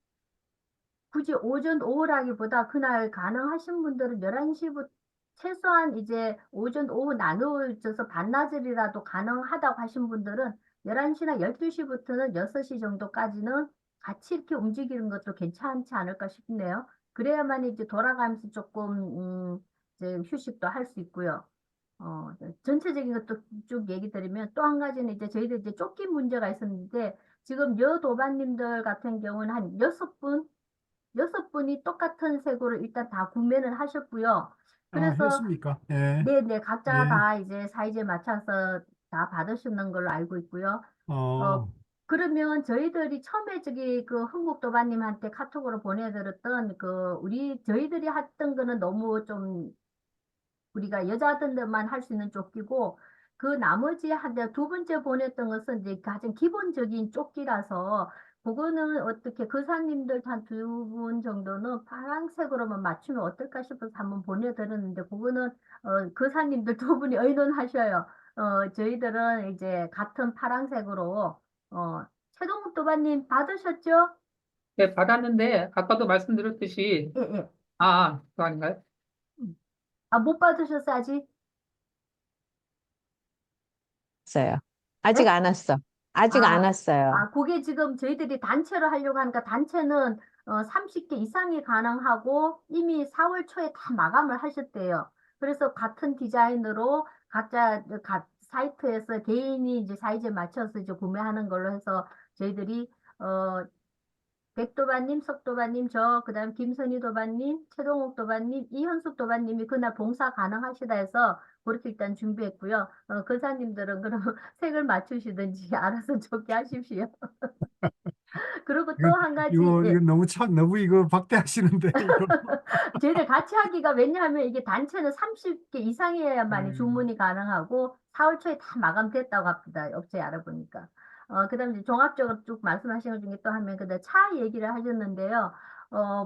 굳이 오전 오후라기보다 그날 가능하신 분들은 11시부터 최소한 이제 오전 오후 나누어져서 반나절이라도 가능하다고 하신 분들은 11시나 12시부터는 6시 정도까지는 같이 이렇게 움직이는 것도 괜찮지 않을까 싶네요. 그래야만 이제 돌아가면서 조금 이제 휴식도 할 수 있고요. 전체적인 것도 쭉 얘기 드리면 또 한 가지는 이제 저희들 이제 쫓긴 문제가 있었는데 지금 여도반님들 같은 경우는 한 6분이 똑같은 색으로 일단 다 구매를 하셨고요. 아, 그래서 했습니까? 예. 네네 각자 예. 다 이제 사이즈에 맞춰서 다 받으시는 걸로 알고 있고요. 어, 그러면 저희들이 처음에 저기 그 흥국도반님한테 카톡으로 보내드렸던 저희들이 했던 거는 너무 좀 우리가 여자들만 할 수 있는 조끼고 그 나머지 두 번째 보냈던 것은 이제 가장 기본적인 조끼라서 그거는 어떻게 거사님들 한 두 분 정도는 파란색으로만 맞추면 어떨까 싶어서 한번 보내드렸는데 그거는 거사님들 두 분이 의논하셔요. 저희들은 이제 같은 파란색으로 최동욱 도반님 받으셨죠? 네, 받았는데 아까도 말씀드렸듯이 예, 예. 그거 아닌가요? 아, 못 받으셨어요, 아직? 왔어요. 아직 네? 안 왔어. 아직 안 아, 왔어요. 그게 지금 저희들이 단체로 하려고 하니까 단체는 30개 이상이 가능하고 이미 4월 초에 다 마감을 하셨대요. 그래서 같은 디자인으로 각자 사이트에서 개인이 이제 사이즈에 맞춰서 이제 구매하는 걸로 해서 저희들이 백도반님, 석도반님, 그다음 김선희 도반님, 최동욱 도반님, 이현숙 도반님이 그날 봉사 가능하시다 해서 그렇게 일단 준비했고요. 근사님들은 그럼 색을 맞추시든지 알아서 좋게 하십시오. 그리고 또 이거, 한 가지, 예. 너무 이거 박대하시는데, 이거. 저희들 같이 하기가 왜냐하면 이게 단체는 30개 이상이어야만이 주문이 가능하고 4월 초에 다 마감됐다고 합니다. 업체에 알아보니까. 그다음에 이제 종합적으로 쭉 말씀하신 것 중에 또 하면 그다음 차 얘기를 하셨는데요.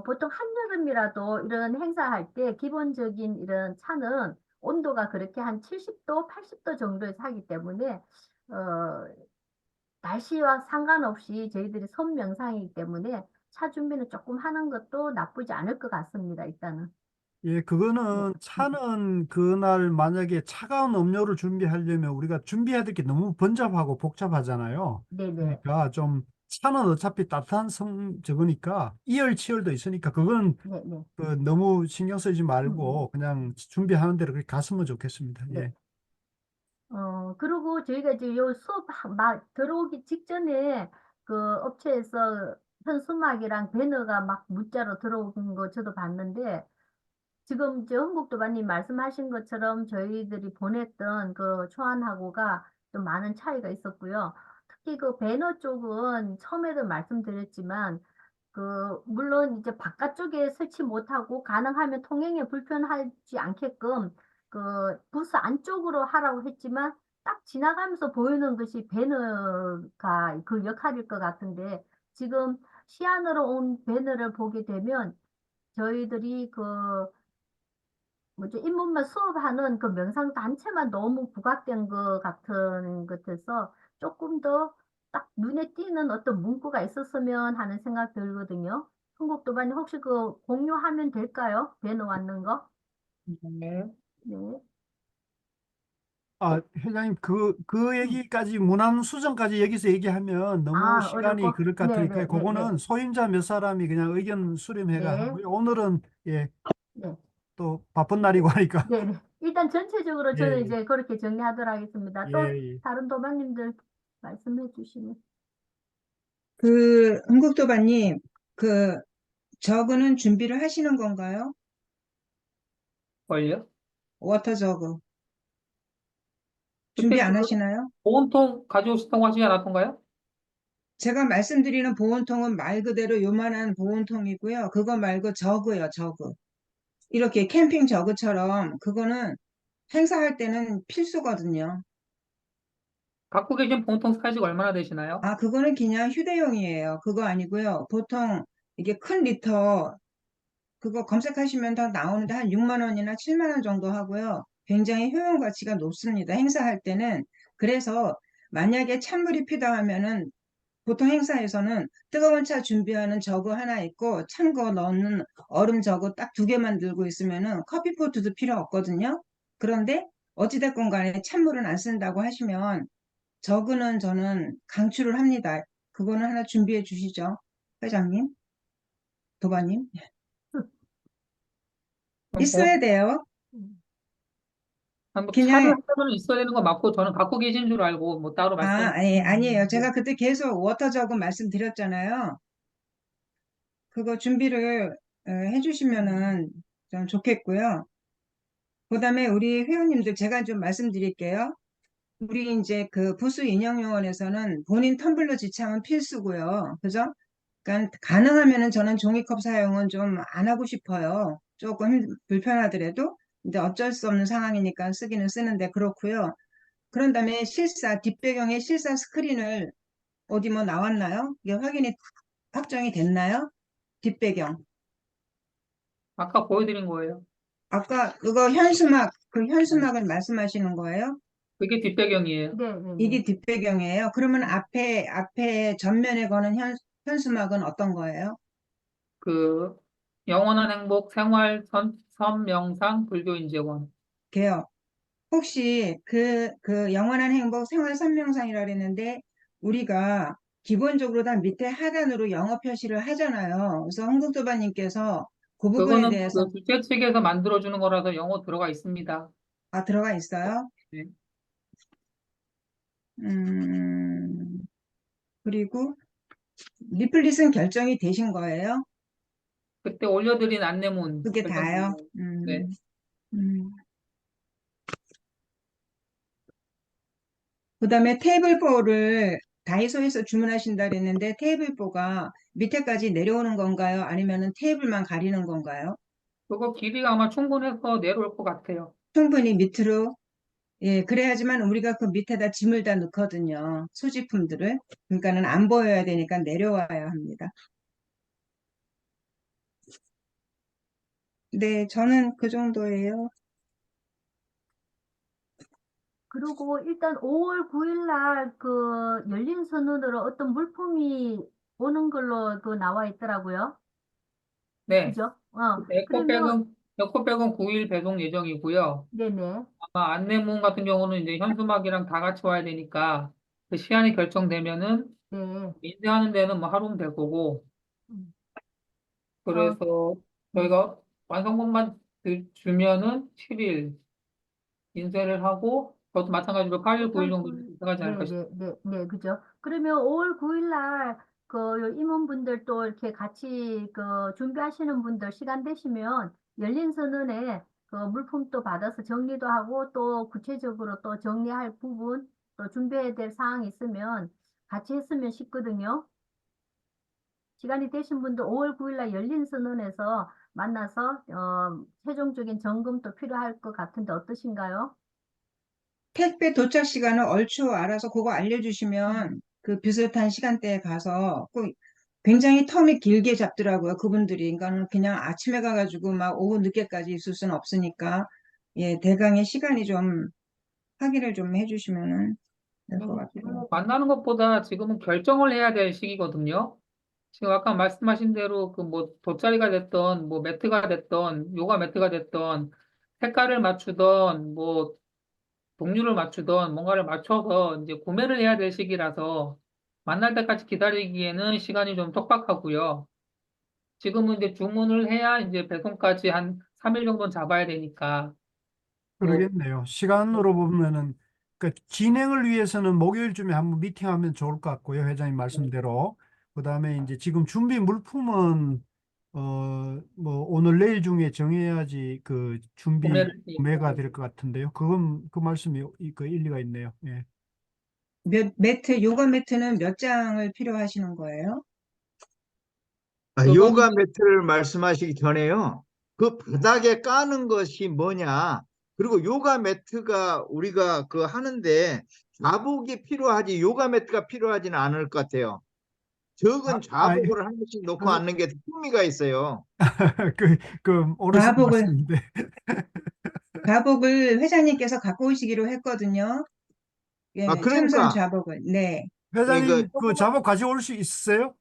보통 한여름이라도 이런 행사할 때 기본적인 이런 차는 온도가 그렇게 한 70도, 80도 정도에서 하기 때문에 어, 날씨와 상관없이 저희들이 섬 명상이기 때문에 차 준비는 조금 하는 것도 나쁘지 않을 것 같습니다. 일단은. 예, 네. 그거는 차는 그날 만약에 차가운 음료를 준비하려면 우리가 준비해야 될 게 너무 번잡하고 복잡하잖아요. 네네. 그러니까 좀 차는 어차피 따뜻한 저거니까 이열치열도 있으니까 그건 네네. 너무 신경 쓰지 말고 그냥 준비하는 대로 그렇게 갔으면 좋겠습니다. 네. 예. 그리고 저희가 이제 요 수업 막 들어오기 직전에 그 업체에서 현수막이랑 배너가 막 문자로 들어오는 거 저도 봤는데 지금 저 흥국도반님 말씀하신 것처럼 저희들이 보냈던 그 초안하고가 좀 많은 차이가 있었고요. 특히 그 배너 쪽은 처음에도 말씀드렸지만 물론 이제 바깥쪽에 설치 못하고 가능하면 통행에 불편하지 않게끔 부스 안쪽으로 하라고 했지만 딱 지나가면서 보이는 것이 배너가 그 역할일 것 같은데 지금 시안으로 온 배너를 보게 되면 저희들이 뭐죠, 인문만 수업하는 그 명상 단체만 너무 부각된 것 같은 것에서 조금 더 딱 눈에 띄는 어떤 문구가 있었으면 하는 생각 들거든요. 흥국도반님 혹시 공유하면 될까요? 배너 왔는 거? 네. 네. 회장님, 그 얘기까지, 문안 수정까지 여기서 얘기하면 너무 시간이 어렵고? 그럴 것 같으니까, 네네네네. 그거는 소임자 몇 사람이 그냥 의견 수렴해가 네. 하고요. 오늘은, 예, 네. 또 바쁜 날이고 하니까. 네네. 일단 전체적으로 예, 저는 예, 이제 그렇게 정리하도록 하겠습니다. 예, 또 예. 다른 도반님들 말씀해 주시면. 흥국도반님, 저그는 준비를 하시는 건가요? 뭘요? 워터 저그. 준비 그때 안 하시나요? 보온통 가져오셨다고 하시지 않았던가요? 제가 말씀드리는 보온통은 말 그대로 요만한 보온통이고요. 그거 말고 저그요, 저그. 이렇게 캠핑 저그처럼 그거는 행사할 때는 필수거든요. 갖고 계신 보온통 사이즈가 얼마나 되시나요? 그거는 그냥 휴대용이에요. 그거 아니고요. 보통 이게 큰 리터 그거 검색하시면 더 나오는데 한 6만 원이나 7만 원 정도 하고요. 굉장히 효용 가치가 높습니다. 행사할 때는. 그래서 만약에 찬물이 필요하면은 보통 행사에서는 뜨거운 차 준비하는 저거 하나 있고 찬 거 넣는 얼음 저거 딱 2개만 들고 있으면은 커피포트도 필요 없거든요. 그런데 어찌됐건 간에 찬물은 안 쓴다고 하시면 저거는 저는 강추를 합니다. 그거는 하나 준비해 주시죠. 회장님, 도반님. 있어야 돼요. 뭐 차를 그냥, 한테는 있어야 되는 거 맞고 저는 갖고 계신 줄 알고 뭐 따로 말씀. 아니에요. 제가 그때 계속 워터 저거 말씀드렸잖아요. 그거 준비를 해주시면은 좀 좋겠고요. 그다음에 우리 회원님들 제가 좀 말씀드릴게요. 우리 이제 그 부수 인형요원에서는 본인 텀블러 지참은 필수고요. 그죠? 그러니까 가능하면은 저는 종이컵 사용은 좀 안 하고 싶어요. 조금 불편하더라도. 근데 어쩔 수 없는 상황이니까 쓰기는 쓰는데 그렇고요. 그런 다음에 실사, 뒷배경에 실사 스크린을 어디 뭐 나왔나요? 이게 확정이 됐나요? 뒷배경. 아까 보여드린 거예요. 아까 그거 현수막, 그 현수막을 말씀하시는 거예요? 그게 뒷배경이에요. 네, 네, 네. 이게 뒷배경이에요. 그러면 앞에 전면에 거는 현수막은 어떤 거예요? 그 영원한 행복 생활 선명상 불교 인재원. 개요. 혹시 그 영원한 행복 생활 선명상이라 그랬는데 우리가 기본적으로 다 밑에 하단으로 영어 표시를 하잖아요. 그래서 홍국도반님께서 그 부분에 그거는 대해서 그 주최 측에서 만들어주는 거라서 영어 들어가 있습니다. 들어가 있어요. 네. 그리고 리플릿은 결정이 되신 거예요? 그때 올려드린 안내문 그게 다요? 네. 그다음에 테이블 4를 다이소에서 주문하신다 그랬는데 테이블 4가 밑에까지 내려오는 건가요? 아니면은 테이블만 가리는 건가요? 그거 길이가 아마 충분해서 내려올 것 같아요. 충분히 밑으로. 예, 그래야지만 우리가 그 밑에다 짐을 다 넣거든요. 소지품들을. 그러니까는 안 보여야 되니까 내려와야 합니다. 네, 저는 그 정도예요. 그리고 일단 5월 9일 날 그 열린 선언으로 어떤 물품이 오는 걸로 그 나와 있더라고요. 네. 그죠? 그러면, 에코백은 9일 배송 예정이고요. 네네. 아마 안내문 같은 경우는 이제 현수막이랑 다 같이 와야 되니까 그 시간이 결정되면은 네. 인쇄하는 데는 뭐 하루면 될 거고 음, 어, 그래서 음, 저희가 완성본만 주면은 7일 인쇄를 하고 그것도 마찬가지로 8일, 9일 정도 들어가지 않을까 싶습니다. 네, 그죠. 그러면 5월 9일 날, 그, 임원분들 또 이렇게 같이, 그, 준비하시는 분들 시간 되시면, 열린 선언에 그 물품 또 받아서 정리도 하고, 또 구체적으로 또 정리할 부분, 또 준비해야 될 사항이 있으면 같이 했으면 싶거든요. 시간이 되신 분들 5월 9일 날 열린 선언에서 만나서, 최종적인 점검도 필요할 것 같은데 어떠신가요? 택배 도착 시간을 얼추 알아서 그거 알려주시면 그 비슷한 시간대에 가서 꼭 굉장히 텀이 길게 잡더라고요. 그분들이. 그러니까 그냥 아침에 가가지고 막 오후 늦게까지 있을 수는 없으니까 예, 대강의 시간이 좀 확인을 좀 해주시면은 될 것 지금 같아요. 만나는 것보다 지금은 결정을 해야 될 시기거든요. 지금 아까 말씀하신 대로 그 뭐 돗자리가 됐던 뭐 매트가 됐던 요가 매트가 됐던 색깔을 맞추던 뭐 종류를 맞추던 뭔가를 맞춰서 이제 구매를 해야 될 시기라서 만날 때까지 기다리기에는 시간이 좀 촉박하고요. 지금은 이제 주문을 해야 이제 배송까지 한 3일 정도는 잡아야 되니까 또 그러겠네요. 시간으로 보면은 그 진행을 위해서는 목요일쯤에 한번 미팅하면 좋을 것 같고요. 회장님 말씀대로. 그다음에 이제 지금 준비 물품은 뭐 오늘 내일 중에 정해야지 그 준비 구매를 구매가 될 것 같은데요. 그건 그 말씀이 그 일리가 있네요. 예. 요가 매트는 몇 장을 필요하시는 거예요? 그건 요가 매트를 말씀하시기 전에요. 그 바닥에 까는 것이 뭐냐? 그리고 요가 매트가 우리가 그 하는데 좌복이 필요하지 요가 매트가 필요하지는 않을 것 같아요. 적은 아, 좌복을 한 번씩 놓고 그- 앉는 게 흥미가 있어요. 그 어르신 좌복을 말씀인데. 좌복을 회장님께서 갖고 오시기로 했거든요. 아, 예, 참선 그러니까, 좌복을. 네. 그, 회장님 그 자복 가져올 수 있으세요?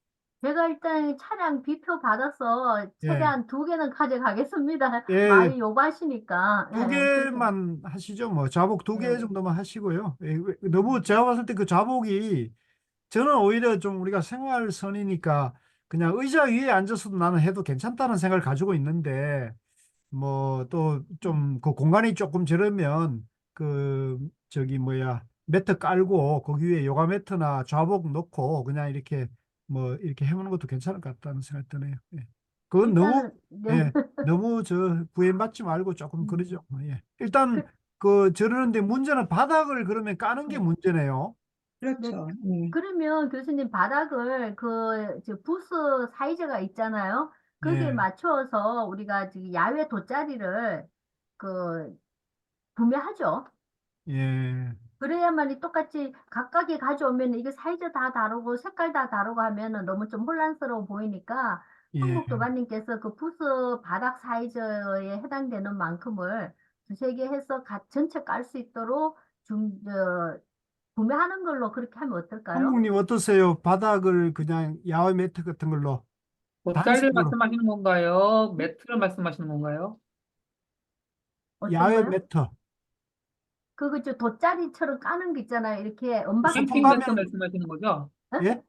제가 일단 차량 비표 받아서 예. 최대한 2개는 가져가겠습니다. 예, 많이 요구하시니까. 두 예, 그렇게. 개만 하시죠. 뭐 자복 2개 네. 정도만 하시고요. 예, 너무 제가 봤을 때 그 자복이 저는 오히려 좀 우리가 생활선이니까 그냥 의자 위에 앉아서도 나는 해도 괜찮다는 생각을 가지고 있는데 뭐 또 좀 그 공간이 조금 저러면 그 저기 뭐야 매트 깔고 거기 위에 요가 매트나 좌복 놓고 그냥 이렇게 뭐 이렇게 해보는 것도 괜찮을 것 같다는 생각이 드네요. 예. 그건 너무 일단은, 네. 예 너무 저 부담받지 말고 조금 그러죠. 예. 일단 그- 그 저러는데 문제는 바닥을 그러면 까는 게 문제네요. 그렇죠. 그러면 교수님 바닥을 저 부스 사이즈가 있잖아요. 거기에 예. 맞춰서 우리가 지금 야외 돗자리를 그 구매하죠. 예. 그래야만이 똑같이 각각이 가져오면 이게 사이즈 다 다르고 색깔 다 다르고 하면은 너무 좀 혼란스러워 보이니까 예. 한국도마님께서 그 부스 바닥 사이즈에 해당되는 만큼을 두세 개 해서 전체 깔 수 있도록 구매하는 걸로 그렇게 하면 어떨까요? 한국님 어떠세요? 바닥을 그냥 야외 매트 같은 걸로 돗자리를 단색으로 말씀하시는 건가요? 매트를 말씀하시는 건가요? 어떤 야외 거요? 매트 그거 저 돗자리처럼 까는 거 있잖아요. 이렇게 은박지. 소풍 캠핑 매트 가면 말씀하시는 거죠? 예?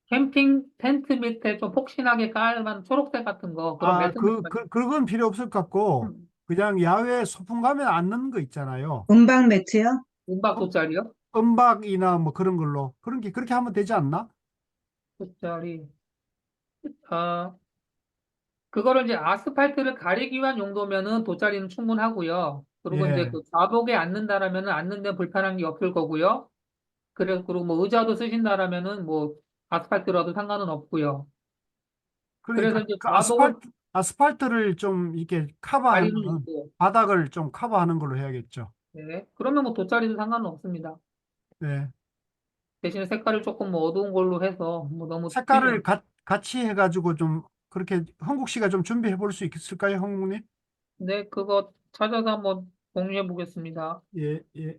캠핑 텐트 밑에 좀 폭신하게 깔만 초록색 같은 거 그런 아, 매트 말씀하시는 그건 필요 없을 것 같고 음. 그냥 야외 소풍 가면 앉는 거 있잖아요. 은박 매트요? 은박 돗자리요? 은박이나 뭐 그런 걸로 그렇게 하면 되지 않나? 돗자리. 아, 그거를 이제 아스팔트를 가리기 위한 용도면은 돗자리는 충분하고요. 그리고 이제 예. 그 좌복에 앉는다라면은 앉는 데 불편한 게 없을 거고요. 그리고 뭐 의자도 쓰신다라면은 뭐 아스팔트라도 상관은 없고요. 그래서 그러니까 이제 그 좌복을 아스팔트를 좀 이렇게 커버하는 가리는 용도. 바닥을 좀 커버하는 걸로 해야겠죠. 네. 그러면 뭐 돗자리도 상관은 없습니다. 네. 대신에 색깔을 조금 뭐 어두운 걸로 해서 뭐 너무 튀지 색깔을 않게. 같이 해가지고 좀 그렇게 한국 씨가 좀 준비해 볼 수 있을까요, 한국님? 네, 그거 찾아서 한번 공유해 보겠습니다. 예, 예.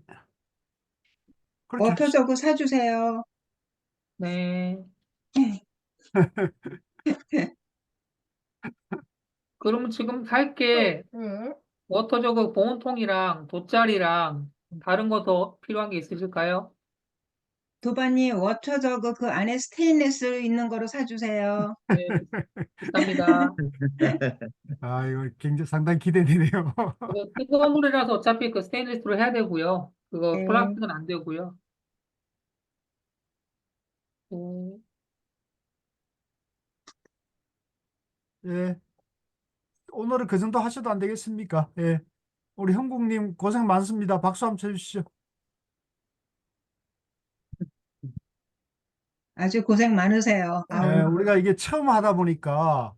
그렇게 합시다. 워터저그 사주세요. 네. 그러면 지금 살게 네. 워터저그 보온통이랑 돗자리랑 다른 거 더 필요한 게 있으실까요? 도반님 워터저그 그 안에 스테인레스 있는 거로 사주세요. 네, 비쌉니다. 아, 이거 굉장히 상당히 기대되네요. 그거 뜨거운 물이라서 어차피 그 스테인리스로 해야 되고요. 그거 네. 플라스틱은 안 되고요. 음, 예. 오늘은 그 정도 하셔도 안 되겠습니까? 예. 우리 형국님 고생 많습니다. 박수 한번 쳐주시죠. 아주 고생 많으세요. 예, 아우, 우리가 이게 처음 하다 보니까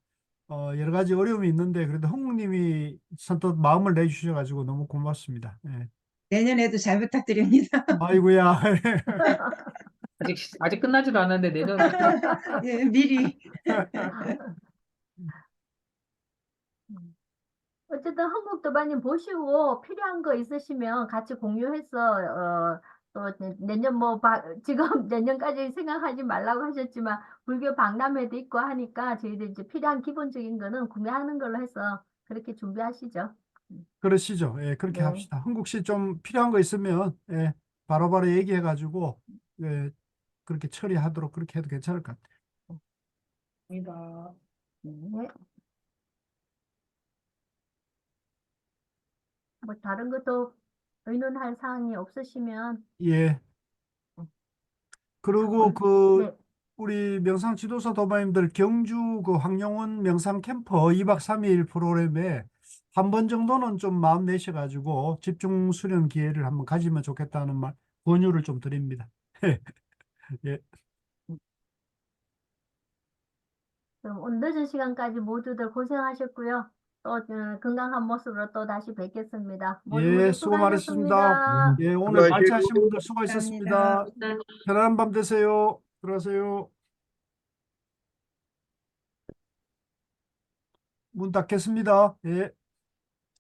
여러 가지 어려움이 있는데 그래도 형국님이 선뜻 마음을 내주셔가지고 너무 고맙습니다. 예. 내년에도 잘 부탁드립니다. 아이고야. 아직 끝나지도 않았는데 내년에 예, 미리. 어쨌든 한국도마님 보시고 필요한 거 있으시면 같이 공유해서 또 내년 지금 내년까지 생각하지 말라고 하셨지만 불교 박람회도 있고 하니까 저희들 이제 필요한 기본적인 거는 구매하는 걸로 해서 그렇게 준비하시죠. 그러시죠. 예, 그렇게 네. 합시다. 한국 씨 좀 필요한 거 있으면 예, 바로바로 얘기해가지고 예, 그렇게 처리하도록 그렇게 해도 괜찮을 것 같아요. 입니다. 네. 뭐 다른 것도 의논할 사항이 없으시면 예. 그리고 그 네. 우리 명상 지도사 도마님들 경주 그 황룡원 명상 캠퍼 2박 3일 프로그램에 한 번 정도는 좀 마음 내셔가지고 집중 수련 기회를 한번 가지면 좋겠다는 말 권유를 좀 드립니다. 예. 그럼 오늘 늦은 시간까지 모두들 고생하셨고요. 또 건강한 모습으로 또 다시 뵙겠습니다. 모두 예, 모두 수고 많으셨습니다. 수고하셨습니다. 예, 오늘 수고하시고. 발제하신 분들 감사합니다. 수고하셨습니다. 편안한 밤 되세요. 들어가세요. 문 닫겠습니다. 예.